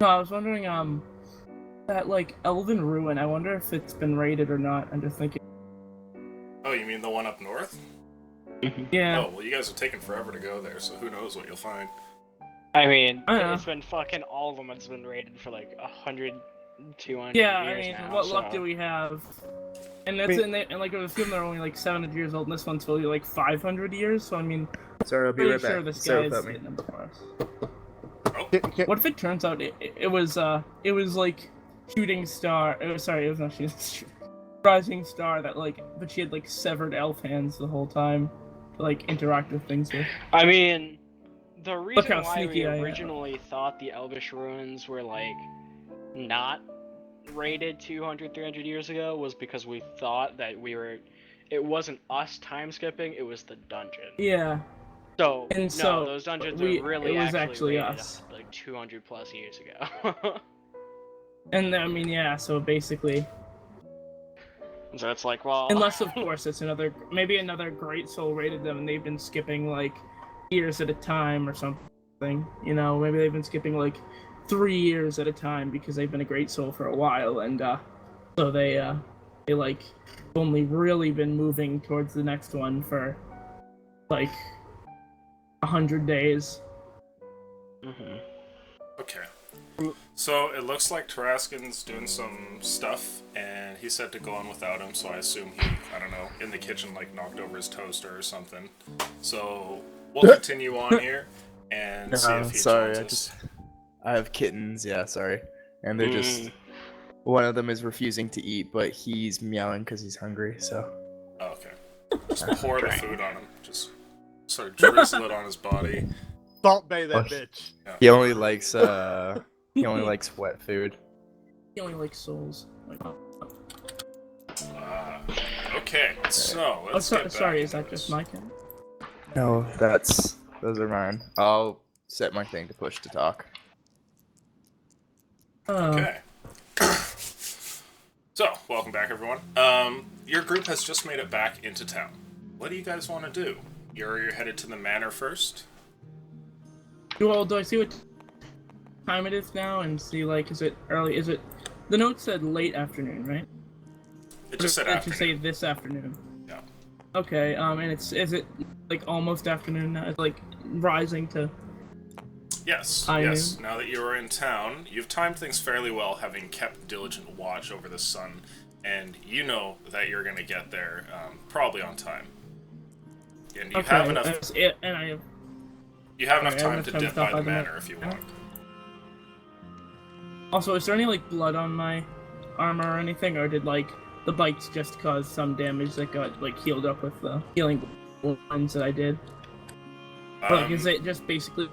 No, I was wondering, that, like, Elven Ruin, I wonder if it's been raided or not. I'm just thinking. Oh, you mean the one up north? Yeah. Oh, well, you guys are taking forever to go there, so who knows what you'll find. I mean, I know. it's been fucking all of them. It's been rated for like 100, 200 Yeah, I years mean, now. what luck so- do we have? And that's and like I assume they're only like 700 years old, and this one's really like 500 years. So I mean, Sorry, I'll be pretty right sure back. this Sorry guy is about me. getting them for us. Can- What if it turns out it was like shooting star? Sorry, it was not shooting star. Rising star that like, but she had like severed elf hands the whole time to like interact with things with. I mean, the reason how why we sneaky I am. originally thought the Elvish ruins were like not rated 200, 300 years ago was because we thought that it wasn't us time skipping, it was the dungeon. Yeah, So, And no, so, those dungeons it are really was actually actually rated us. like 200 plus years ago. and I mean, yeah. So basically, So it's like, well, unless of course it's maybe another great soul rated them, and they've been skipping like years at a time or something. You know, maybe they've been skipping like 3 years at a time because they've been a great soul for a while, and so they like only really been moving towards the next one for like 100 days. Mhm. Okay. So it looks like Taraskin's doing some stuff, and he said to go on without him, so I assume he, I don't know, in the kitchen, like, knocked over his toaster or something. So we'll continue on here and see if he sorry, joins us. I have kittens, yeah, sorry. And they're just, Mm. one of them is refusing to eat, but he's meowing because he's hungry, so. Oh, okay. Just pour the food on him. Just sort of drizzle it on his body. Salt Bay that Oh, bitch. He only likes, he only likes wet food. He only likes souls. Like, Okay, so let's get back sorry, is into that just this. my cat? No, those are mine. I'll set my thing to push to talk. Okay. So, welcome back, everyone. Your group has just made it back into town. What do you guys want to do? You're headed to the manor first? Well, do I see what time it is now and see, like, is it early? Is it... The note said late afternoon, right? It just said Or did you say afternoon. this afternoon? Yeah. Okay, and is it, like, almost afternoon now? It's, like, rising to... Yes, I yes. knew. Now that you are in town, you've timed things fairly well, having kept diligent watch over the sun, and you know that you're going to get there probably on time. And you have enough. that's it, and I have... You have enough Alright, I time have to enough time dip to stop by by the the manor if you want. Also, is there any, like, blood on my armor or anything, or did, like, the bites just cause some damage that got, like, healed up with the healing ones that I did? Or, like, is it just basically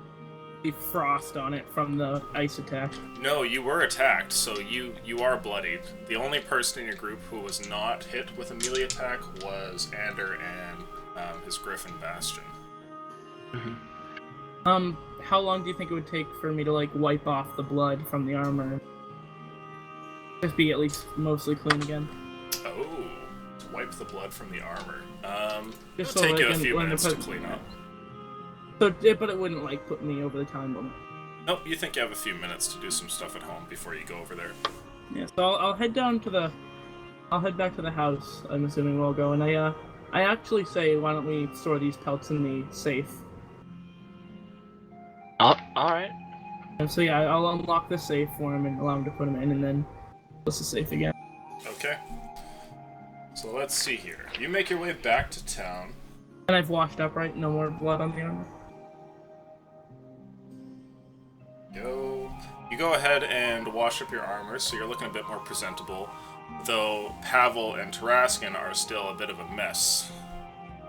frost on it from the ice attack? No, you were attacked, so you are bloodied. The only person in your group who was not hit with a melee attack was Ander and his Griffin Bastion. How long do you think it would take for me to, like, wipe off the blood from the armor? Just be at least mostly clean again. Oh, to wipe the blood from the armor. Just It'll so take you a I can- few when I minutes to put- clean up. But it wouldn't, like, put me over the time limit. Nope, you think you have a few minutes to do some stuff at home before you go over there. Yeah, so I'll head down to the... I'll head back to the house, I'm assuming we'll go, and I actually say, why don't we store these pelts in the safe? Alright. And so yeah, I'll unlock the safe for him and allow him to put them in, and then close the safe again. Okay. So let's see here. You make your way back to town. And I've washed up, right? No more blood on the armor? You go ahead and wash up your armor, so you're looking a bit more presentable. Though Pavel and Taraskin are still a bit of a mess.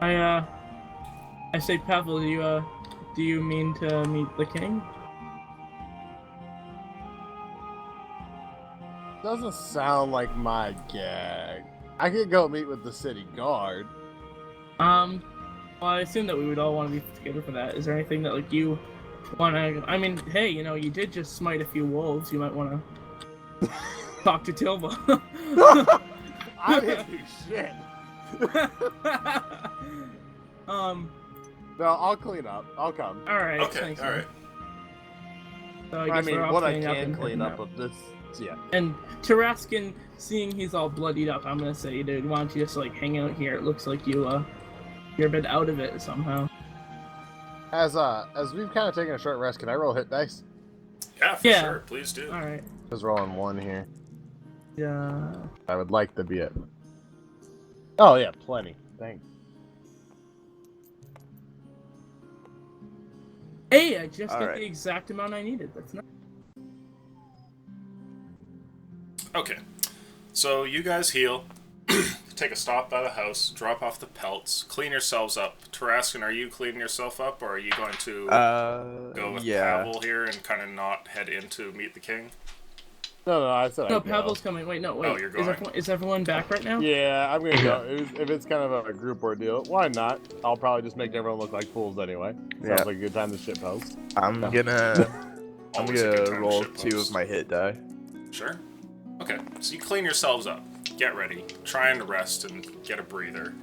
I say, Pavel, do you mean to meet the king? Doesn't sound like my gag. I could go meet with the city guard. Well, I assume that we would all want to be together for that. Is there anything that, like, you want to... I mean, hey, you know, you did just smite a few wolves. You might want to talk to Tilva. I didn't do shit. No, I'll clean up. I'll come. Alright, Okay, thanks, alright. So I guess mean, we're all what I cleaning up can and clean heading up out. of this, yeah. And Taraskin, seeing he's all bloodied up, I'm gonna say, dude, why don't you just, like, hang out here? It looks like you you're a bit out of it somehow. As we've kind of taken a short rest, can I roll hit dice? Yeah, for Yeah. sure. Please do. All right. Just rolling 1 here. Yeah. I would like to be it. Oh yeah, plenty. Thanks. Hey, I just All got right. the exact amount I needed. That's not. Okay. So you guys heal. Take a stop by the house, drop off the pelts, clean yourselves up. Tarascan, are you cleaning yourself up, or are you going to go with yeah. Pavel here and kind of not head in to meet the king? No, I said No, I'd go. Pavel's coming. Wait, no, wait. Oh, you're going. Is everyone back right now? Yeah, I'm gonna go. If it's kind of a group ordeal, why not? I'll probably just make everyone look like fools anyway. Sounds Yeah. like a good time to shit post. I'm No. gonna Always a good time to roll shit 2 post. of my hit die. Sure. Okay, so you clean yourselves up. Get ready. Trying to rest and get a breather.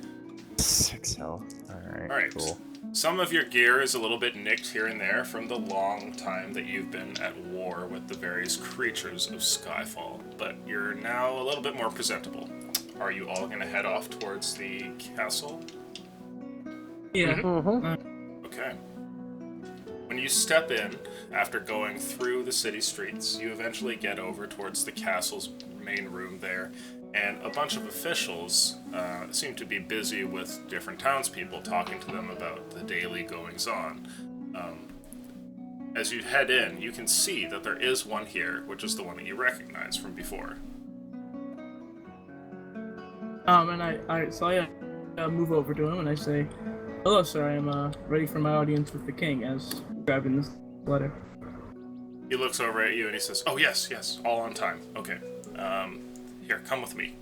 6 health. Alright, Alright. cool. Some of your gear is a little bit nicked here and there from the long time that you've been at war with the various creatures of Skyfall, but you're now a little bit more presentable. Are you all going to head off towards the castle? Yeah. Mm-hmm. Okay. When you step in, after going through the city streets, you eventually get over towards the castle's main room there, and a bunch of officials seem to be busy with different townspeople, talking to them about the daily goings-on. As you head in, you can see that there is one here, which is the one that you recognize from before. And I move over to him and I say, "Hello, sir. I am ready for my audience with the king." As grabbing this letter. He looks over at you and he says, "Oh, yes, all on time. Okay. Here, come with me."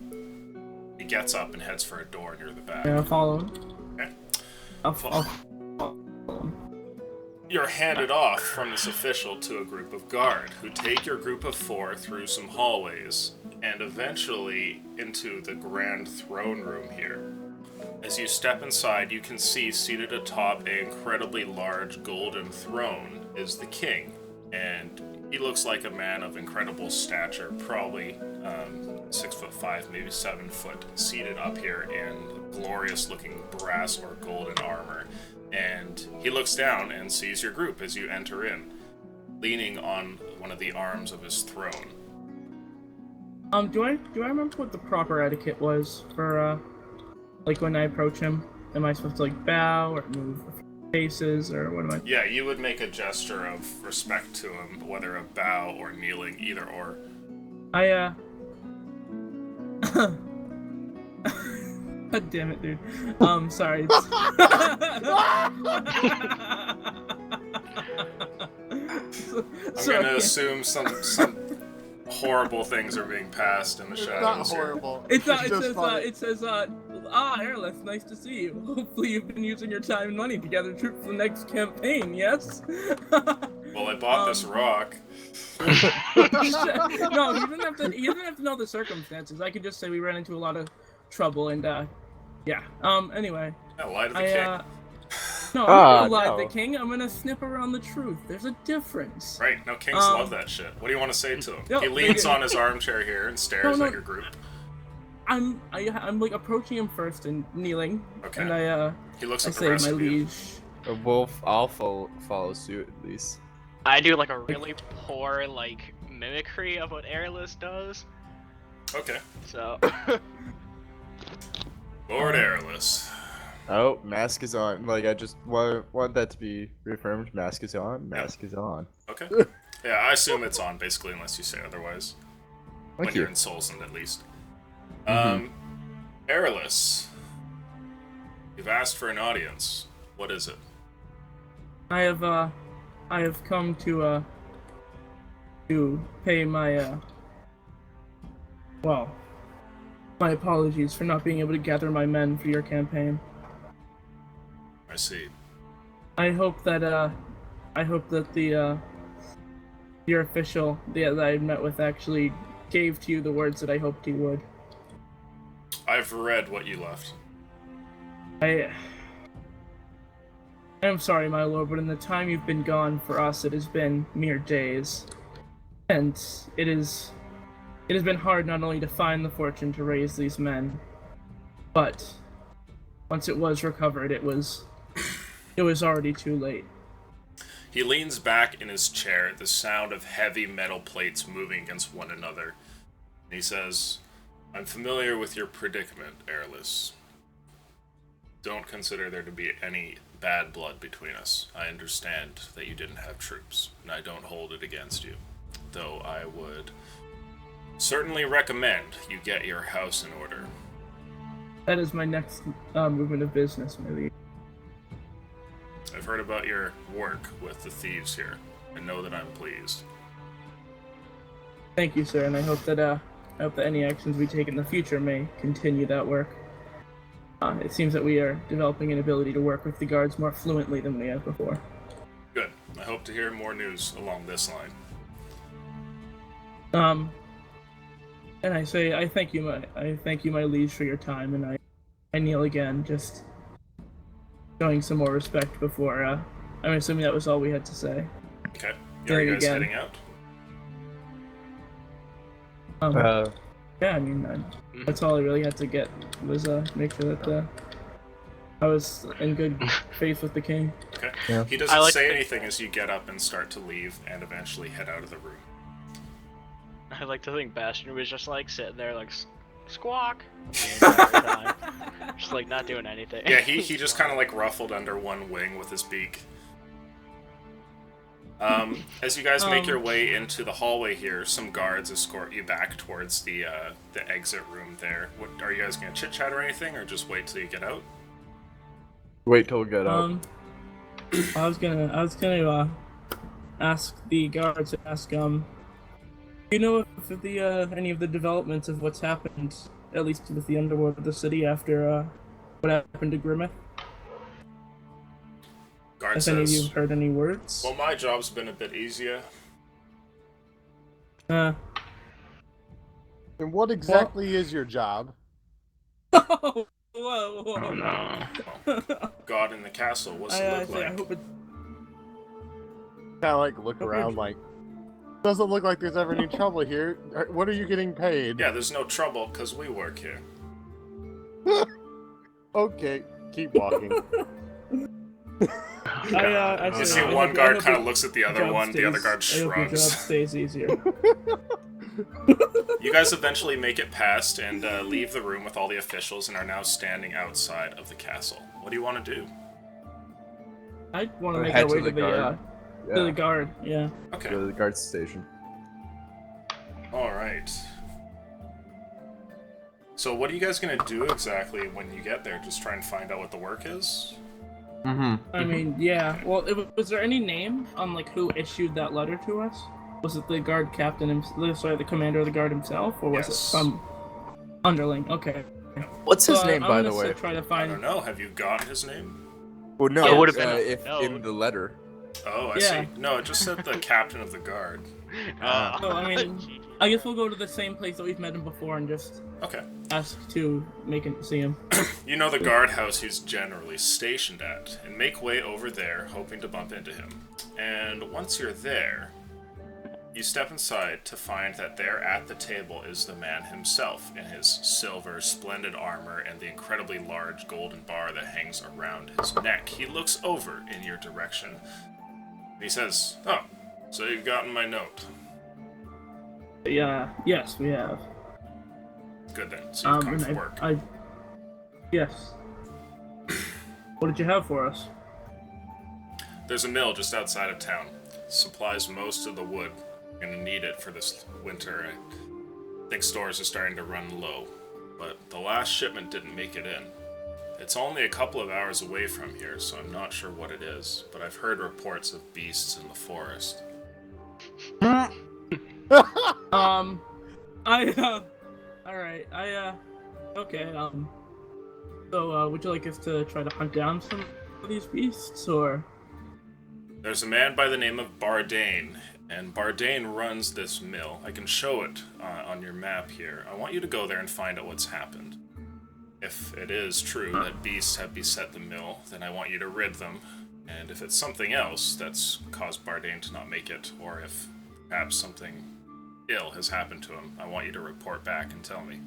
He gets up and heads for a door near the back. Yeah, I'll follow him. Okay. I'll follow him. You're handed off from this official to a group of guard, who take your group of 4 through some hallways, and eventually into the grand throne room here. As you step inside, you can see seated atop an incredibly large golden throne is the king, and he looks like a man of incredible stature, probably 6'5", maybe 7 foot, seated up here in glorious-looking brass or golden armor. And he looks down and sees your group as you enter in, leaning on one of the arms of his throne. Do I remember what the proper etiquette was for like when I approach him? Am I supposed to like bow or move faces or what am I? Yeah, you would make a gesture of respect to him, whether a bow or kneeling, either or. God damn it, dude. Sorry. I'm gonna assume some horrible things are being passed in the It's shadows not here. horrible. It just funny. says, Airless, nice to see you. Hopefully you've been using your time and money to gather troops for the next campaign, yes? Well, I bought this rock. No, he doesn't have to know the circumstances. I could just say we ran into a lot of trouble and, yeah. Anyway. Yeah, lie to the king. No, I'm not gonna lie no. to the king. I'm gonna snip around the truth. There's a difference. Right, no, kings love that shit. What do you want to say to him? No, He leans they- on his armchair here and stares No. at your group. I'm like approaching him first and kneeling, Okay. and He looks I at the say, rest my of you. liege. I'll follow suit at least. I do like a really poor like mimicry of what Airless does. Okay. So Lord Airless. Oh, mask is on. Like, I just want that to be reaffirmed. Mask is on. Mask is on. Okay. Yeah, I assume it's on, basically, unless you say otherwise. When Thank you're you. in Solsund, at least. Mhm. Airless. You've asked for an audience. What is it? I have come to pay my well, my apologies for not being able to gather my men for your campaign. I see. I hope that the your official that I met with actually gave to you the words that I hoped he would. I've read what you left. I am sorry, my lord, but in the time you've been gone for us, it has been mere days, and it has been hard not only to find the fortune to raise these men, but once it was recovered, it was already too late. He leans back in his chair, the sound of heavy metal plates moving against one another. And he says, I'm familiar with your predicament, Airless. Don't consider there to be any bad blood between us. I understand that you didn't have troops, and I don't hold it against you. Though I would certainly recommend you get your house in order. That is my next movement of business, maybe. I've heard about your work with the thieves here, and know that I'm pleased. Thank you, sir, and I hope that any actions we take in the future may continue that work. It seems that we are developing an ability to work with the guards more fluently than we have before. Good. I hope to hear more news along this line. And I say I thank you, my liege, for your time, and I kneel again, just showing some more respect before. I'm assuming that was all we had to say. Okay. Are you guys again. heading out? Yeah, I mean, that's all I really had to get was make sure that I was in good faith with the king. Okay. Yeah. He doesn't say anything as you get up and start to leave and eventually head out of the room. I like to think Bastion was just like sitting there like squawk the entire time. Just like not doing anything. Yeah, he just kind of like ruffled under one wing with his beak. As you guys make your way into the hallway here, some guards escort you back towards the exit room there. What are you guys gonna chit chat or anything, or just wait till you get out? Wait till we get out. I was gonna ask the guards, do you know if the any of the developments of what's happened, at least with the underworld of the city after what happened to Grimmeth? Guard Has says, any of you heard any words? well, my job's been a bit easier. And what exactly is your job? Whoa! Oh no. God in the castle, what's it look I like? hope it. Kind of like look around like, doesn't look like there's ever any trouble here. What are you getting paid? Yeah, there's no trouble, because we work here. Okay, keep walking. You see one guard kind of looks at the other one, the other guard I hope your job shrugs. stays easier. You guys eventually make it past and leave the room with all the officials and are now standing outside of the castle. What do you want to do? I want to make Head our way to the guard. to the guard. Yeah. Okay. Go to the guard station. Alright. So what are you guys going to do exactly when you get there? Just try and find out what the work is? Mm-hmm. I mean, yeah. Well, was there any name on like who issued that letter to us? Was it the guard captain sorry, the commander of the guard himself, or was it Yes. some underling? Okay. What's his So, name, I'm by gonna the way? Try to I find. don't know. Have you gotten his name? Well, no, Yeah, it would've been if no. in the letter. Oh, I Yeah. see. No, it just said the captain of the guard. Oh, I mean, I guess we'll go to the same place that we've met him before and just Okay. ask to see him. You know the guardhouse he's generally stationed at, and make way over there, hoping to bump into him. And once you're there, you step inside to find that there at the table is the man himself in his silver, splendid armor and the incredibly large golden bar that hangs around his neck. He looks over in your direction. And he says, "Oh, so you've gotten my note. Yeah. Yes, we have. Good then. So you've come and for work." Yes. What did you have for us? There's a mill just outside of town. Supplies most of the wood. Gonna need it for this winter. I think stores are starting to run low, but the last shipment didn't make it in. It's only a couple of hours away from here, so I'm not sure what it is, but I've heard reports of beasts in the forest. Alright, okay, so, would you like us to try to hunt down some of these beasts, or? There's a man by the name of Bardane, and Bardane runs this mill. I can show it on your map here. I want you to go there and find out what's happened. If it is true that beasts have beset the mill, then I want you to rid them. And if it's something else that's caused Bardane to not make it, or if perhaps something ill has happened to him, I want you to report back and tell me.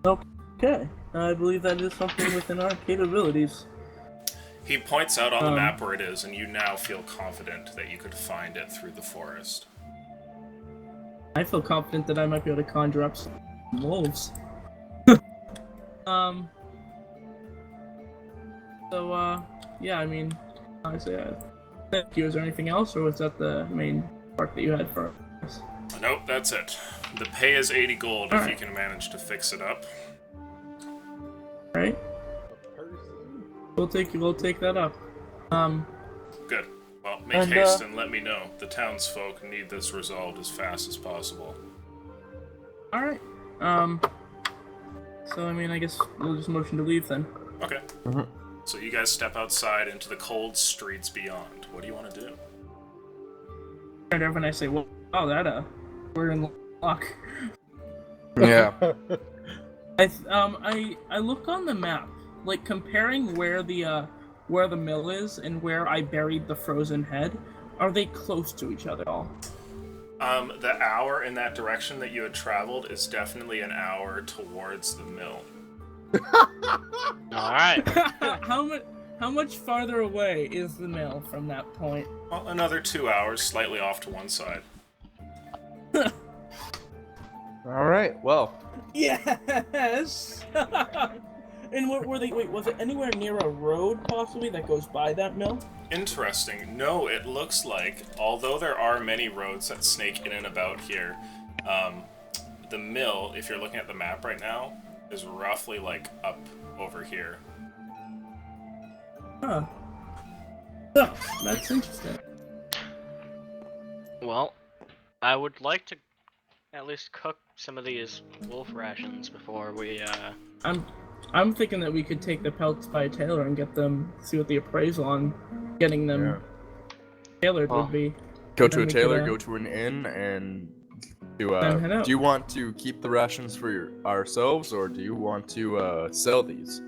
Okay. I believe that is something within our capabilities. He points out on the map where it is, and you now feel confident that you could find it through the forest. I feel confident that I might be able to conjure up some wolves. Yeah, I mean, honestly, thank you. Is there anything else, or was that the main part that you had for us? Nope, that's it. The pay is 80 gold All if right. you can manage to fix it up. Right? We'll take that up. Good. Well, make haste and let me know. The townsfolk need this resolved as fast as possible. Alright. So, I mean, I guess we'll just motion to leave then. Okay. So you guys step outside into the cold streets beyond. What do you want to do? Right over and I say, well, wow, we're in luck. Yeah. I look on the map, like comparing where the mill is and where I buried the frozen head. Are they close to each other at all? The hour in that direction that you had traveled is definitely an hour towards the mill. Alright. How much farther away is the mill from that point? Well, another 2 hours, slightly off to one side. All right. Well, Yes. And what were they? Wait, was it anywhere near a road possibly that goes by that mill? Interesting. No, it looks like, although there are many roads that snake in and about here, the mill, if you're looking at the map right now, is roughly like up over here. Huh. Oh, that's interesting. Well, I would like to at least cook some of these wolf rations before we, I'm thinking that we could take the pelts by a tailor and get them, see what the appraisal on getting them tailored would be. go And to then a we tailor, could, go to an inn, and do Then head out. do you want to keep the rations for ourselves, or do you want to sell these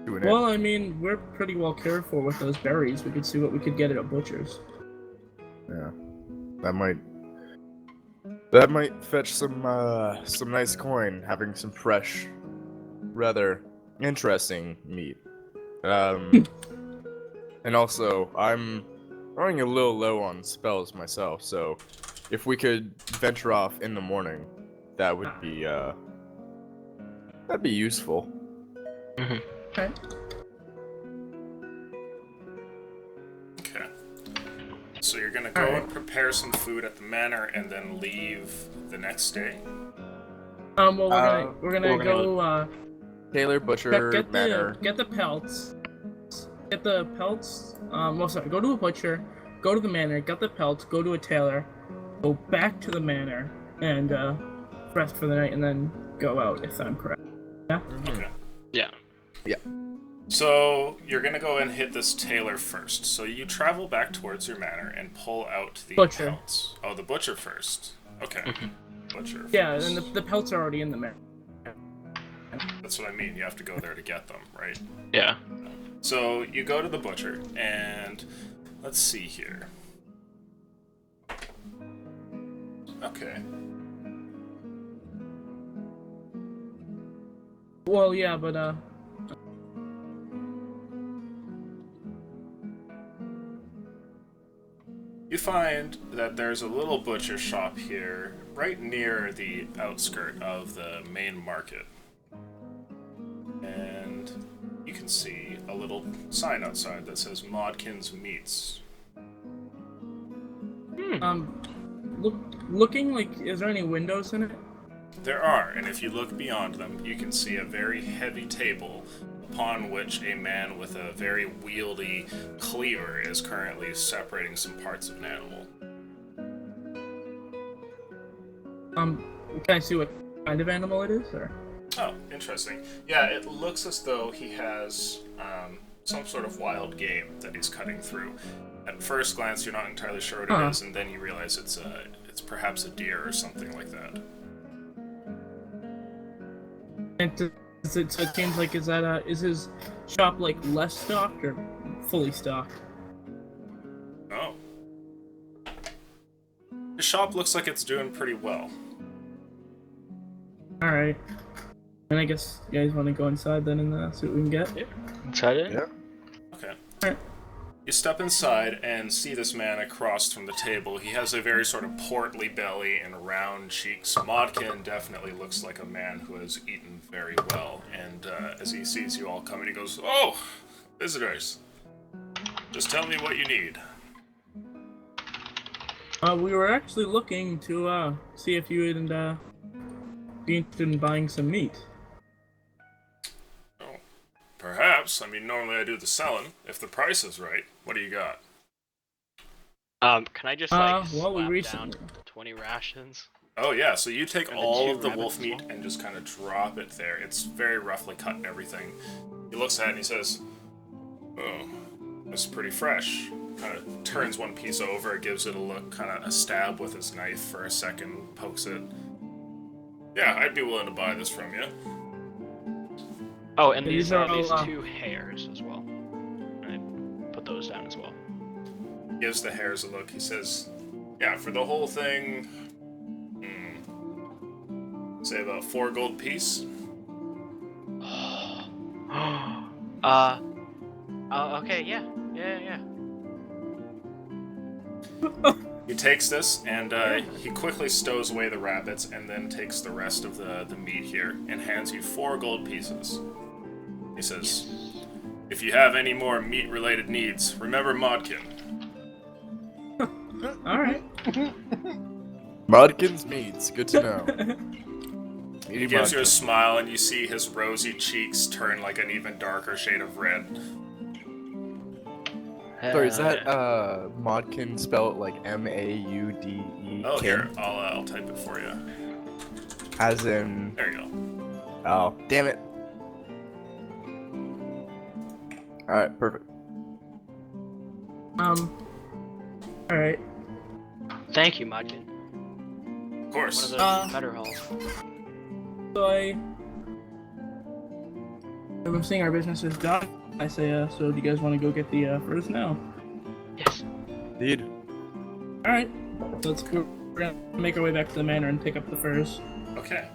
to an inn? Well, I mean, we're pretty well cared for with those berries. We could see what we could get at a butcher's. Yeah, that might fetch some nice coin, having some fresh, rather interesting meat. And also, I'm running a little low on spells myself, so if we could venture off in the morning, that would be that'd be useful. Okay. Okay. So you're gonna go and prepare some food at the manor and then leave the next day? Well, we're gonna go, Tailor, butcher, manor. get the pelts. Get the pelts. Well, sorry, go to a butcher, go to the manor, get the pelts, go to a tailor, go back to the manor, and rest for the night, and then go out, if I'm correct. Yeah? Okay. yeah. So you're gonna go and hit this tailor first. So you travel back towards your manor and pull out the Butcher. pelts. Oh, the butcher first. Okay. Butcher first. Yeah, and the pelts are already in the manor. That's what I mean. You have to go there to get them, right? Yeah. So you go to the butcher, and let's see here. Okay. Well, yeah, but, You find that there's a little butcher shop here, right near the outskirt of the main market. And you can see a little sign outside that says Modkin's Meats. looking like, is there any windows in it? There are, and if you look beyond them, you can see a very heavy table upon which a man with a very wieldy cleaver is currently separating some parts of an animal. Can I see what kind of animal it is, or? Oh, interesting. Yeah, it looks as though he has some sort of wild game that he's cutting through. At first glance, you're not entirely sure what it is, and then you realize it's perhaps a deer or something like that. And so it seems like, is his shop like less stocked or fully stocked? Oh. The shop looks like it's doing pretty well. Alright. And I guess you guys want to go inside then and see what we can get? Inside it? Yeah. Okay. Alright. You step inside and see this man across from the table. He has a very sort of portly belly and round cheeks. Modkin definitely looks like a man who has eaten very well. And as he sees you all coming, he goes, "Oh, visitors. Just tell me what you need." We were actually looking to see if you would be interested in buying some meat. Oh, perhaps. I mean, normally I do the selling, if the price is right. What do you got? Can I just well, we slap down recently- 20 rations? Oh yeah, so you take And the all two of the rabbits wolf as meat well? and just kind of drop it there. It's very roughly cut and everything. He looks at it and he says, "Oh, this is pretty fresh." Kind of turns one piece over, gives it a look, kind of a stab with his knife for a second, pokes it. "Yeah, I'd be willing to buy this from you." Oh, and These these are these all, 2 hairs as well. I put those down as well. Gives the hairs a look. He says, "Yeah, for the whole thing, say about 4 gold piece." Okay, yeah. He takes this and he quickly stows away the rabbits and then takes the rest of the meat here and hands you 4 gold pieces. He says, "If you have any more meat-related needs, remember Modkin." Alright. Modkin's meats. Good to know. He gives you a smile and you see his rosy cheeks turn like an even darker shade of red. Sorry, is that Modkin spelled like M-A-U-D-E? Oh, here, I'll type it for you. As in... There you go. Oh, damn it. Alright, perfect. Alright. Thank you, Modkin. Of course. One of the better hauls. So I'm seeing our business is done. I say, so do you guys want to go get the furs now? Yes. Indeed. Alright. So let's go. We're gonna make our way back to the manor and pick up the furs. Okay.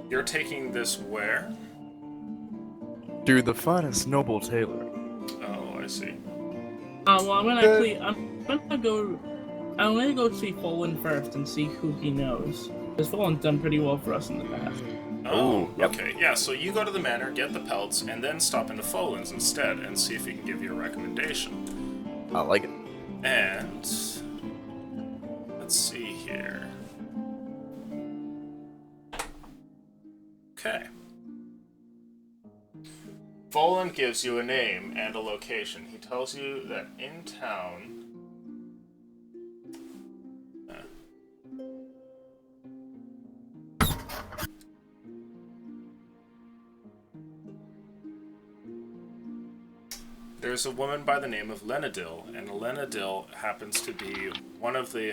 You're taking this where? Dude, the finest noble tailor. Oh, I see. Well, I'm gonna go see Folan first and see who he knows. Because Folan's done pretty well for us in the past. Oh, Yep. okay. Yeah, so you go to the manor, get the pelts, and then stop into Folan's instead and see if he can give you a recommendation. I like it. And let's see here. Okay. Folan gives you a name and a location. He tells you that in town. There's a woman by the name of Lenadil, and Lenadil happens to be one of the,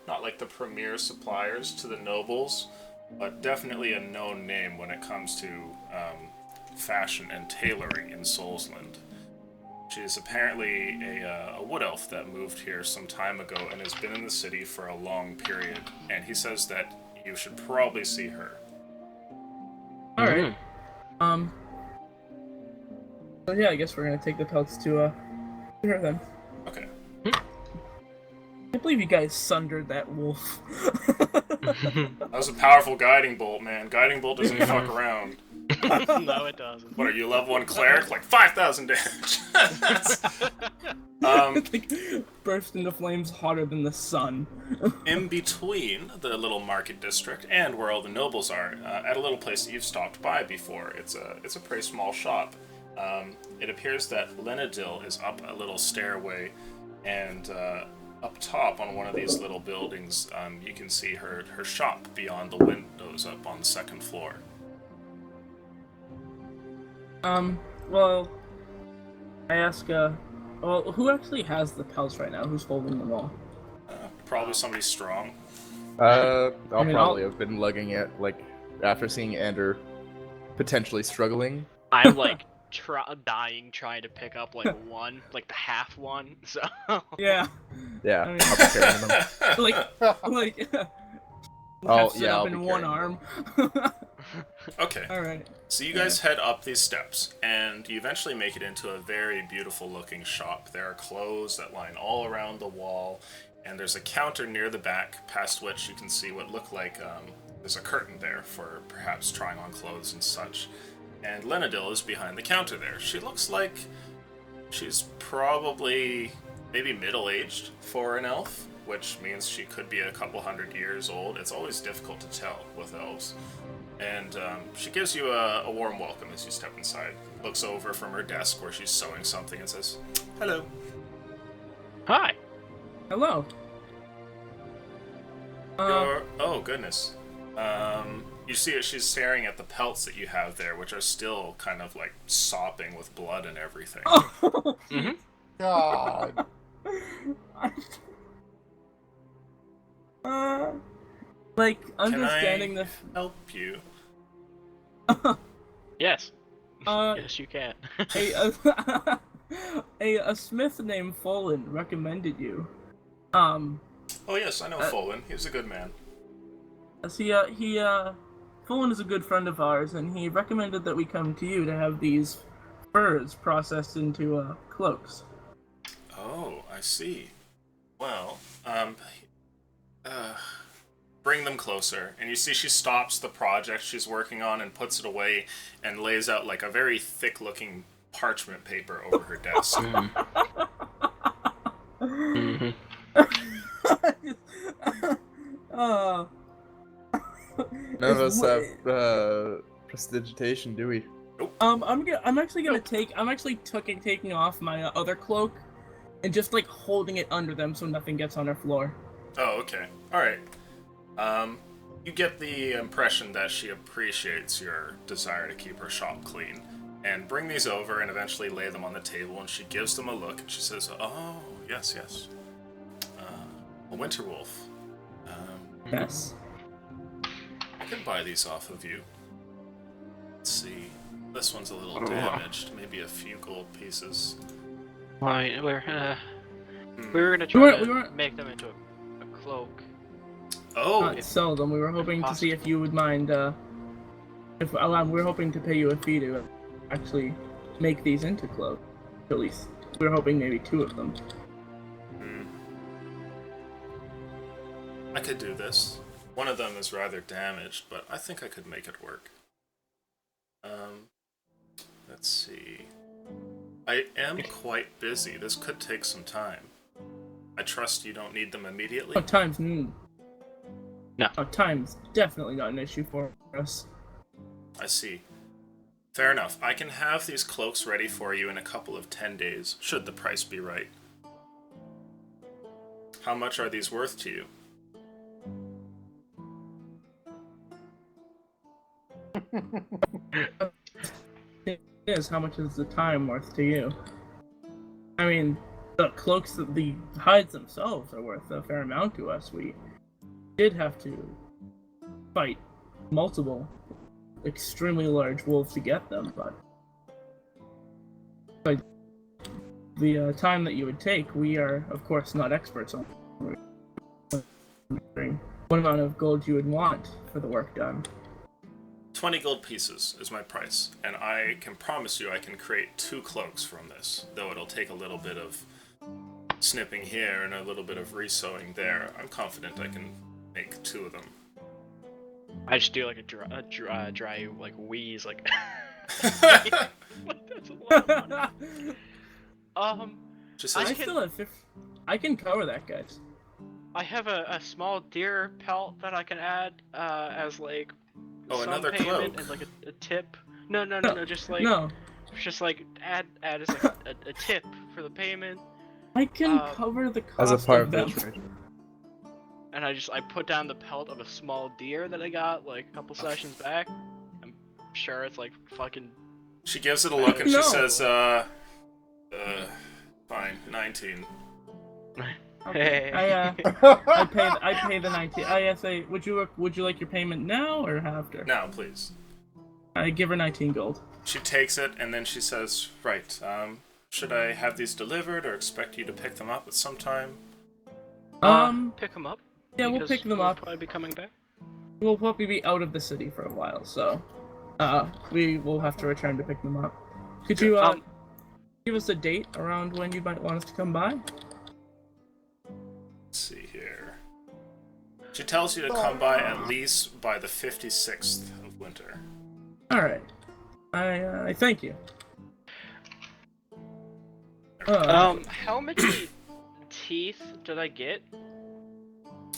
not like the premier suppliers to the nobles, but definitely a known name when it comes to fashion and tailoring in Soulsland. She is apparently a wood elf that moved here some time ago and has been in the city for a long period, and he says that you should probably see her. Alright. So yeah, I guess we're gonna take the pelts to her then. Okay. I believe you guys sundered that wolf. That was a powerful guiding bolt, man. Guiding bolt doesn't fuck around. No, it doesn't. What are you, level 1 cleric? Like 5,000 damage. Like, burst into flames hotter than the sun. In between the little market district and where all the nobles are, at a little place that you've stopped by before. It's a pretty small shop. It appears that Lenadil is up a little stairway, and up top on one of these little buildings, you can see her shop beyond the windows up on the second floor. Well, I ask, well, who actually has the pelts right now? Who's holding them all? Probably somebody strong. I'll mean, probably have been lugging it, like, after seeing Ender potentially struggling. I'm like dying trying to pick up like one, like the half one. So Yeah. Yeah, I mean- I'll be carrying them. like, Oh, set yeah, up I'll in be one carrying arm. Okay. All right. So you guys head up these steps, and you eventually make it into a very beautiful-looking shop. There are clothes that line all around the wall, and there's a counter near the back, past which you can see what look like there's a curtain there for perhaps trying on clothes and such. And Lenadil is behind the counter there. She looks like she's probably maybe middle-aged for an elf, which means she could be a couple 100 years old. It's always difficult to tell with elves. And she gives you a warm welcome as you step inside. Looks over from her desk where she's sewing something and says, "Hello." Hi. Hello. Oh, goodness. You see that she's staring at the pelts that you have there, which are still kind of like sopping with blood and everything. Mm-hmm. God. Like Can understanding I the. help you? Yes. Uh, Yes, you can. a smith named Folan recommended you. Oh yes, I know Folan. He's a good man. Folan is a good friend of ours, and he recommended that we come to you to have these furs processed into cloaks. Oh, I see. Well, bring them closer. And you see she stops the project she's working on and puts it away and lays out like a very thick-looking parchment paper over her desk. Mm-hmm. None of us have prestidigitation, do we? I'm actually taking off my other cloak and just like holding it under them so nothing gets on our floor. Oh, okay. Alright. You get the impression that she appreciates your desire to keep her shop clean. And bring these over and eventually lay them on the table, and she gives them a look and she says, "Oh, yes, yes. A winter wolf. Yes. I could buy these off of you. Let's see. This one's a little damaged. Maybe a few gold pieces. Right, we were gonna We try to weren't- make them into a cloak. Oh, Not sell them. We were hoping to see if you would mind. We were hoping to pay you a fee to actually make these into clothes. At least we were hoping maybe 2 of them. I could do this. One of them is rather damaged, but I think I could make it work. Let's see. I am quite busy. This could take some time. I trust you don't need them immediately? Oh, time's No. time's definitely not an issue for us. I see. Fair enough. I can have these cloaks ready for you in a couple of 10 days, should the price be right. How much are these worth to you? It is. How much is the time worth to you? I mean, the cloaks, the hides themselves are worth a fair amount to us. We did have to fight multiple extremely large wolves to get them, but like the time that you would take, we are of course not experts on. What amount of gold you would want for the work done? 20 gold pieces is my price, and I can promise you I can create 2 cloaks from this, though it'll take a little bit of snipping here and a little bit of resewing there. I'm confident I can make 2 of them. I just do like a dry like wheeze, like. That's a lot of money. Just I says, still have 50. I can cover that, guys. I have a small deer pelt that I can add as like Oh, some another payment cloak. and like a tip. No, just like No, add as like a tip for the payment. I can Uh, cover the cost As a part of of them. the treasure. And I put down the pelt of a small deer that I got like a couple sessions back. I'm sure it's like fucking. she gives it a look and No. she says, fine, 19. Hey. I pay the 19. I say, would you like your payment now or after? Now, please. I give her 19 gold. She takes it and then she says, right, should I have these delivered or expect you to pick them up at some time? Pick them up. Yeah, we'll because pick them we'll up. Probably be coming back. we'll probably be out of the city for a while, so we will have to return to pick them up. Could you give us a date around when you might want us to come by? Let's see here. She tells you to come by at least by the 56th of winter. All right. I thank you. How many teeth did I get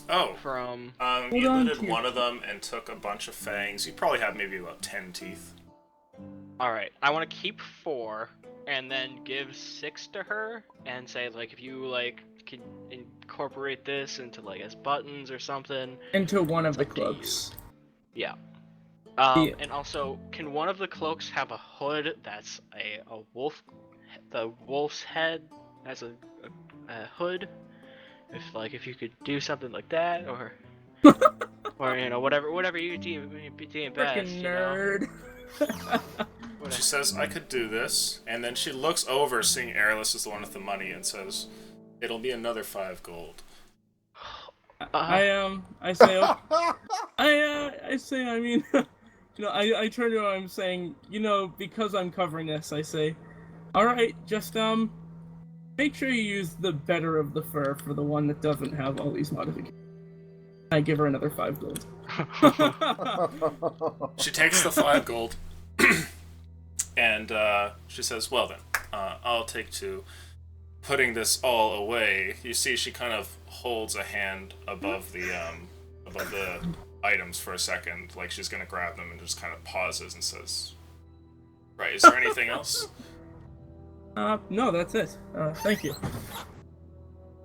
Oh, from? you on looted to your- one of them and took a bunch of fangs. You probably have maybe about 10 teeth. All right, I want to keep 4 and then give 6 to her and say like if you like can incorporate this into like as buttons or something. Into one of the Up to you. cloaks. Yeah. Yeah. And also, can one of the cloaks have a hood that's a wolf? The wolf's head has a hood. If you could do something like that, or or whatever you deem best. Frickin' nerd. She says, I could do this, and then she looks over, seeing Airless is the one with the money, and says, it'll be another 5 gold. I say, I say, I mean, I turn to her, I'm saying, because I'm covering this, I say, all right, just, make sure you use the better of the fur for the one that doesn't have all these modifications. I give her another 5 gold. She takes the 5 gold, and she says, well then, I'll take to putting this all away. You see she kind of holds a hand above the items for a second, like she's gonna grab them, and just kind of pauses and says, right, is there anything else? No, that's it. Thank you.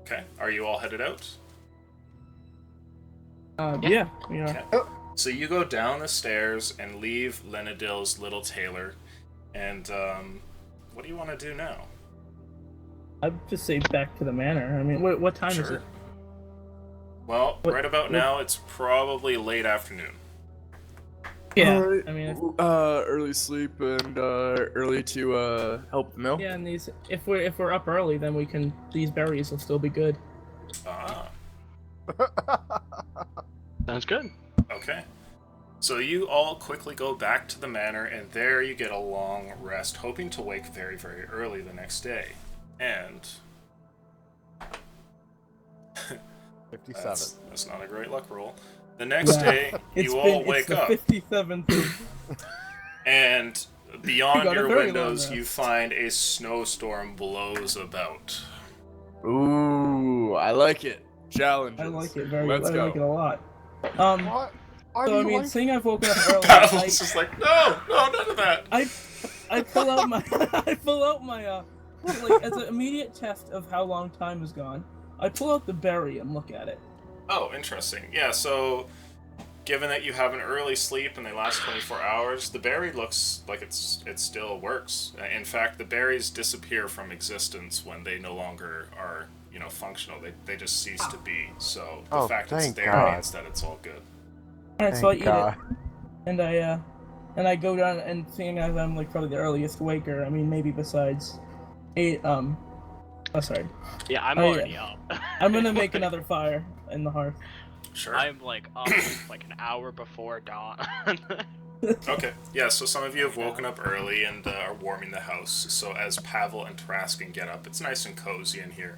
Okay, are you all headed out? Yeah, we are. Okay. So you go down the stairs and leave Lenadil's little tailor, and what do you want to do now? I'd just say back to the manor. I mean, what time is Sure. it? Well, right about now, it's probably late afternoon. Yeah, Alright, I mean, early sleep and early to help the mill. yeah, and if we're up early, then these berries will still be good. Ah, Sounds good. okay. So you all quickly go back to the manor, and there you get a long rest, hoping to wake very, very early the next day. And 57. that's not a great luck roll. The next day, you all wake up, 57th. and beyond got a your very windows, long you rest. find a snowstorm blows about. Ooh, I like it. Challenges. I like it very. Let's I go. like it a lot. What? So I mean, like... seeing I've woken up early, Pavel's just like, no, none of that. I pull out my like as an immediate test of how long time has gone. I pull out the berry and look at it. Oh, interesting. Yeah, so given that you have an early sleep and they last 24 hours, the berry looks like it still works. In fact, the berries disappear from existence when they no longer are, functional. They just cease to be. So the fact it's thank there God. means that it's all good. All right, so I Thank eat God. it, and I go down, and seeing as I'm like probably the earliest waker, I mean maybe besides 8. Oh, sorry. Yeah, I'm Oh, already yeah. up. I'm gonna make another fire in the hearth. Sure. I'm like up like an hour before dawn. Okay. Yeah, so some of you have woken up early and are warming the house. So as Pavel and Taraskin get up, it's nice and cozy in here.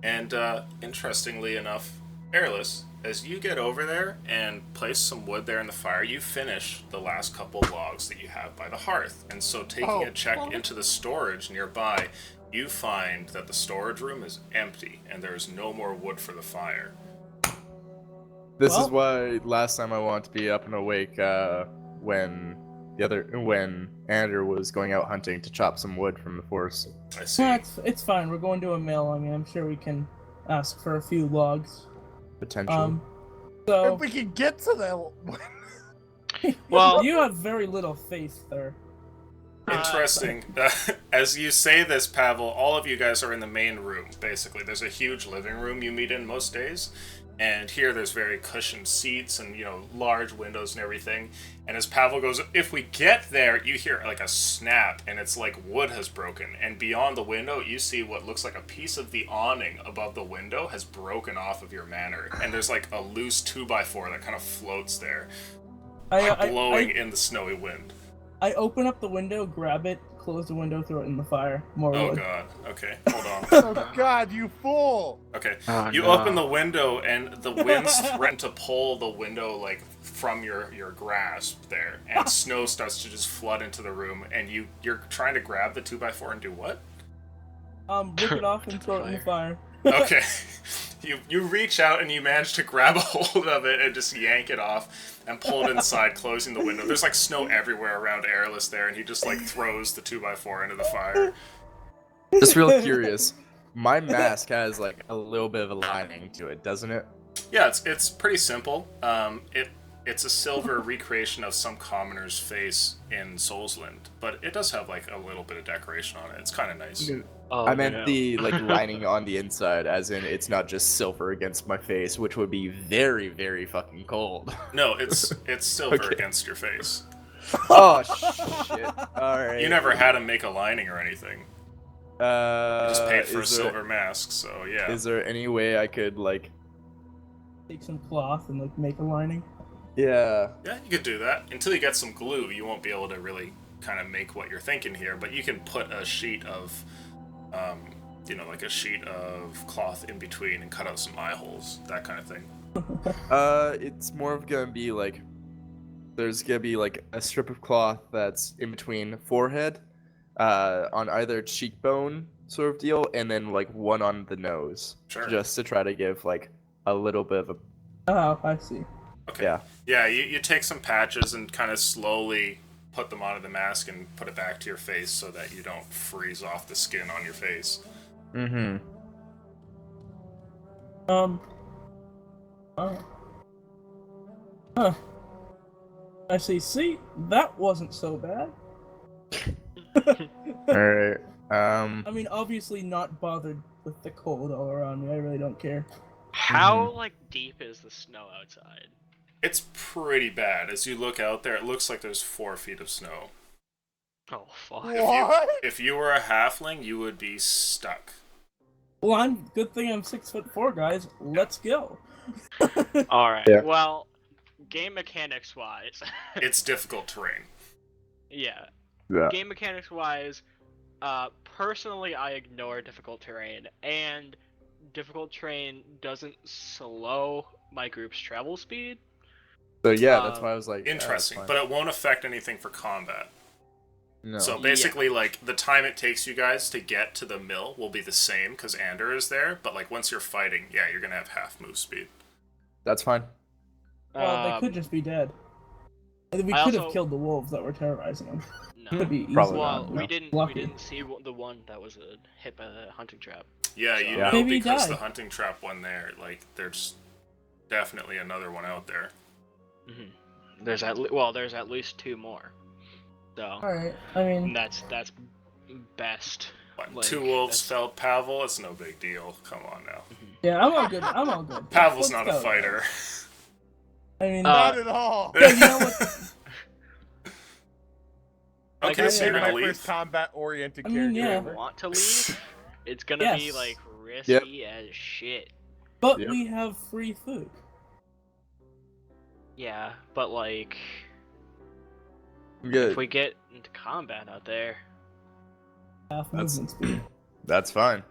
And interestingly enough, Airless, as you get over there and place some wood there in the fire, you finish the last couple logs that you have by the hearth. And so taking a check into the storage nearby, you find that the storage room is empty and there is no more wood for the fire. This is why last time I wanted to be up and awake when Andrew was going out hunting to chop some wood from the forest. I see. No, it's fine. We're going to a mill. I mean, I'm sure we can ask for a few logs. Potential. So If we can get to that. Well- you have very little faith there. Interesting. As you say this, Pavel, all of you guys are in the main room, basically. There's a huge living room you meet in most days, And here there's very cushioned seats and, large windows and everything. And as Pavel goes, if we get there, you hear like a snap and it's like wood has broken. And beyond the window, you see what looks like a piece of the awning above the window has broken off of your manor. And there's like a loose 2x4 that kind of floats there, blowing in the snowy wind. I open up the window, grab it, close the window, throw it in the fire. More Oh wood. god. Okay, hold on. Oh God, you fool! Okay, Oh, you no. open the window and the winds threaten to pull the window like from your grasp there, and snow starts to just flood into the room. And you're trying to grab the 2x4 and do what? Rip it off and throw it in the fire. Okay, you reach out and you manage to grab a hold of it and just yank it off and pull it inside, closing the window. There's like snow everywhere around Airless there, and he just like throws the 2x4 into the fire. Just real curious. My mask has like a little bit of a lining to it, doesn't it? Yeah, it's pretty simple. It's a silver recreation of some commoner's face in Soulsland, but it does have like a little bit of decoration on it. It's kind of nice. Oh, I meant no. the like lining on the inside, as in it's not just silver against my face, which would be very, very fucking cold. No, it's silver Okay. against your face. Oh shit! All right. You never had him make a lining or anything. You just paid for a is there- silver mask, so yeah. Is there any way I could like? Take some cloth and like make a lining. Yeah. Yeah, you could do that. Until you get some glue, you won't be able to really kind of make what you're thinking here, but you can put a sheet of, like a sheet of cloth in between and cut out some eye holes, that kind of thing. It's more of gonna be like, there's gonna be like a strip of cloth that's in between forehead, on either cheekbone sort of deal, and then like one on the nose, Sure. just to try to give like a little bit of a Oh, I see. Okay. yeah. Yeah, you take some patches and kind of slowly put them onto the mask and put it back to your face so that you don't freeze off the skin on your face. Mm-hmm. Oh. Huh. I see. See, that wasn't so bad. All right. I mean, obviously not bothered with the cold all around me. I really don't care. How like deep is the snow outside? It's pretty bad. As you look out there, it looks like there's 4 feet of snow. Oh fuck. What? If you were a halfling, you would be stuck. Well, good thing I'm 6'4", guys. Let's go. All right. Yeah. Well, game mechanics wise, It's difficult terrain. yeah. Yeah. Game mechanics wise, personally I ignore difficult terrain, and difficult terrain doesn't slow my group's travel speed. So yeah, that's why I was like Interesting, yeah, but it won't affect anything for combat. no. So basically, like, the time it takes you guys to get to the mill will be the same because Ander is there, but like once you're fighting, yeah, you're gonna have half move speed. That's fine. Well, they could just be dead. We I could also- have killed the wolves that were terrorizing them. No. Could be easy. Probably Well, not, we no. didn't. Lucky. We didn't see the one that was hit by the hunting trap. Yeah, you Yeah. know, Maybe he because died. the hunting trap one there, like, there's definitely another one out there. Mm-hmm. There's at least 2 more. So Alright, I mean, that's best. What, Like, 2 wolves that's- felt Pavel? It's no big deal. Come on now. yeah, I'm all good. I'm all good. Pavel's Let's not a go. fighter. I mean, Not at all. yeah, you know what? Like, Okay, I so you're Maybe gonna my leave? first combat-oriented I mean, character yeah. ever. Want to leave? It's gonna be Yes. like risky as shit. But Yep. we have free food. Yeah, but like I'm good. if we get into combat out there, Half That's- movement speed. That's fine.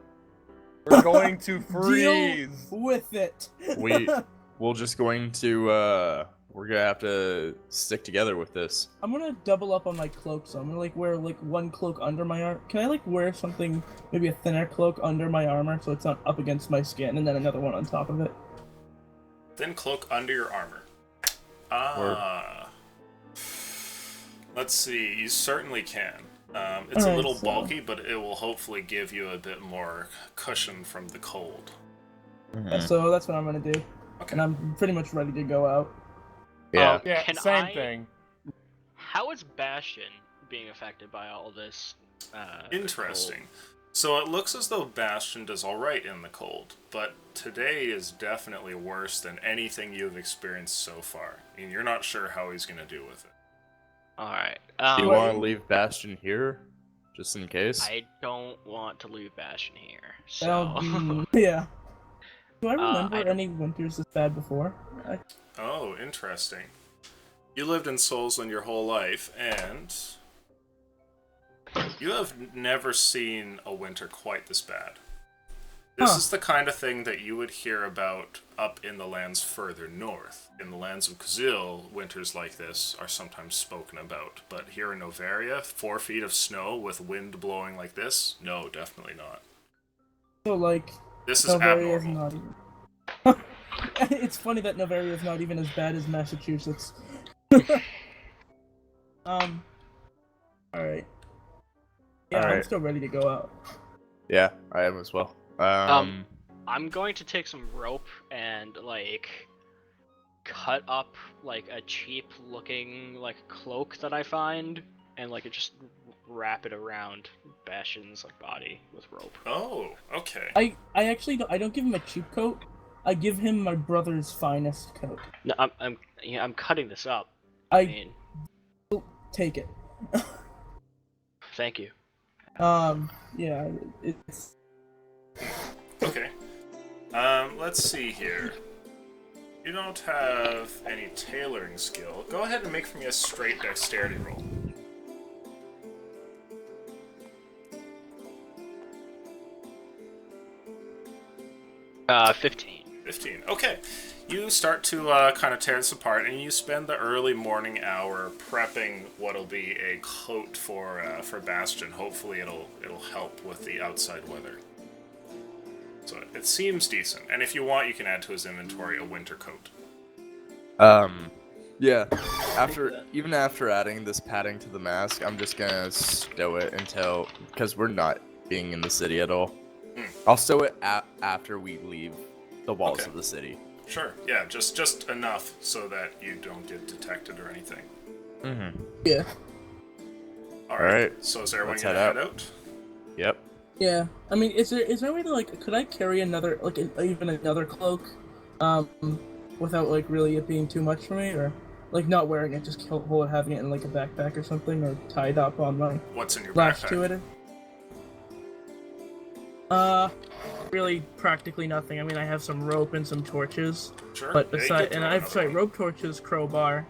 We're going to Deal freeze. with it. We're just going to we're gonna have to stick together with this. I'm gonna double up on my cloak, so I'm gonna like wear like one cloak under my armor. Can I like wear something, maybe a thinner cloak under my armor, so it's not up against my skin, and then another one on top of it? Thin cloak under your armor. Ah. Let's see. You certainly can. It's a Alright, little so- bulky, but it will hopefully give you a bit more cushion from the cold. So that's what I'm gonna do, Okay. and I'm pretty much ready to go out. Yeah. Yeah, Can same I- thing. how is Bastion being affected by all this? Interesting. So it looks as though Bastion does alright in the cold, but today is definitely worse than anything you've experienced so far. And you're not sure how he's going to do with it. Alright. Do you want to leave Bastion here, just in case? I don't want to leave Bastion here, Well, so... yeah. Do I remember I don't- any winters this bad before? Oh, interesting. You lived in Solsland your whole life, and you have never seen a winter quite this bad. This is the kind of thing that you would hear about up in the lands further north. In the lands of Kazil, winters like this are sometimes spoken about. But here in Novaria, 4 feet of snow with wind blowing like this? No, definitely not. So, like, This is Novaria is abnormal. not even... It's funny that Novaria is not even as bad as Massachusetts. Alright. Yeah, I'm Alright. still ready to go out. Yeah, I am as well. I'm going to take some rope and, like, cut up, like, a cheap-looking, like, cloak that I find, and, like, just wrap it around Bastion's, like, body with rope. Oh, okay. I actually don't, I don't give him a cheap coat. I give him my brother's finest coat. No, I'm cutting this up. I mean, take it. thank you. Yeah, it's... Okay. Let's see here. You don't have any tailoring skill. Go ahead and make for me a straight dexterity roll. 15. 15. Okay. You start to kind of tear this apart, and you spend the early morning hour prepping what'll be a coat for Bastion. Hopefully, it'll help with the outside weather. So it seems decent, and if you want, you can add to his inventory a winter coat. Yeah. Even after adding this padding to the mask, I'm just gonna stow it until, because we're not being in the city at all. I'll stow it after we leave the walls Okay. of the city. Sure. Yeah, just enough so that you don't get detected or anything. Mm-hmm. Yeah. All Alright, So is everyone let's gonna head head out. out? Yep. Yeah. I mean, is there a way to, like, could I carry another, like, even another cloak, without, like, really it being too much for me, or, like, not wearing it, just having it in, like, a backpack or something, or tied up on my What's in your lash backpack? to it? Really practically nothing. I mean, I have some rope and some torches, Sure. but Yeah, you besides, can and throw I have, another sorry, one. rope, torches, crowbar,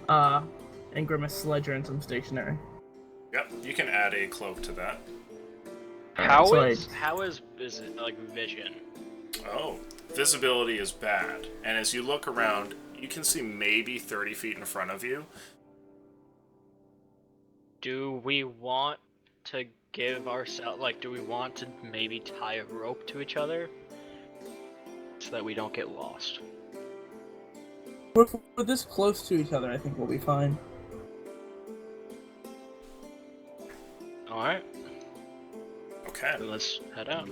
and Grimace Sledger and some stationery. Yep, you can add a cloak to that. How so is it like vision? Oh, visibility is bad, and as you look around, you can see maybe 30 feet in front of you. Do we want to give ourselves, like, do we want to maybe tie a rope to each other so that we don't get lost? If we're this close to each other, I think we'll be fine. Alright, Okay. then let's head out.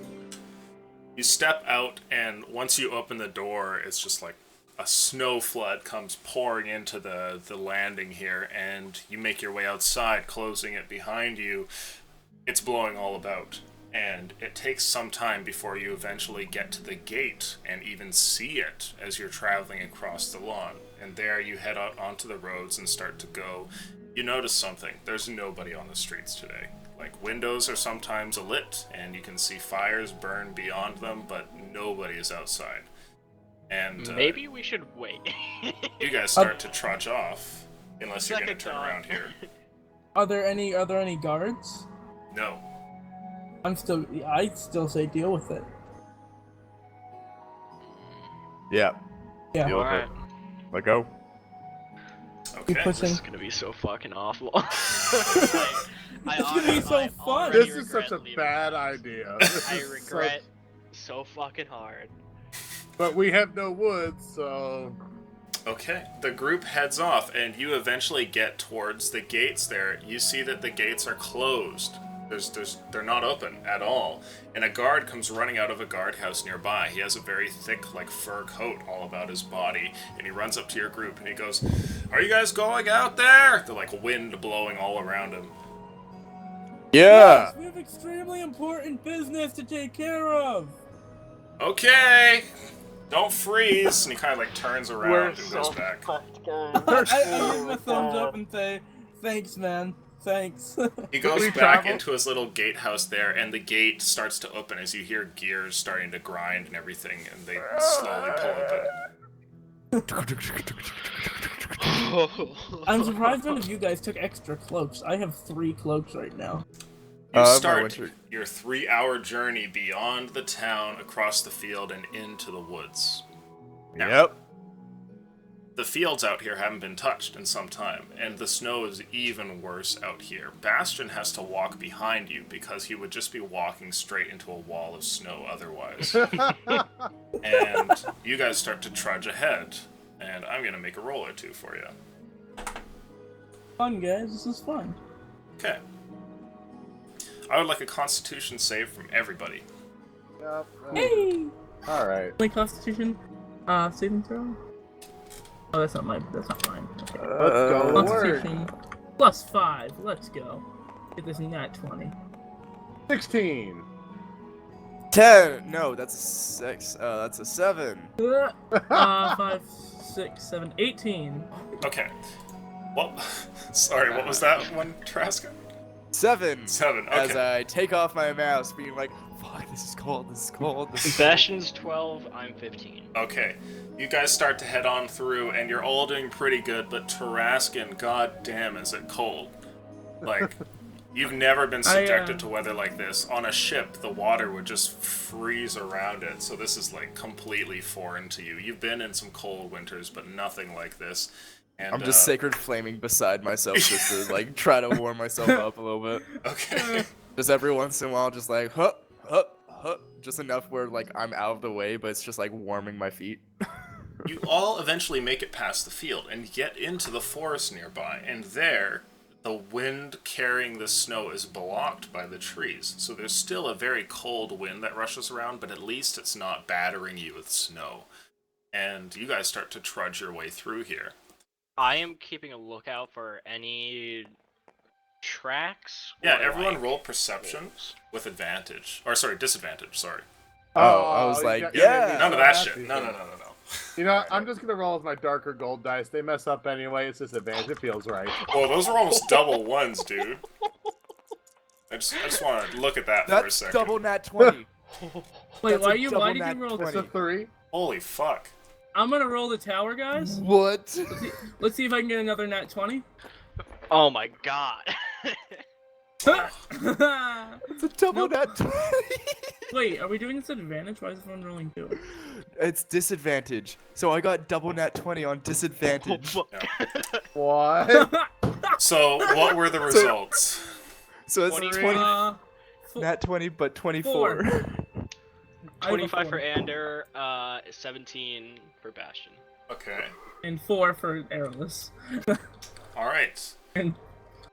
You step out, and once you open the door, it's just like a snow flood comes pouring into the landing here, and you make your way outside, closing it behind you. It's blowing all about, and it takes some time before you eventually get to the gate and even see it as you're traveling across the lawn. And there you head out onto the roads and start to go. You notice something. There's nobody on the streets today. Like, windows are sometimes lit, and you can see fires burn beyond them, but nobody is outside. And Maybe we should wait. you guys start to trudge off, unless you're gonna Second turn thought. around here. Are there any guards? No. I still say deal with it. Yeah. Yeah. Deal with Alright, it. Let go. Keep Okay. pushing. this is gonna be so fucking awful. I It's gonna be so I fun. already This is such a regret leaving. bad idea. This I is regret so fucking hard. But we have no wood, so Okay, the group heads off, and you eventually get towards the gates there. You see that the gates are closed. They're not open at all. And a guard comes running out of a guardhouse nearby. He has a very thick, like, fur coat all about his body, and he runs up to your group, and he goes, "Are you guys going out there?" The, like, wind blowing all around him. Yeah. Yes, we have extremely important business to take care of. Okay. Don't freeze. And he kind of like turns around and goes back. fucked, I give him a thumbs up and say, thanks, man. Thanks. He goes We back travel? into his little gatehouse there, and the gate starts to open as you hear gears starting to grind and everything, and they slowly pull open. I'm surprised none of you guys took extra cloaks. I have 3 cloaks right now. You my start winter- your 3-hour journey beyond the town, across the field, and into the woods. Now, Yep. the fields out here haven't been touched in some time, and the snow is even worse out here. Bastion has to walk behind you because he would just be walking straight into a wall of snow otherwise. And you guys start to trudge ahead, and I'm gonna make a roll or 2 for you. Fun, guys. This is fun. Okay. I would like a Constitution save from everybody. Yep. Hey! All right. My Constitution, saving throw? Oh, that's not mine. Let's Let's go go to work. Constitution +5. Let's go. Get this nat 20. 16. 10. No, that's a 6. That's a 7. 5, 6, 7, 18. Okay. Well, sorry, what was that one, Traska? 7. 7, As okay. I take off my mask, being like, fuck, this is cold, this is cold, this is cold. Bastion's 12, I'm 15. Okay. You guys start to head on through, and you're all doing pretty good, but Tarascan, goddamn, is it cold. Like, you've never been subjected to weather like this. On a ship, the water would just freeze around it, so this is, like, completely foreign to you. You've been in some cold winters, but nothing like this. And, I'm just sacred flaming beside myself just to, like, try to warm myself up a little bit. Okay. Just every once in a while, just like, hup, hup, hup. Just enough where, like, I'm out of the way, but it's just, like, warming my feet. You all eventually make it past the field and get into the forest nearby, and there, the wind carrying the snow is blocked by the trees. So there's still a very cold wind that rushes around, but at least it's not battering you with snow. And you guys start to trudge your way through here. I am keeping a lookout for any tracks. Yeah, or, everyone like, roll perception holes. with advantage. Or, sorry, disadvantage, sorry. Oh, I was you like, got- yeah. None of that shit. No. You know, I'm just gonna roll with my darker gold dice. They mess up anyway. It's just advantage. It feels right. Well, those were almost double ones, dude. I just want to look at that for a That's second. double nat 20. Wait, That's why a you? double Why did nat you roll? 20. It's a 3. Holy fuck. I'm gonna roll the tower, guys. What? Let's see if I can get another nat 20. Oh my god. It's a double nat 20. Wait, are we doing this at advantage? Why is everyone rolling 2? It's disadvantage. So I got double nat 20 on disadvantage. What? So, what were the results? So it's 23. 20, Four. nat 20, but 24. I have a 25 for 4. Ander, 17 for Bastion. Okay. And 4 for Airless. Alright. And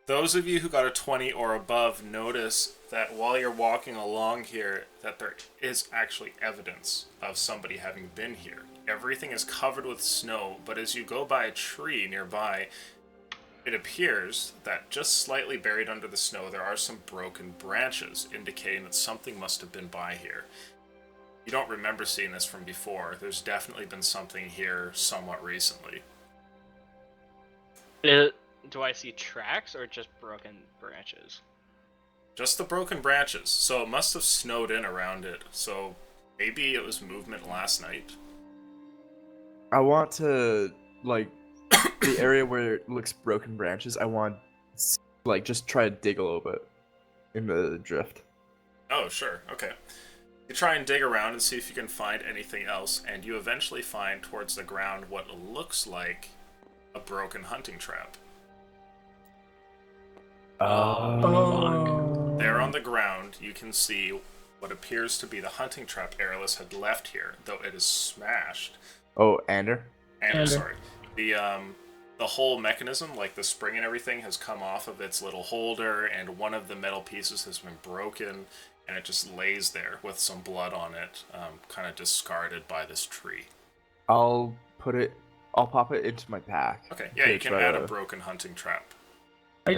Those of you who got a 20 or above notice that while you're walking along here, that there is actually evidence of somebody having been here. Everything is covered with snow, but as you go by a tree nearby, it appears that just slightly buried under the snow there are some broken branches, indicating that something must have been by here. You don't remember seeing this from before. There's definitely been something here somewhat recently. Do I see tracks or just broken branches? Just the broken branches, so it must have snowed in around it, so maybe it was movement last night. I want to, like, the area where it looks broken branches, I want, like, just try to dig a little bit in the drift. Oh, sure, okay. You try and dig around and see if you can find anything else, and you eventually find towards the ground what looks like a broken hunting trap. oh. There on the ground, you can see what appears to be the hunting trap Airless had left here, though it is smashed. Oh, Ander? And Ander. sorry, the whole mechanism, like the spring and everything, has come off of its little holder, and one of the metal pieces has been broken, and it just lays there with some blood on it, kind of discarded by this tree. I'll pop it into my pack. Okay, yeah, to you can try add to- a broken hunting trap.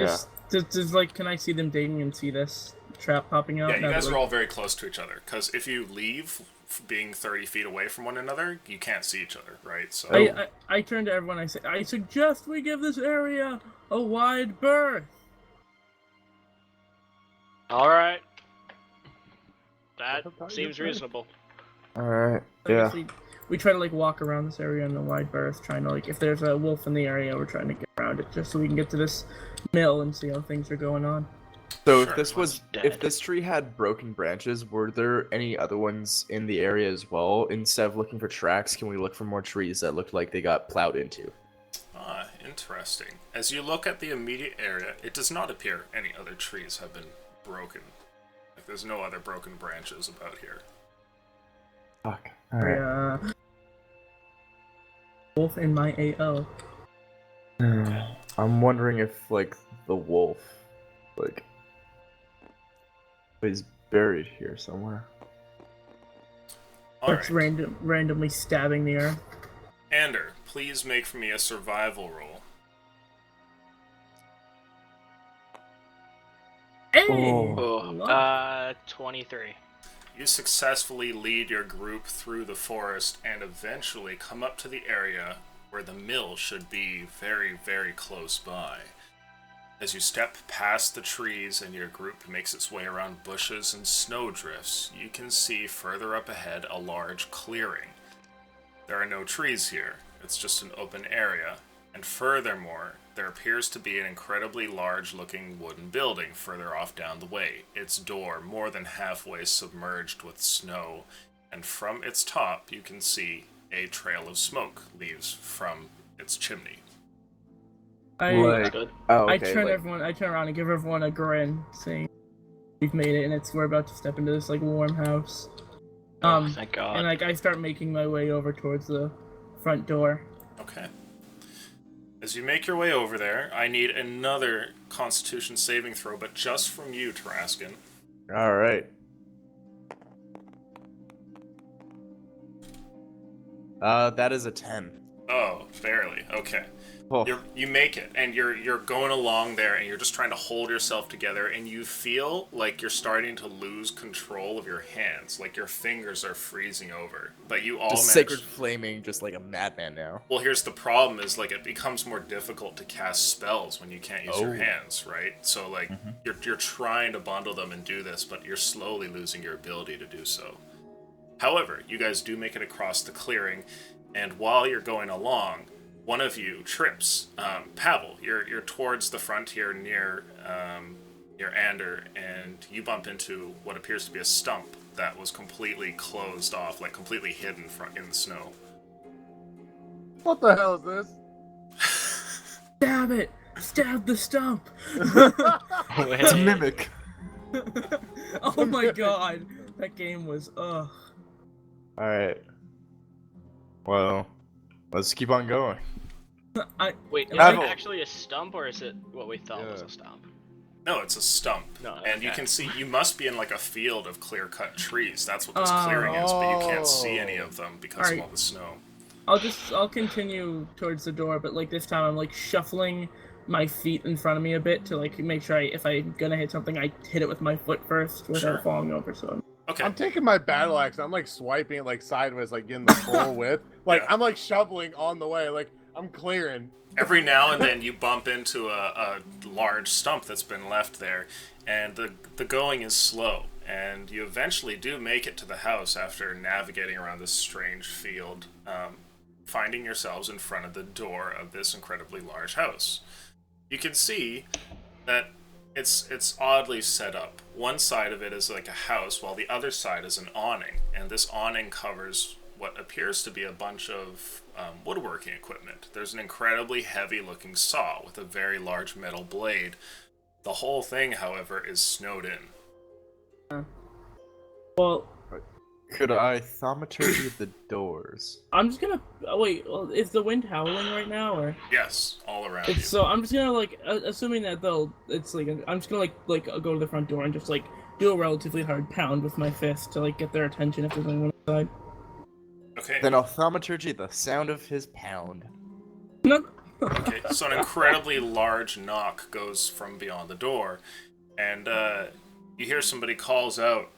I just like, can I see them digging and see this trap popping out? Yeah, you now guys that, are like, all very close to each other, because if you leave being 30 feet away from one another, you can't see each other, right? So I turn to everyone. I suggest we give this area a wide berth. All right. That That's how you seems play. reasonable. All right. So I Yeah. guess we try to like walk around this area in a wide berth, trying to like if there's a wolf in the area, we're trying to get around it just so we can get to this mill and see how things are going on. So Sure, if this tree had broken branches, were there any other ones in the area as well? Instead of looking for tracks, can we look for more trees that looked like they got plowed into? Ah, interesting. As you look at the immediate area, it does not appear any other trees have been broken. Like, there's no other broken branches about here. Fuck. All right. Yeah. Wolf in my AO. I'm wondering if like the wolf, like, is buried here somewhere. Alright. Starts randomly stabbing the earth. Ander, please make for me a survival roll. Hey! Oh. Luck. 23. You successfully lead your group through the forest and eventually come up to the area where the mill should be very, very close by. As you step past the trees and your group makes its way around bushes and snowdrifts, you can see further up ahead a large clearing. There are no trees here, it's just an open area, and furthermore, there appears to be an incredibly large-looking wooden building further off down the way, its door more than halfway submerged with snow, and from its top you can see a trail of smoke leaves from its chimney. That's good. Oh, I okay. turn like- I turn around and give everyone a grin, saying, "We've made it, and we're about to step into this like warm house." Oh, thank God. And like I start making my way over towards the front door. Okay. As you make your way over there, I need another Constitution saving throw, but just from you, Taraskin. All right. That is a 10. Oh, barely. Okay. Oh. You make it, and you're going along there, and you're just trying to hold yourself together, and you feel like you're starting to lose control of your hands, like your fingers are freezing over. But you all Just manage. sacred flaming, just like a madman now. Well, here's the problem: is like it becomes more difficult to cast spells when you can't use your Oh. hands, right? So like you're trying to bundle them and do this, but you're slowly losing your ability to do so. However, you guys do make it across the clearing, and while you're going along, one of you trips. Pavel, you're towards the frontier near Ander, and you bump into what appears to be a stump that was completely closed off, like completely hidden in the snow. What the hell is this? Stab it! Stab the stump! It's a mimic. Oh my god, that game was ugh. All right. Well, let's keep on going. Wait, is Pavel. it actually a stump, or is it what we thought was Yeah. a stump? No, it's a stump. No, And you okay. can see, you must be in like a field of clear-cut trees. That's what this clearing is, but you can't see any of them because of Alright. all the snow. I'll continue towards the door, but like this time I'm like shuffling my feet in front of me a bit to like make sure if I'm gonna hit something, I hit it with my foot first without Sure. falling over. So Okay. I'm taking my battle axe. I'm like swiping it like sideways, like getting the full width. Like Yeah. I'm like shoveling on the way. Like I'm clearing. Every now and then you bump into a large stump that's been left there, and the going is slow, and you eventually do make it to the house after navigating around this strange field, finding yourselves in front of the door of this incredibly large house. You can see that it's oddly set up. One side of it is like a house, while the other side is an awning, and this awning covers what appears to be a bunch of woodworking equipment. There's an incredibly heavy-looking saw with a very large metal blade. The whole thing, however, is snowed in. well, Could I thaumaturgy the doors? I'm just gonna wait. Well, is the wind howling right now, or Yes, all around you. so I'm just gonna like assuming that it's like I'm just gonna like go to the front door and just like do a relatively hard pound with my fist to like get their attention if there's anyone inside. Okay. Then I'll thaumaturgy the sound of his pound. No, Okay, so an incredibly large knock goes from beyond the door, and you hear somebody calls out,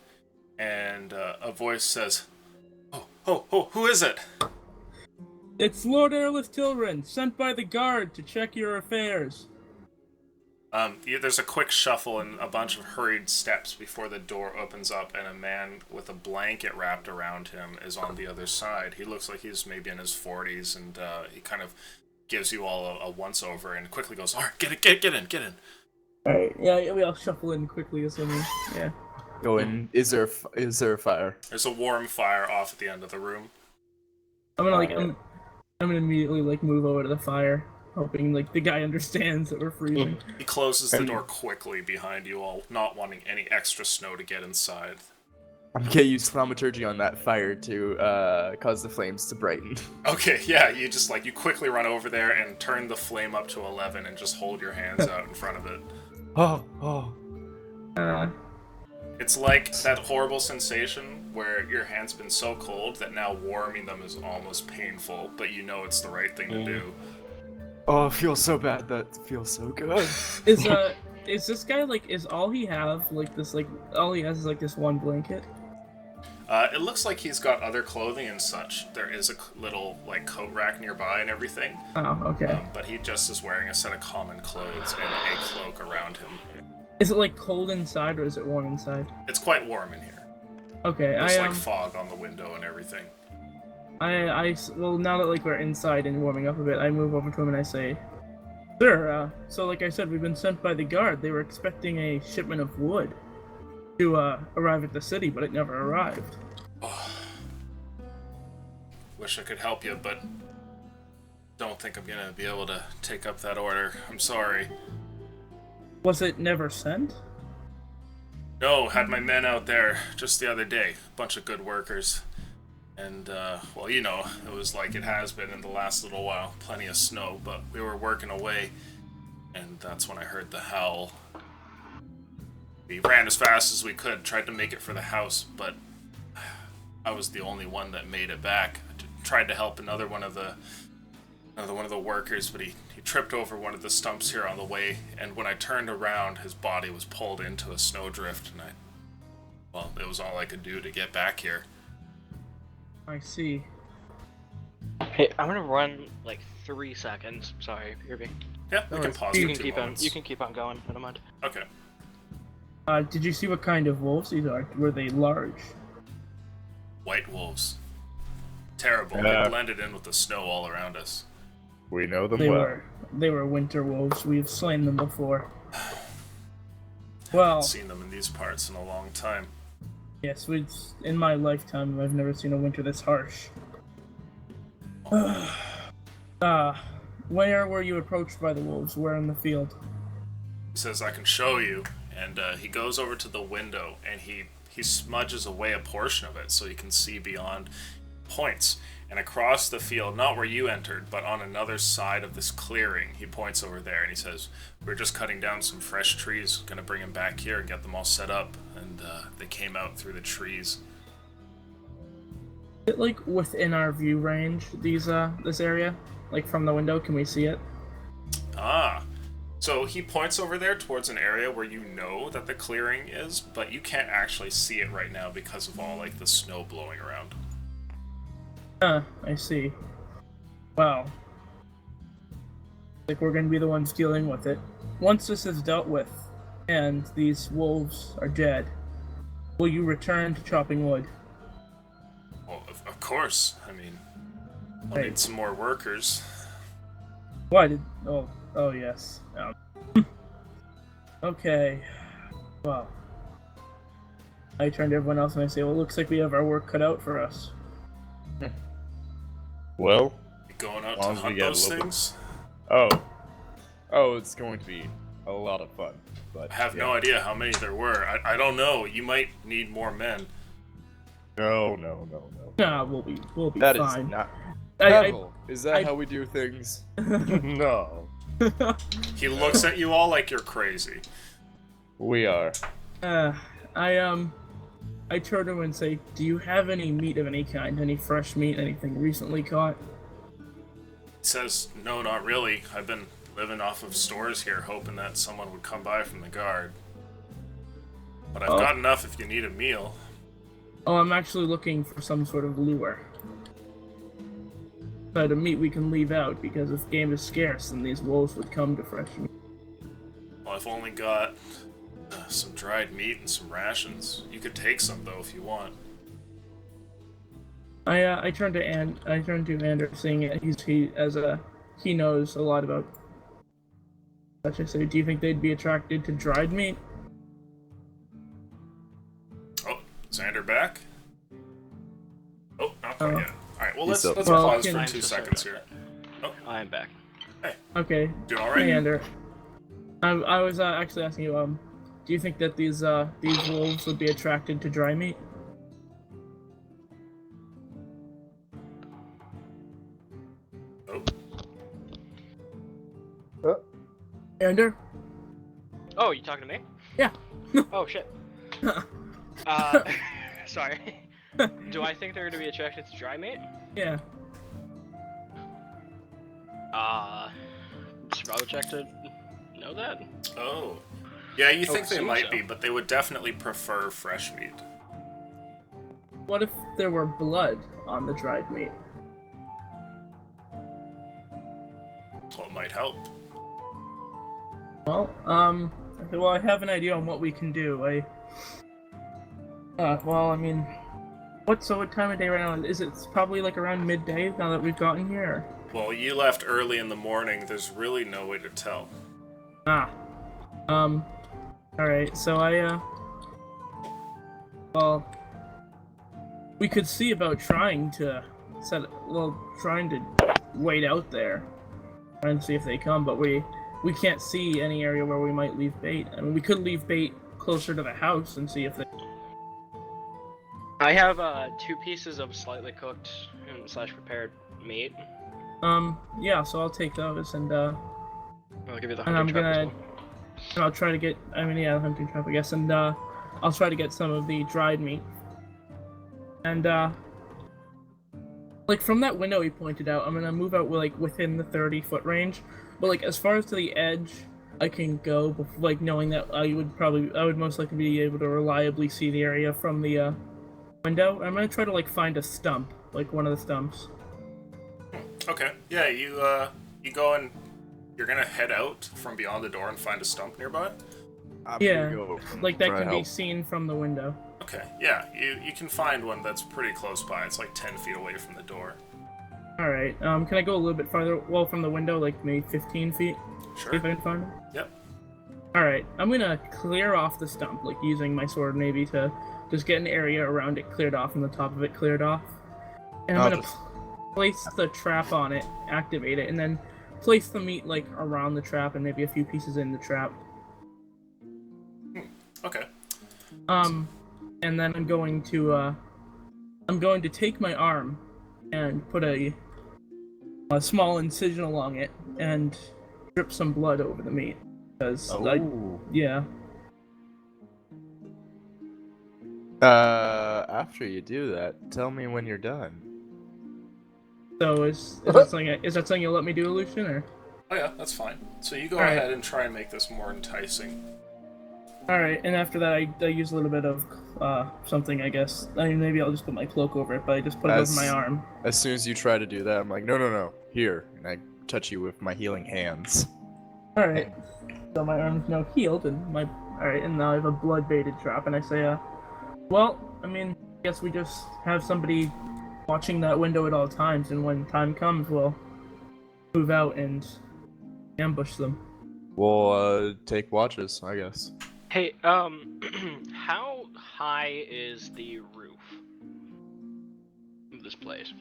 and a voice says, "Oh, who is it?" It's Lord Airlith Tilrin, sent by the guard to check your affairs. There's a quick shuffle and a bunch of hurried steps before the door opens up, and a man with a blanket wrapped around him is on the other side. He looks like he's maybe in his 40s, and he kind of gives you all a once-over and quickly goes, "All right, get in." Alright, yeah, we all shuffle in quickly, assuming. Yeah. Go in. Is there a fire? There's a warm fire off at the end of the room. I'm gonna immediately move over to the fire, hoping the guy understands that we're freezing. He closes the door quickly behind you all, not wanting any extra snow to get inside. I'm gonna use thaumaturgy on that fire to cause the flames to brighten. Okay, yeah, you just you quickly run over there and turn the flame up to 11 and just hold your hands out in front of it. Oh. It's like that horrible sensation where your hand's been so cold that now warming them is almost painful, but you know it's the right thing to do. Oh, it feels so bad. That feels so good. Is this guy is all he have all he has is this one blanket? It looks like he's got other clothing and such. There is a little coat rack nearby and everything. Oh, okay. But he just is wearing a set of common clothes and a cloak around him. Is it cold inside or is it warm inside? It's quite warm in here. Okay, There's fog on the window and everything. Well, now that we're inside and warming up a bit, I move over to him and I say, "Sir, so like I said, we've been sent by the guard. They were expecting a shipment of wood to arrive at the city, but it never arrived." Oh. Wish I could help you, but don't think I'm gonna be able to take up that order. I'm sorry. Was it never sent? No, had my men out there just the other day. Bunch of good workers. And, well, it was like it has been in the last little while. Plenty of snow, but we were working away, and that's when I heard the howl. We ran as fast as we could, tried to make it for the house, but I was the only one that made it back. I tried to help another one of the workers, but he tripped over one of the stumps here on the way, and when I turned around, his body was pulled into a snowdrift, and it was all I could do to get back here. I see. Hey, I'm gonna run 3 seconds. Sorry, Irby. Yeah, we can pause You for can 2 keep moments. on. You can keep on going. I don't mind. Okay. Did you see what kind of wolves these are? Were they large? White wolves. Terrible. Yeah. They blended in with the snow all around us. We know them They were winter wolves. We've slain them before. Haven't Well, seen them in these parts in a long time. yes, in my lifetime, I've never seen a winter this harsh. Where were you approached by the wolves? Where in the field? He says, "I can show you," and he goes over to the window and he smudges away a portion of it so you can see beyond points. And across the field, not where you entered, but on another side of this clearing, he points over there and he says, "We're just cutting down some fresh trees, gonna bring them back here and get them all set up." And they came out through the trees. Is it within our view range? This area, from the window, can we see it? Ah. So he points over there towards an area where you know that the clearing is, but you can't actually see it right now because of all the snow blowing around. I see. Well, we're gonna be the ones dealing with it. Once this is dealt with, and these wolves are dead, will you return to chopping wood? Well, of course. I mean, I'll Right. need some more workers. Why did... Oh yes. Okay. Well. I turn to everyone else and I say, well, looks like we have our work cut out for us. Well, You going out As long to as we hunt get a those little bit- things? it's going to be a lot of fun. But I have no idea how many there were. I don't know. You might need more men. No. Nah, we'll be That is fine. not. I- Neville, is that I- how we do things? No. He looks at you all like you're crazy. We are. I turn to him and say, do you have any meat of any kind? Any fresh meat? Anything recently caught? says, no, not really. I've been living off of stores here, hoping that someone would come by from the guard. But I've got enough if you need a meal. Oh, I'm actually looking for some sort of lure. But a meat we can leave out, because if game is scarce, then these wolves would come to fresh meat. Well, I've only got some dried meat and some rations. You could take some, though, if you want. I turned to Ander, seeing it. He knows a lot about. Such I say, do you think they'd be attracted to dried meat? Oh, Xander back? Oh, not quite yet. Alright, well, let's Well, pause can for I 2 just- seconds here. I am back. Okay. Doing alright? Hey, Ander. I was actually asking you, do you think that these wolves would be attracted to dry meat? Oh. Ander? Oh, you talking to me? Yeah. Oh shit. Sorry. Do I think they're gonna be attracted to dry meat? Yeah. Survival check to know that. Oh. Yeah, you I think would they assume might so. be, but they would definitely prefer fresh meat. What if there were blood on the dried meat? Well, it might help. Well, I have an idea on what we can do. What time of day right now? Is it probably like around midday now that we've gotten here? Well, you left early in the morning. There's really no way to tell. Alright, so we could see about trying to wait out there, trying to see if they come, but we can't see any area where we might leave bait. I mean, we could leave bait closer to the house and see if they... I have 2 pieces of slightly cooked / prepared meat. Yeah, so I'll take those, and I'll give you the and I'm hunting trap as gonna... well. And I'll try to get, the hunting trap, I guess, and I'll try to get some of the dried meat. And from that window he pointed out, I'm gonna move out within the 30-foot range. But as far as to the edge, I can go, knowing that I would most likely be able to reliably see the area from the window. I'm gonna try to find a stump, one of the stumps. Okay. Yeah, you go and you're gonna head out from beyond the door and find a stump nearby? Yeah, Go. that Try to can be help. seen from the window. Okay, yeah, you can find one that's pretty close by. It's 10 feet away from the door. Alright, can I go a little bit farther, from the window, maybe 15 feet? See Sure. if I can find it? Yep. Alright, I'm gonna clear off the stump, using my sword maybe to just get an area around it cleared off and the top of it cleared off. And I'm I'll gonna just- place the trap on it, activate it, and then place the meat around the trap and maybe a few pieces in the trap. Okay. And then I'm going to take my arm and put a small incision along it and drip some blood over the meat. Because yeah. After you do that, tell me when you're done. So is that something you'll let me do, Lucian, or? Oh yeah, that's fine. So you go Alright. ahead and try and make this more enticing. Alright, and after that I use a little bit of something, I guess. I mean, maybe I'll just put my cloak over it, but I just put it over my arm. As soon as you try to do that, I'm like, no, here, and I touch you with my healing hands. Alright. So my arm's now healed, and and now I have a blood-baited trap, and I say, I guess we just have somebody watching that window at all times, and when time comes, we'll move out and ambush them. We'll take watches, I guess. Hey, how high is the roof of this place?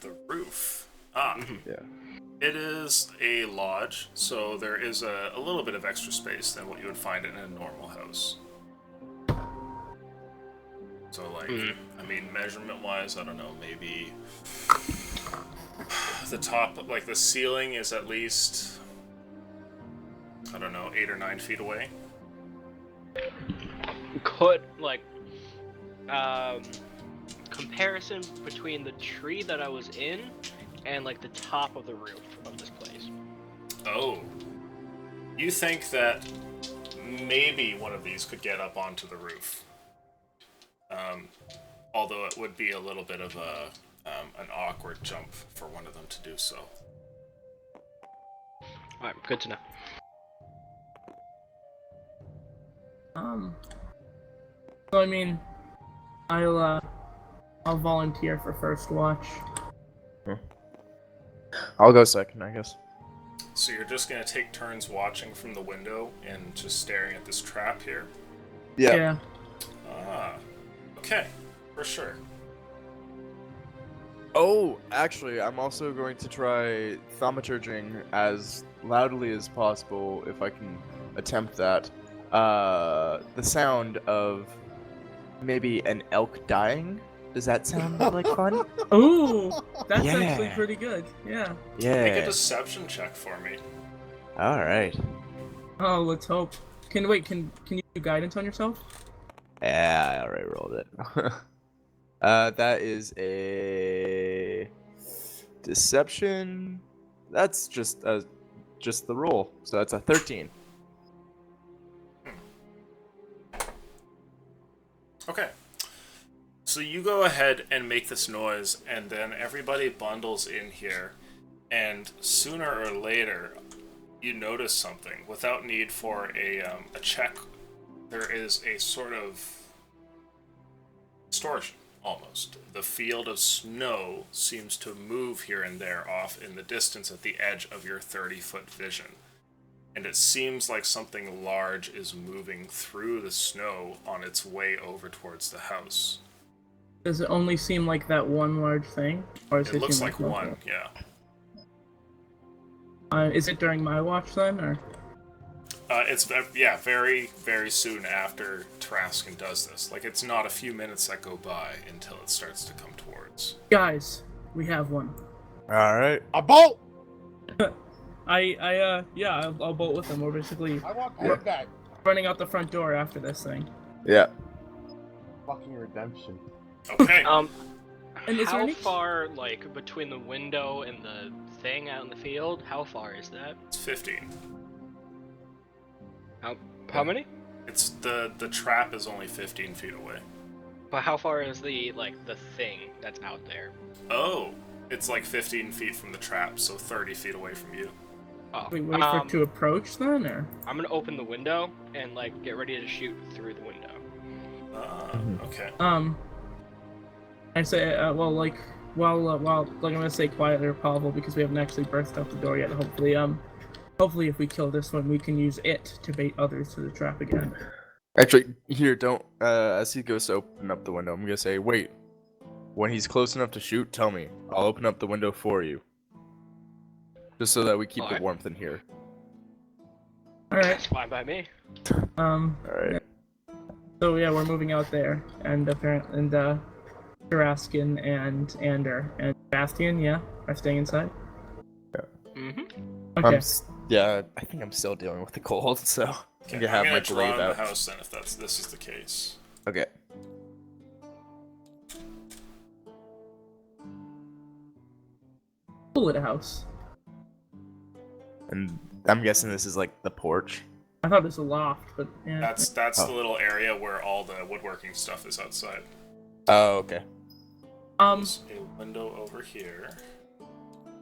The roof. Yeah. It is a lodge, so there is a little bit of extra space than what you would find in a normal house. So, measurement-wise, I don't know, maybe the top, the ceiling is at least, I don't know, 8 or 9 feet away. Could, comparison between the tree that I was in and like the top of the roof of this place. Oh. You think that maybe one of these could get up onto the roof. Although it would be a little bit of an awkward jump for one of them to do so. Alright, good to know. So I mean, I'll volunteer for first watch. I'll go second, I guess. So you're just gonna take turns watching from the window and just staring at this trap here? Yeah. Ah. Okay. For sure. Oh, actually, I'm also going to try thaumaturging as loudly as possible, if I can attempt that. The sound of maybe an elk dying. Does that sound like fun? Ooh, that's Yeah. actually pretty good. Yeah. Make a Yeah. deception check for me. All right. Oh, let's hope. Can you do guidance on yourself? Yeah, I already rolled it. That is a deception. That's just the roll. So that's a 13. Okay. So you go ahead and make this noise, and then everybody bundles in here, and sooner or later, you notice something. Without need for a check, there is a sort of distortion, almost. The field of snow seems to move here and there off in the distance at the edge of your 30-foot vision. And it seems like something large is moving through the snow on its way over towards the house. Does it only seem like that one large thing, or does It looks seem like multiple? one, yeah. Is it during my watch then, or? It's very, very soon after Tarascan does this. Like, it's not a few minutes that go by until it starts to come towards. Guys, we have one. All right. A bolt! I'll bolt with them. We're basically I want payback. running out the front door after this thing. Yeah. Fucking redemption. Okay. And is there How any- far, like, between the window and the thing out in the field, how far is that? It's 15. How many? It's the trap is only 15 feet away. But how far is the thing that's out there? Oh, it's like 15 feet from the trap, so 30 feet away from you. Oh, We wait for it to approach then, or? I'm gonna open the window and, like, get ready to shoot through the window. Okay. I say, I'm gonna say quietly or Pavel because we haven't actually burst out the door yet. Hopefully if we kill this one, we can use it to bait others to the trap again. Actually, here, don't. As he goes to open up the window, I'm gonna say, wait. When he's close enough to shoot, tell me. I'll open up the window for you. Just so that we keep the Alright. warmth in here. Alright, That's fine by me. Alright. so yeah, we're moving out there, and Tarascan and Ander and Bastian, yeah, are staying inside. Mm-hmm. Okay. Yeah, I think I'm still dealing with the cold, so Okay, I'm gonna have my draw glaive in the out. house then if this is the case. Okay. Cool at a house. And I'm guessing this is like the porch. I thought it was a loft, but yeah. That's the little area where all the woodworking stuff is outside. Oh, okay. There's a window over here.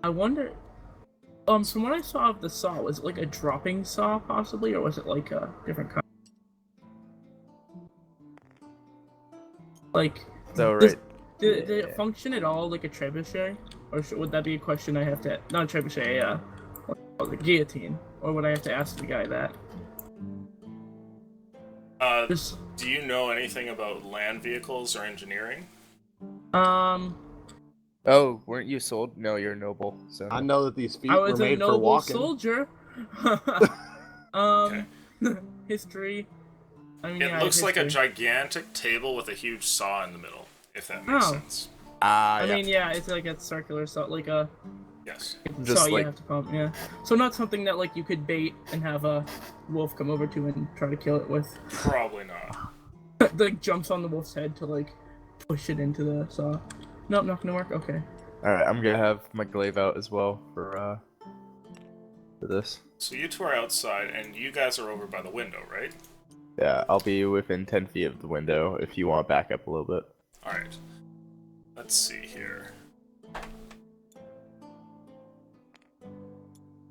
I wonder. From what I saw of the saw, was it like a dropping saw possibly, or was it like a different kind? Like, So, does- right. did it function at all like a trebuchet, or would that be a question I have to not a trebuchet, the guillotine, or would I have to ask the guy that? Just Do you know anything about land vehicles or engineering? Oh, weren't you sold? No, you're noble, so. I know that these feet I were was a made for noble walking. soldier. Okay. History. I mean, It yeah, looks like a history. gigantic table with a huge saw in the middle, if that makes Oh. sense. I mean, yeah, it's like a circular saw, like a Yes. Just saw you like- have to pump, yeah. So not something that like you could bait and have a wolf come over to and try to kill it with. Probably not. Like jumps on the wolf's head to like push it into the saw. Nope, not gonna work. Okay. Alright, I'm gonna have my glaive out as well for this. So you two are outside, and you guys are over by the window, right? Yeah, I'll be within 10 feet of the window if you want to back up a little bit. Alright. Let's see here.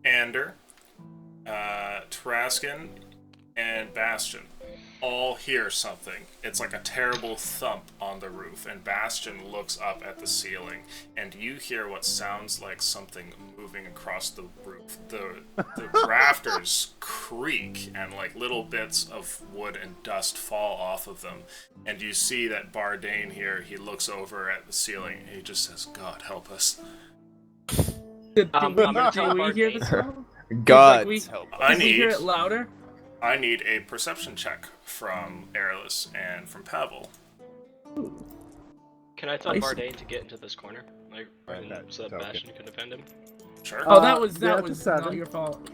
Ander, Taraskin, and Bastion all hear something. It's like a terrible thump on the roof, and Bastion looks up at the ceiling, and you hear what sounds like something moving across the roof. The rafters creak, and like little bits of wood and dust fall off of them. And you see that Bardane here, he looks over at the ceiling, and he just says, "God help us." Do I'm we gonna hear this song? God we- help. I Can we hear need it louder? I need a perception check from Airless and from Pavel. Can I tell Nice. Bardane to get into this corner, like, Right, that so that token. Bastion can defend him? Sure. Oh, that was yeah, that it's was a 7. not your fault.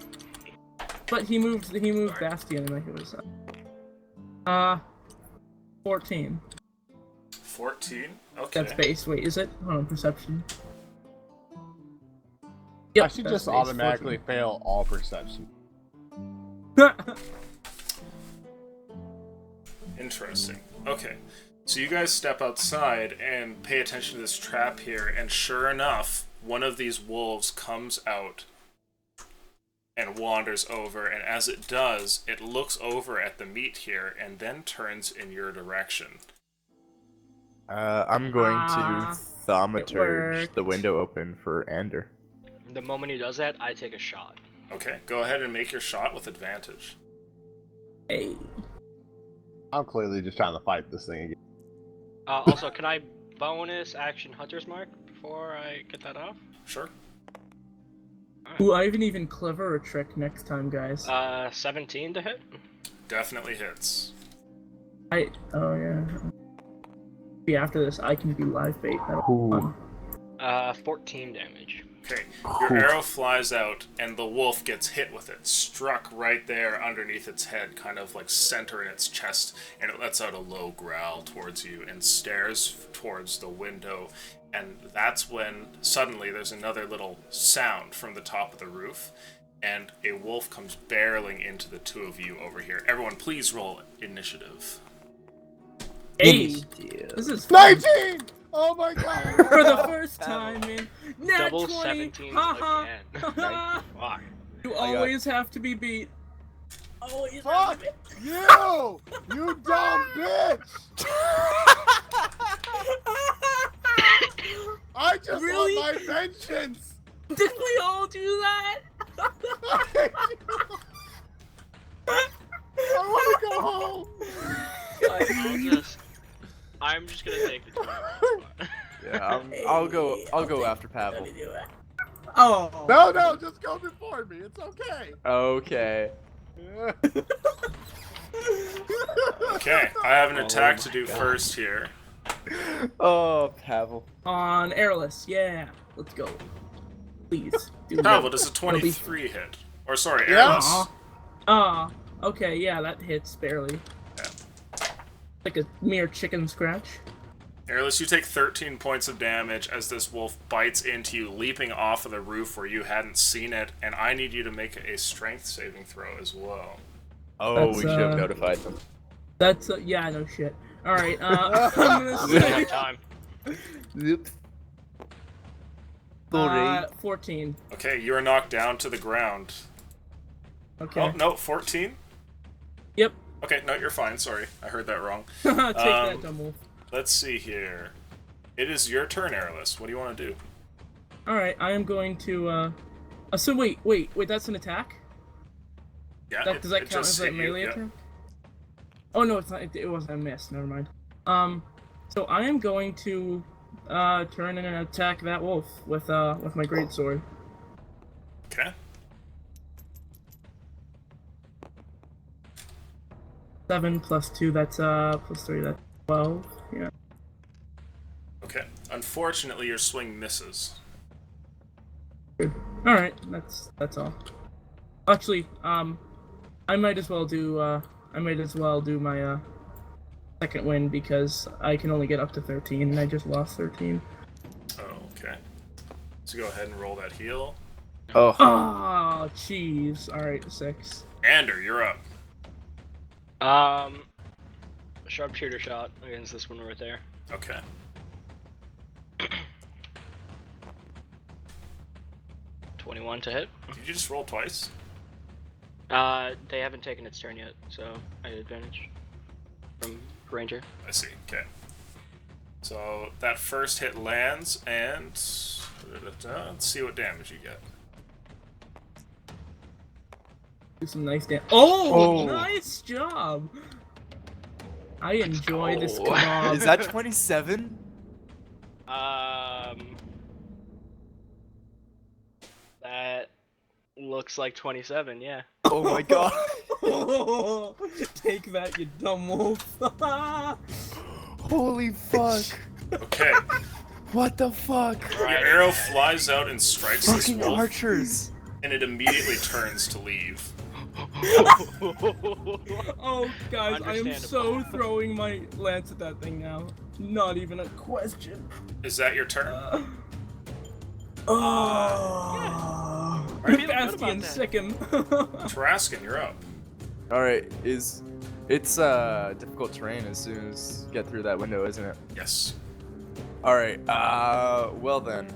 But he moved Bastion, and like it was 14. 14? Okay. That's base. Wait, is it? Hold on, perception. I should that's just base, automatically fail all perception. 14. Interesting. Okay. So you guys step outside and pay attention to this trap here, and sure enough, one of these wolves comes out and wanders over, and as it does, it looks over at the meat here and then turns in your direction. I'm going to thaumaturge worked. the window open for Ander. The moment he does that, I take a shot. Okay, go ahead and make your shot with advantage. Hey. I'm clearly just trying to fight this thing again. Also, can I bonus action Hunter's Mark before I get that off? Sure. Ooh, I have an even cleverer trick next time, guys. 17 to hit? Definitely hits. Oh yeah. Be after this, I can be live bait. That'll be fun. 14 damage. Okay, your arrow flies out, and the wolf gets hit with it, struck right there underneath its head, kind of like center in its chest, and it lets out a low growl towards you and stares towards the window. And that's when suddenly there's another little sound from the top of the roof, and a wolf comes barreling into the two of you over here. Everyone, please roll initiative. Hey, this is fun. 19! Oh my god! For the first time in Nat Double 20. 17s Haha. again. Fuck. You always have to be beat. Always have Fuck to be. you! You dumb bitch! I just Really? want my vengeance! Did we all do that? I want to go home! I'm just gonna take the 2. Yeah, I'll go after Pavel. Let me do it. Oh. No, just go before me. It's okay. Okay. Okay, I have an attack to do first here. Oh, Pavel. On airless, yeah. Let's go. Please. Do Pavel, it. does a It'll be- 23 hit? Or sorry, Yeah. airless. Okay, yeah, that hits barely. Yeah. Like a mere chicken scratch. Airless, you take 13 points of damage as this wolf bites into you, leaping off of the roof where you hadn't seen it, and I need you to make a strength saving throw as well. Oh, That's, we should have notified them. That's yeah, no shit. All right, I'm gonna We say have time. Yep. 14. Okay, you are knocked down to the ground. Okay. Oh, no, 14? Yep. Okay, no, you're fine, sorry. I heard that wrong. Take that, dumb wolf. Let's see here. It is your turn, Airless. What do you want to do? All right, I am going to. So wait, that's an attack. Yeah, Does that it count just as a hit you, melee yeah. attack? Oh no, it's not. It wasn't a miss. Never mind. So I am going to turn and attack that wolf with my greatsword. Okay. 7 plus 2. That's plus 3. That's 12. Yeah. Okay. Unfortunately, your swing misses. Good. All right. That's all. Actually, I might as well do my second win because I can only get up to 13, and I just lost 13. Oh, okay. So go ahead and roll that heal. Oh. Oh, jeez. Alright, 6. Ander, you're up. Sharpshooter shot against this one right there. Okay. 21 to hit. Did you just roll twice? They haven't taken its turn yet, so I had advantage from Ranger. I see. Okay. So that first hit lands, and let's see what damage you get. Do some nice damage. Oh, Oh. nice job. I enjoy this Is kebab. that 27? That looks like 27, yeah. Oh my god. Take that, you dumb wolf. Holy fuck. Okay. What the fuck? Your arrow flies out and strikes this Fucking wolf, archers. and it immediately turns to leave. Oh, guys, I am so Understandable. throwing my lance at that thing now. Not even a question. Is that your turn? Oh. I'm feeling good about Bastian, that. sick him. Taraskin, you're up. Alright, it's difficult terrain as soon as you get through that window, isn't it? Yes. Alright, well then.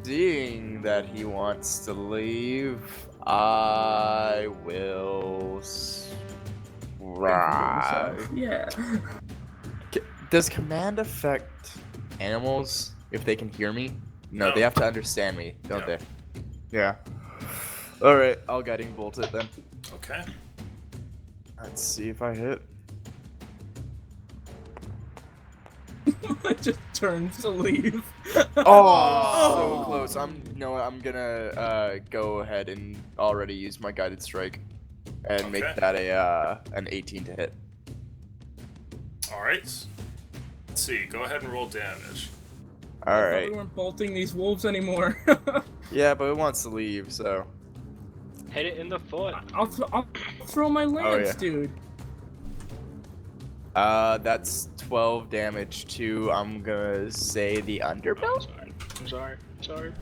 Seeing that he wants to leave, I will Yeah. Does command affect animals if they can hear me? No, No. they have to understand me, don't No. they? Yeah. Alright, I'll guiding bolt it then. Okay. Let's see if I hit. I just turned to leave. Oh, so close. I'm gonna go ahead and already use my guided strike and make Okay. that an 18 to hit. Alright. Let's see. Go ahead and roll damage. All I thought right. we weren't bolting these wolves anymore. Yeah, but it wants to leave, so. Hit it in the foot. I'll throw my lance, yeah. dude. That's 12 damage to, I'm gonna say, the underbelt? I'm sorry.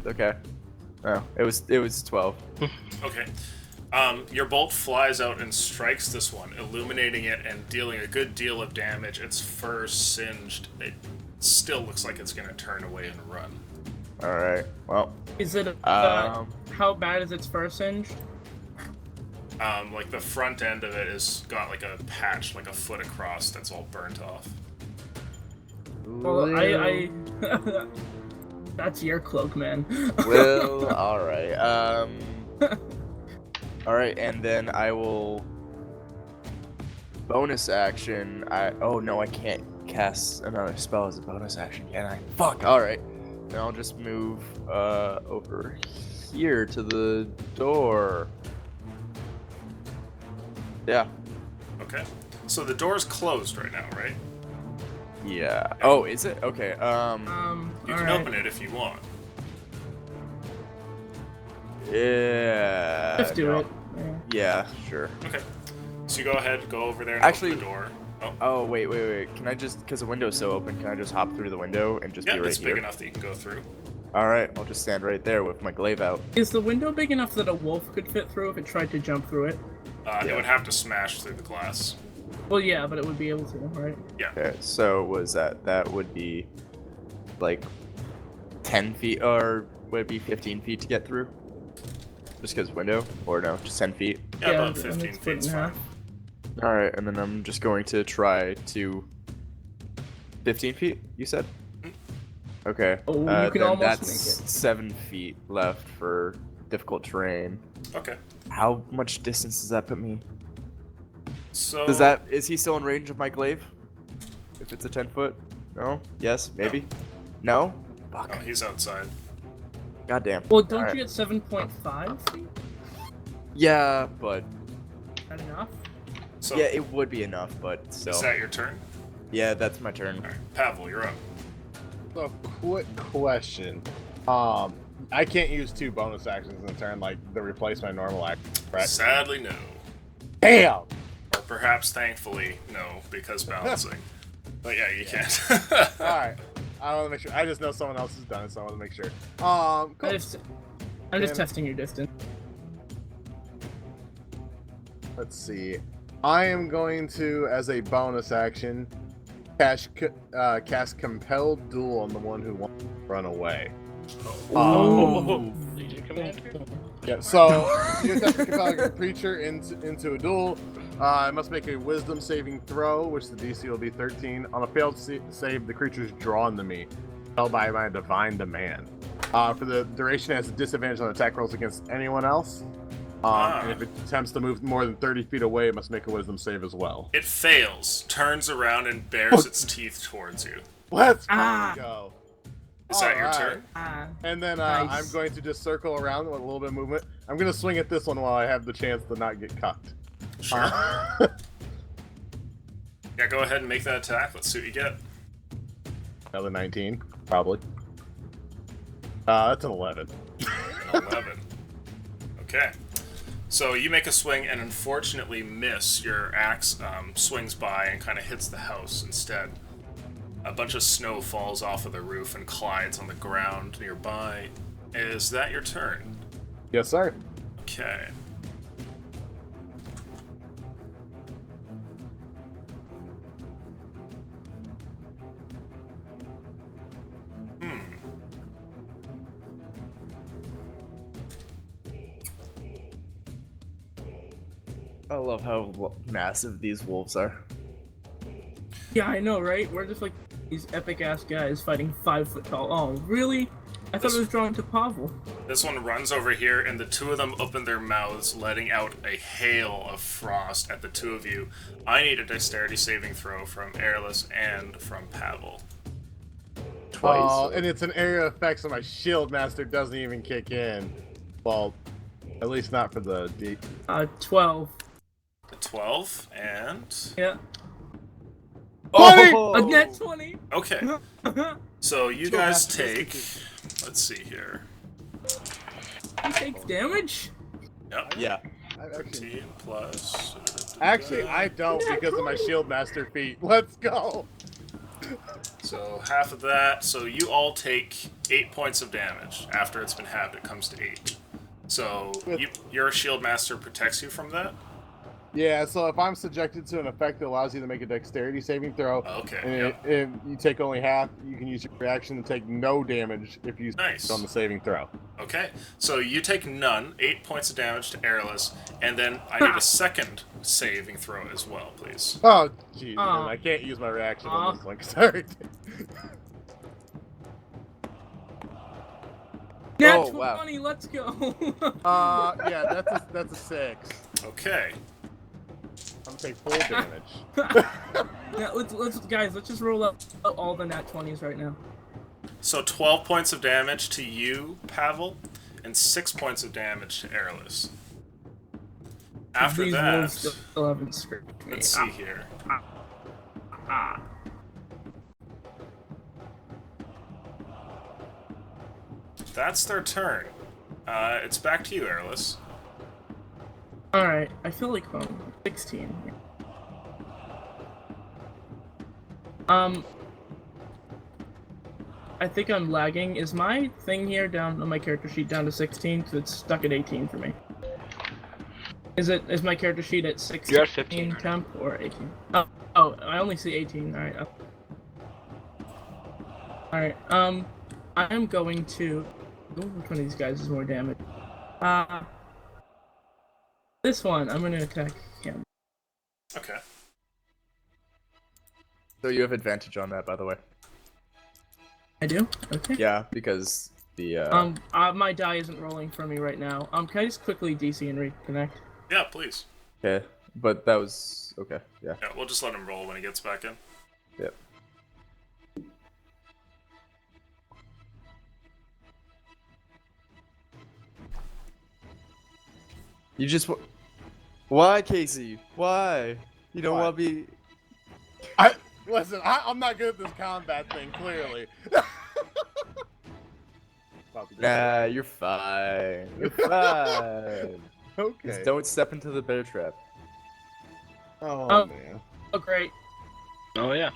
Okay. Oh, it was 12. Okay. Your bolt flies out and strikes this one, illuminating it and dealing a good deal of damage. Its fur singed. It still looks like it's gonna turn away and run. Alright, well. Is it? How bad is its fur singed? Like the front end of it has got like a patch, like a foot across, that's all burnt off. Well, I that's your cloak, man. Well, alright. Alright, and then I will bonus action. Oh no, I can't cast another spell as a bonus action, can I? Fuck, alright. Then I'll just move over here to the door. Yeah. Okay. So the door's closed right now, right? Yeah. Oh, is it? Okay. You can alright. open it if you want. Yeah. Just do no. it. Yeah. Yeah, sure. Okay. So you go ahead, go over there and Actually- open the door. Oh, Oh, wait. Can I just, because the window's so open, can I just hop through the window and just yeah, be right it's here? big enough that you can go through. Alright, I'll just stand right there with my glaive out. Is the window big enough that a wolf could fit through if it tried to jump through it? It Yeah. would have to smash through the glass. Well, yeah, but it would be able to, right? Yeah. Okay, so was that would be like 10 feet, or would it be 15 feet to get through? Just because window? Or no, just 10 feet? Yeah, Yeah, about and 15 it's feet's split in fine. half. Alright, and then I'm just going to try to 15 feet, you said? Okay. Oh, you can then almost that's make it. 7 feet left for difficult terrain. Okay. How much distance does that put me? So Is he still in range of my glaive? If it's a 10 foot? No? Yes? Maybe? No? Fuck. Oh, he's outside. Goddamn. Well, don't Alright. you get 7.5 feet? Yeah, but Is that enough? So yeah, it would be enough, but still. is that your turn? Yeah, that's my turn. Alright. Pavel, you're up. So, quick question. I can't use 2 bonus actions in a turn, like to replace my normal action, right? Sadly, no. Damn! Or perhaps thankfully, no, because balancing. But yeah, you can't. Alright. I want to make sure. I just know someone else has done it, so I want to make sure. Cool. I'm just Then- testing your distance. Let's see. I am going to, as a bonus action, cast Compelled Duel on the one who wants to run away. Legion Commander? Yeah, so you have to compel a creature into a duel. I must make a Wisdom saving throw, which the DC will be 13. On a failed save, the creature is drawn to me, held by my Divine Demand. For the duration, it has a disadvantage on attack rolls against anyone else. And if it attempts to move more than 30 feet away, it must make a Wisdom save as well. It fails, turns around, and bares its teeth towards you. Let's Ah. go. Is that your Alright. turn? And then Nice. I'm going to just circle around with a little bit of movement. I'm going to swing at this one while I have the chance to not get cucked. Sure. Yeah, go ahead and make that attack. Let's see what you get. Another 19, probably. That's an 11. 11. Okay. So you make a swing and unfortunately miss. Your axe swings by and kind of hits the house instead. A bunch of snow falls off of the roof and collides on the ground nearby. Is that your turn? Yes, sir. Okay. I love how massive these wolves are. Yeah, I know, right? We're just like these epic ass guys fighting 5 foot tall. Oh, really? I thought it was drawn to Pavel. This one runs over here, and the two of them open their mouths, letting out a hail of frost at the two of you. I need a dexterity saving throw from Airless and from Pavel. Twice. And it's an area of effect, so my Shield Master doesn't even kick in. Well, at least not for the D. 12. A 12, and... Yeah. Oh! A net 20. Okay. So you guys take... Let's see here. He takes damage? Yep. Yeah. 13 plus... Actually, I don't because of my Shield Master feat. Let's go! So half of that. So you all take 8 points of damage. After it's been halved, it comes to 8. So your Shield Master protects you from that? Yeah, so if I'm subjected to an effect that allows you to make a dexterity saving throw, Okay, and yep. if you take only half, you can use your reaction to take no damage if you Nice. on the saving throw. Okay, so you take none, 8 points of damage to Airless, and then I need a second saving throw as well, please. Oh, jeez, Aw. I can't use my reaction Aw. on this one. Sorry. Net Oh, wow. 20, let's go. Yeah, that's a 6. Okay, I'm gonna take full damage. Yeah, let's guys, let's just roll up all the nat 20s right now. so 12 points of damage to you, Pavel, and 6 points of damage to Airless. After These that, wolves still haven't scraped me. let's see here. That's their turn. It's back to you, Airless. Alright, I feel like 16. I think I'm lagging. Is my thing here down on my character sheet down to 16? Because it's stuck at 18 for me. Is my character sheet at 16 You're at 15. temp or 18? Oh, I only see 18. Alright. Alright, I am going to... Ooh, which one of these guys is more damage? This one, I'm gonna attack him. Okay. So you have advantage on that, by the way. I do? Okay. Yeah, because the My die isn't rolling for me right now. Can I just quickly DC and reconnect? Yeah, please. Okay, but that was okay. Yeah. Yeah, we'll just let him roll when he gets back in. Yep. You just why, Casey? Why? You don't Why? want to be. Listen, I'm not good at this combat thing, clearly. Nah, you're fine. You're fine. Okay. Just don't step into the bear trap. Oh, Oh. man. Oh, great. Oh yeah.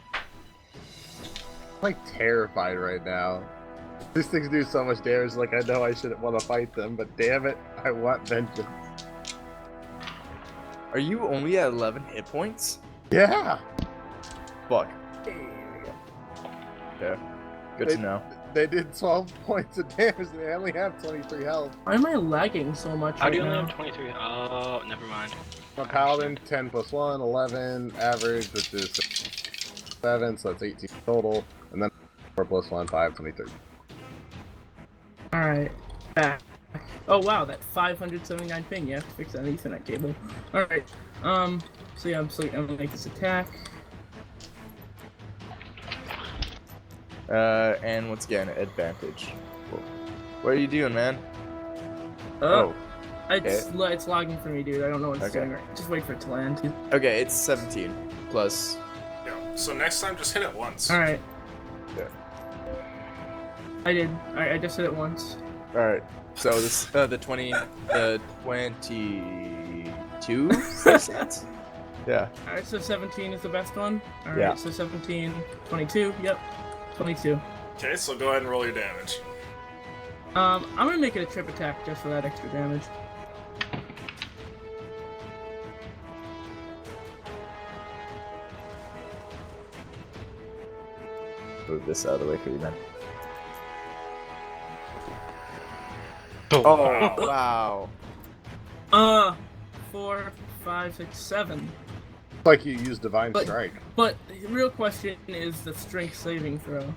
like terrified right now. These things do so much damage. Like I know I shouldn't want to fight them, but damn it, I want vengeance. Are you only at 11 hit points? Yeah. Fuck. Yeah. Good to know. They did 12 points of damage. And they only have 23 health. Why am I lagging so much How do right you only now? have 23? Oh, never mind. My paladin 10 plus 1, 11 average, which is 7, so that's 18 total, and then 4 plus 1, 5, 23. Alright, back. Oh wow, that 579 ping, you have to fix that Ethernet cable. Alright, so yeah, I'm gonna make this attack. And once again, advantage. What are you doing, man? It's logging for me, dude. I don't know what it's Okay. doing right. Just wait for it to land. Okay, it's 17 plus. Yeah. So next time, just hit it once. Alright. Yeah. I did. Alright, I just hit it once. All right. So this the 22 percent. Yeah. Alright, so 17 is the best one. Alright, Yeah. so 17, 22, yep. 22. Okay, so go ahead and roll your damage. I'm gonna make it a trip attack just for that extra damage. Move this out of the way for you, man. Oh wow. 4, 5, 6, 7. It's like you use Divine But- Strike. But the real question is the strength saving throw.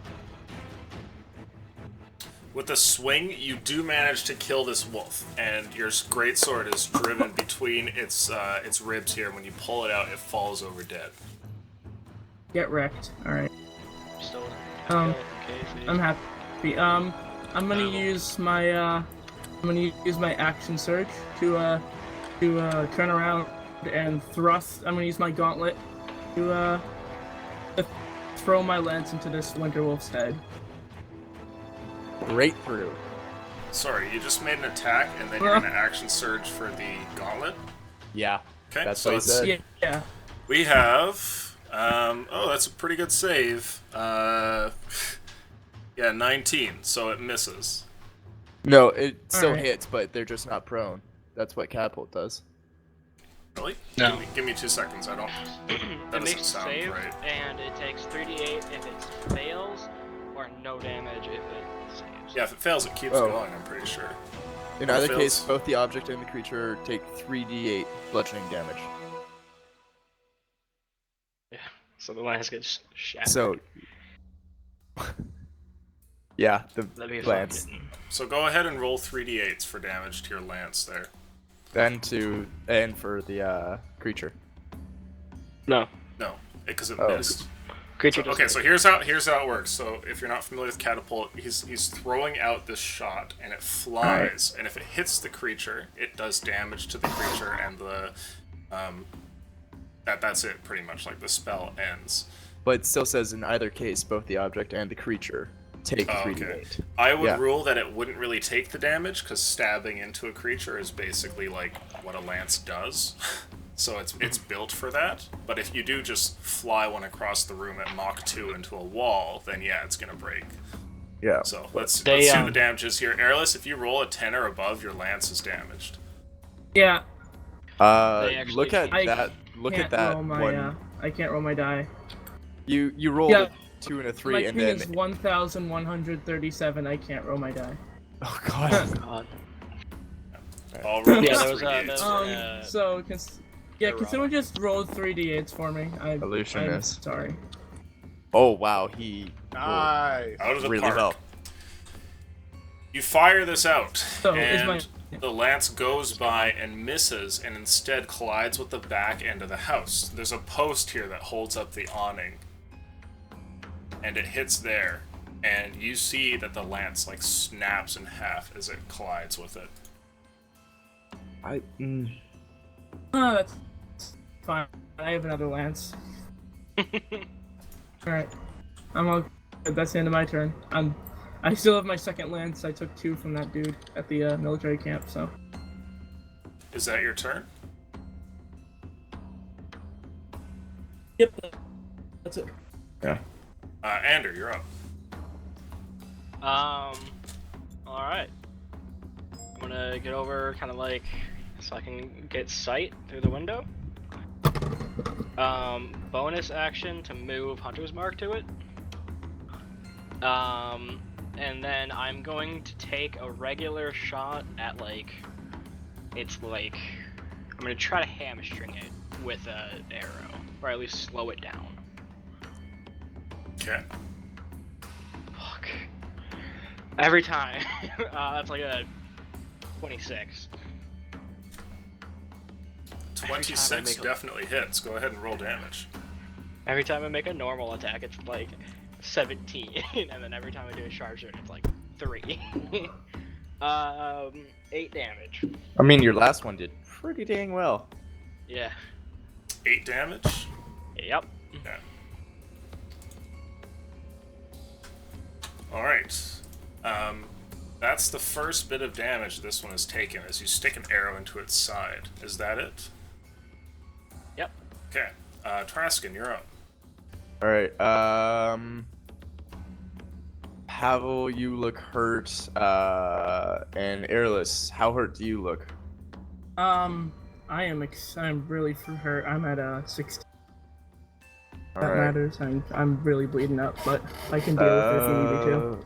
With the swing, you do manage to kill this wolf, and your greatsword is driven between its ribs here. When you pull it out, it falls over dead. Get wrecked. Alright. Still. Um, okay, so I'm happy. I'm gonna use my action surge to turn around and thrust. I'm gonna use my gauntlet to throw my lance into this winter wolf's head. Right through. Sorry, you just made an attack, and then you're gonna action surge for the gauntlet. Yeah. Okay, That's so what he said. Yeah. we have. Oh, that's a pretty good save. Yeah, 19, so it misses. No, it still Alright. hits, but they're just not prone. That's what catapult does. Really? No. Give me 2 seconds. I don't. That it doesn't makes a sound save, right. and it takes 3d8 if it fails, or no damage if it saves. Yeah, if it fails, it keeps Oh. going. I'm pretty sure. In It either fails. case, both the object and the creature take 3d8 bludgeoning damage. So the lance gets shattered. So, yeah, the That'd be lance. fun. So go ahead and roll 3d8s for damage to your lance there. And for the creature. No. No, because it Oh. missed. Creature Okay, so here's how it works. So if you're not familiar with catapult, he's throwing out this shot and it flies, and if it hits the creature, it does damage to the creature, and the that's it pretty much. Like the spell ends. But it still says in either case, both the object and the creature take Oh, 3d8. okay. I would Yeah. rule that it wouldn't really take the damage because stabbing into a creature is basically like what a lance does. So it's built for that. But if you do just fly one across the room at Mach 2 into a wall, then yeah, it's gonna break. Yeah. So let's They, see the damages here. Airless, if you roll a 10 or above, your lance is damaged. Yeah. They actually- Look at I that. Look can't at that roll my, one. I can't roll my die. You rolled Yeah. a 2 and a 3, My and ping then is 1,137. I can't roll my die. oh god. God. All roll Yeah, there was, 3d8s. there was- Can someone just roll 3d8s for me? I'm Illusionist. sorry. Oh wow, he Nice. Out of the really park. well. You fire this out, So, is and my- the lance goes by and misses, and instead collides with the back end of the house. There's a post here that holds up the awning, and it hits there, and you see that the lance like snaps in half as it collides with it. Oh, that's fine. I have another lance. Alright. I'm all good. That's the end of my turn. I still have my second lance. I took 2 from that dude at the military camp, so. Is that your turn? Yep. That's it. Yeah. Ander, you're up. Alright. I'm gonna get over kind of like so I can get sight through the window. Bonus action to move Hunter's Mark to it. And then I'm going to take a regular shot at like, it's like, I'm gonna try to hamstring it with an arrow, or at least slow it down. Okay. Fuck. Every time. That's like a 26. 26 definitely hits. Go ahead and roll damage. Every time I make a normal attack, it's like 17, and then every time I do a sharpshooter, it's like 3. 8 damage. I mean, your last one did pretty dang well. Yeah. 8 damage? Yep. Yeah. Alright. That's the first bit of damage this one has taken as you stick an arrow into its side. Is that it? Yep. Okay. Traskin, you're up. Alright, Pavel, you look hurt, and Airless, how hurt do you look? I'm really hurt. I'm at 16. That Alright. matters. I'm really bleeding up, but I can deal with it if you need me to.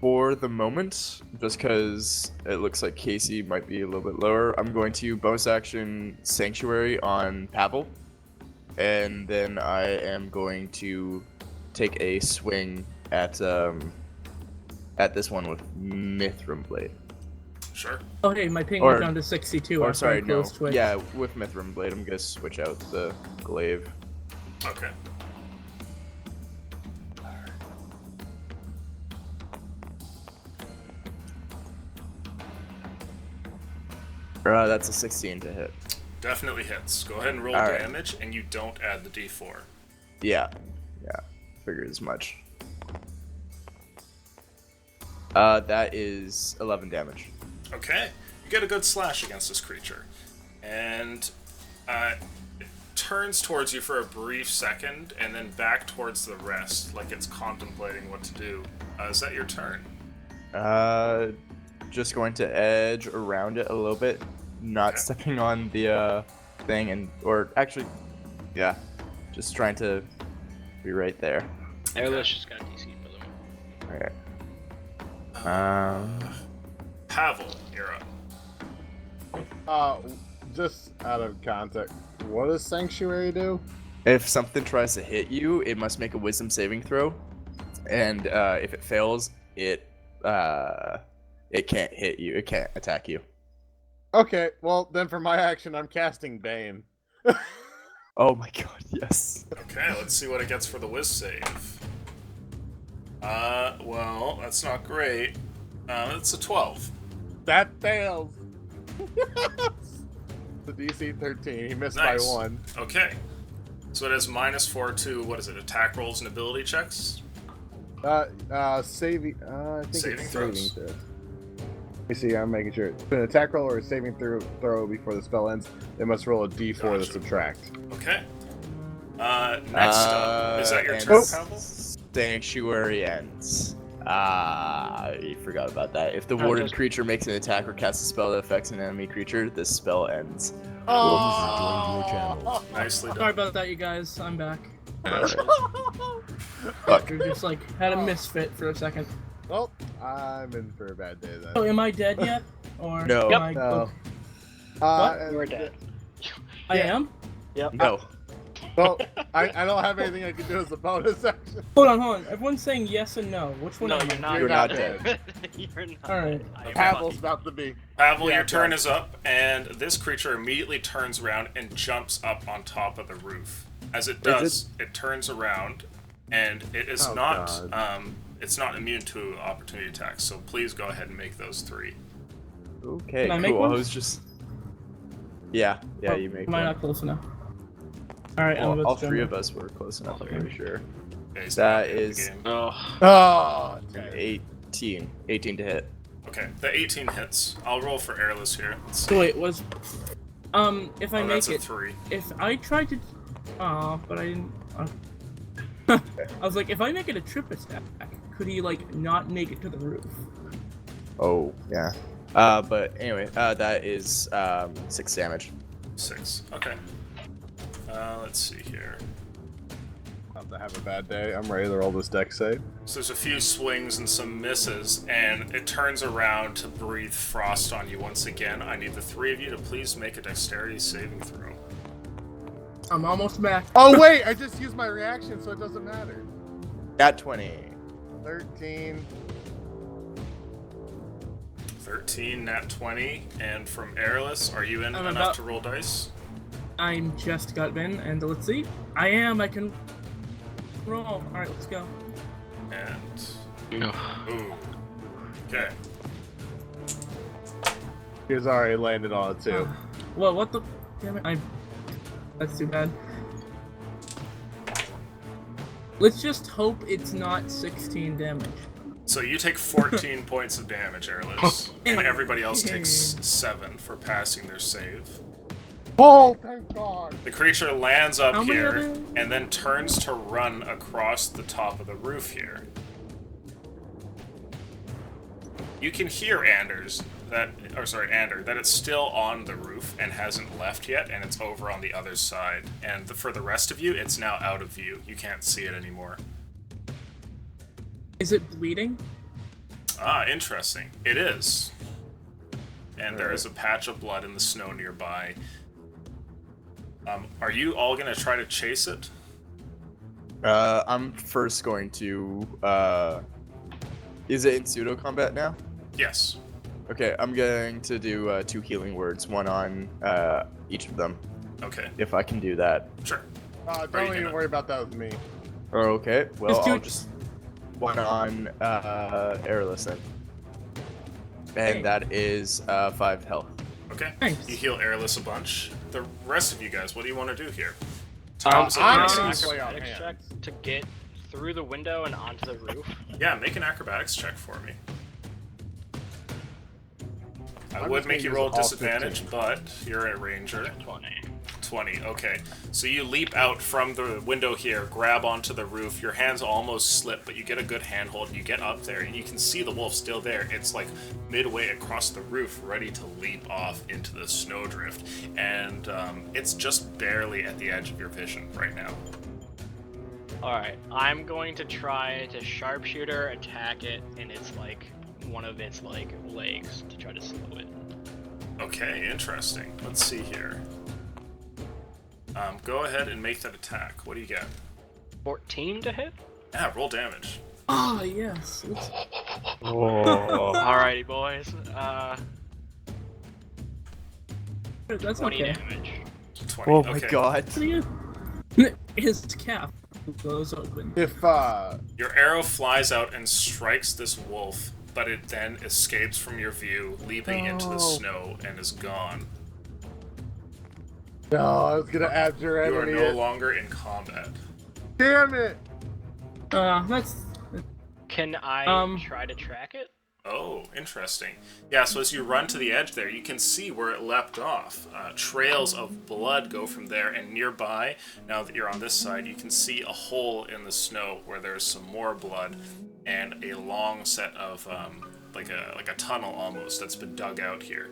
For the moment, just because it looks like Casey might be a little bit lower, I'm going to bonus action Sanctuary on Pavel, and then I am going to take a swing at this one with Mithram Blade. Sure. Oh hey, my ping Or- went down to 62. Or after sorry, I no. closed Twitch. Yeah, with Mithram Blade, I'm gonna switch out the glaive. Okay. That's a 16 to hit. Definitely hits. Go ahead and roll Alright. damage, and you don't add the d4. Yeah, figured as much. That is 11 damage. Okay. You get a good slash against this creature. And it turns towards you for a brief second, and then back towards the rest, like it's contemplating what to do. Is that your turn? Just going to edge around it a little bit, not Okay. stepping on the thing, or actually, yeah, just trying to be right there. Airless just got DC for them. Okay. Pavel, you're up. Just out of context, what does Sanctuary do? If something tries to hit you, it must make a Wisdom saving throw, and if it fails, it can't hit you. It can't attack you. Okay, well then for my action, I'm casting Bane. Oh my god, yes. Okay, let's see what it gets for the whiz save. Well, that's not great. It's a 12. That fails. The DC 13. He missed Nice. by 1. Okay. So it has -4 to, what is it, attack rolls and ability checks? Saving. I think Saving it's throws. saving throw. Let me see. I'm making sure. It's an attack roll or a saving throw before the spell ends. They must roll a D4 to Gotcha. subtract. Okay. Next up. Is that your and turn, Pavel? Sanctuary ends. I forgot about that. If the warded creature makes an attack or casts a spell that affects an enemy creature, this spell ends. Oh! Nicely Sorry done. about that, you guys. I'm back. Fuck. We just like had a misfit for a second. Well, I'm in for a bad day then. Oh, am I dead yet? Or No. am I... No. What? You're dead. I am? No. Well, I don't have anything I can do as a bonus action. Hold on. Everyone's saying yes and no. Which one No, am you're I? not. You're not dead. You're not. Alright. I am Pavel's fucking- about to be. Pavel, Yeah, your turn go. is up, and this creature immediately turns around and jumps up on top of the roof. As it does, it turns around, and it is Oh, not God. it's not immune to opportunity attacks. So please go ahead and make those 3. Okay, Can I make cool. one? I was just. Yeah, Oh, you make Am I one. not close enough? Alright, I'm Well, about all to 3 jump of us were close enough, I'm pretty sure. Okay, so That now we have the is- game. Oh. Oh, dang. 18 to hit. Okay, the 18 hits. I'll roll for airless here. Let's see. So wait, if I Oh, make that's a it, 3. if I tried to, but I didn't. I was like, if I make it a trip attack, could he like not make it to the roof? Oh, yeah. But anyway, that is 6 damage. 6. Okay. Let's see here. About to have a bad day. I'm ready to roll this deck save. So there's a few swings and some misses, and it turns around to breathe frost on you once again. I need the 3 of you to please make a dexterity saving throw. I'm almost back. Oh wait, I just used my reaction, so it doesn't matter. At 20. 13. 13, nat 20, and from Airless, are you in I'm enough about- to roll dice? I'm just got in, and let's see. I am. I can roll. All right, let's go. And ooh, okay. He's already landed on it too. Well, what the? Damn it! That's too bad. Let's just hope it's not 16 damage. So you take 14 points of damage, Airless, and everybody else takes 7 for passing their save. Oh, thank God! The creature lands up How many here are there? and then turns to run across the top of the roof here. You can hear Ander, that it's still on the roof and hasn't left yet, and it's over on the other side. And for the rest of you, it's now out of view. You can't see it anymore. Is it bleeding? Ah, interesting. It is. And there is a patch of blood in the snow nearby. Are you all gonna try to chase it? I'm first going to, is it in pseudo combat now? Yes. Okay, I'm going to do 2 healing words, one on each of them, Okay, if I can do that. sure. Don't Are you even gonna- worry about that with me. Okay, well, Just do- I'll just one on Airless then. Hey. And that is 5 health. Okay. Thanks. You heal Airless a bunch. The rest of you guys, what do you want to do here? I'm Tom's I'm up gonna next. play on acrobatics hand. check to get through the window and onto the roof. Yeah, make an acrobatics check for me. I I'm would just make gonna you use roll all disadvantage, 15. but you're a ranger. 20. 20, okay. So you leap out from the window here, grab onto the roof, your hands almost slip, but you get a good handhold, and you get up there, and you can see the wolf still there. It's like midway across the roof, ready to leap off into the snowdrift, and it's just barely at the edge of your vision right now. Alright, I'm going to try to sharpshooter attack it in its like one of its like legs to try to slow it. Okay, interesting. Let's see here. Go ahead and make that attack. What do you get? 14 to hit? Yeah, roll damage. Ah, yes. Let's- Alrighty boys. That's 20 okay. damage. 20. Oh my okay. god. What are you? His calf goes open. If Your arrow flies out and strikes this wolf, but it then escapes from your view, leaping into the No. snow and is gone. no, I was gonna add your You are enemy. no longer in combat. Damn it! That's Can I Um, try to track it? Oh, interesting. Yeah, so as you run to the edge there, you can see where it leapt off. Trails of blood go from there, and nearby, now that you're on this side, you can see a hole in the snow where there's some more blood, and a long set of, like a tunnel almost that's been dug out here.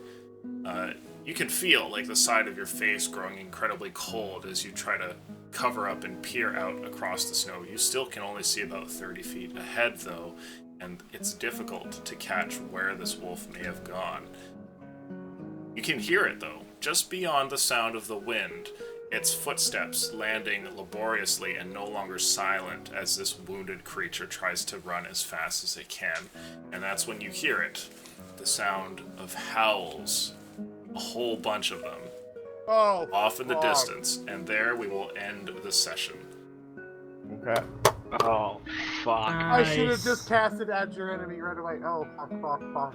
You can feel like the side of your face growing incredibly cold as you try to cover up and peer out across the snow. You still can only see about 30 feet ahead, though, and it's difficult to catch where this wolf may have gone. You can hear it, though, just beyond the sound of the wind, its footsteps landing laboriously and no longer silent as this wounded creature tries to run as fast as it can. And that's when you hear it, the sound of howls, a whole bunch of them, Oh, off in the fuck. distance, and there we will end the session. Okay. Oh, fuck. I should have Nice. just casted Add Your Enemy right away. Oh, fuck.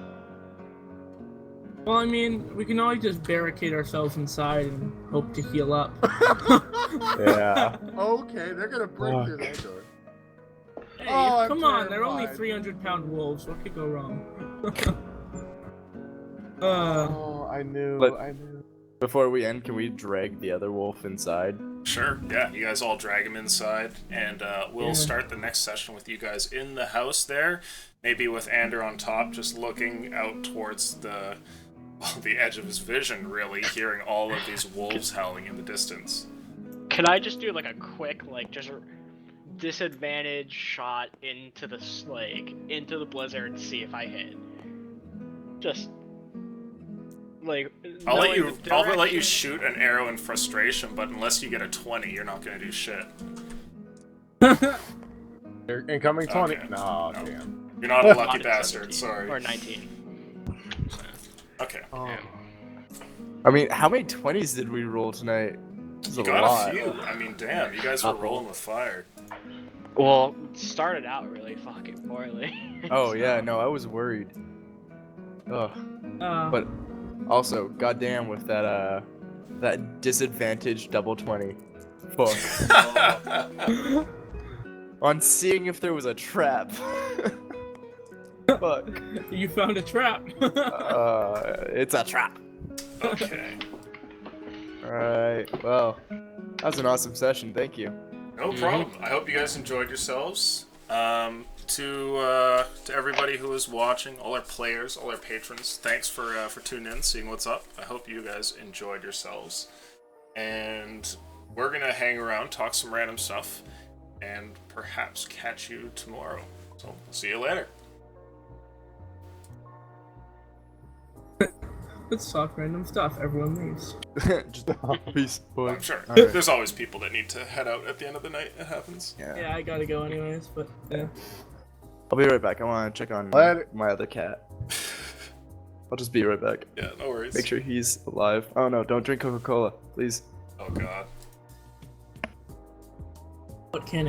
Well, I mean, we can always just barricade ourselves inside and hope to heal up. Yeah. Okay, they're gonna break Fuck. through that door. Hey, Oh, I'm come on, they're only terrified. 300-pound wolves. What could go wrong? Oh, I knew. But- I knew. Before we end, can we drag the other wolf inside? Sure, yeah, you guys all drag him inside, and we'll Yeah. start the next session with you guys in the house there, maybe with Ander on top, just looking out towards the edge of his vision, really, hearing all of these wolves howling in the distance. Can I just do like a quick, like, just disadvantage shot into the into the blizzard and see if I hit? Just like I'll let knowing the you direction- shoot an arrow in frustration, but unless you get a 20, you're not gonna do shit. Incoming 20. Okay. No, No. damn. You're not a lucky Not at bastard, 17, sorry. Or 19. Okay. Oh. I mean, how many 20s did we roll tonight? This is You a got lot. a few. I mean, damn, you guys were rolling with fire. Well, it started out really fucking poorly. Oh yeah, no, I was worried. Ugh. But also, goddamn, with that disadvantage double 20. Fuck. On seeing if there was a trap. Fuck. You found a trap. It's a trap. Okay. Alright, well, that was an awesome session, thank you. No problem. I hope you guys enjoyed yourselves. To everybody who is watching, all our players, all our patrons, thanks for tuning in, seeing what's up. I hope you guys enjoyed yourselves. And we're gonna hang around, talk some random stuff, and perhaps catch you tomorrow. So, see you later. Let's talk random stuff. Everyone leaves. Just peace, boy. I'm sure. Alright. There's always people that need to head out at the end of the night. It happens. Yeah, I gotta go anyways, but yeah. I'll be right back. I want to check on Later. my other cat. I'll just be right back. Yeah, no worries. Make sure he's alive. Oh no, don't drink Coca-Cola, please. Oh god. What can it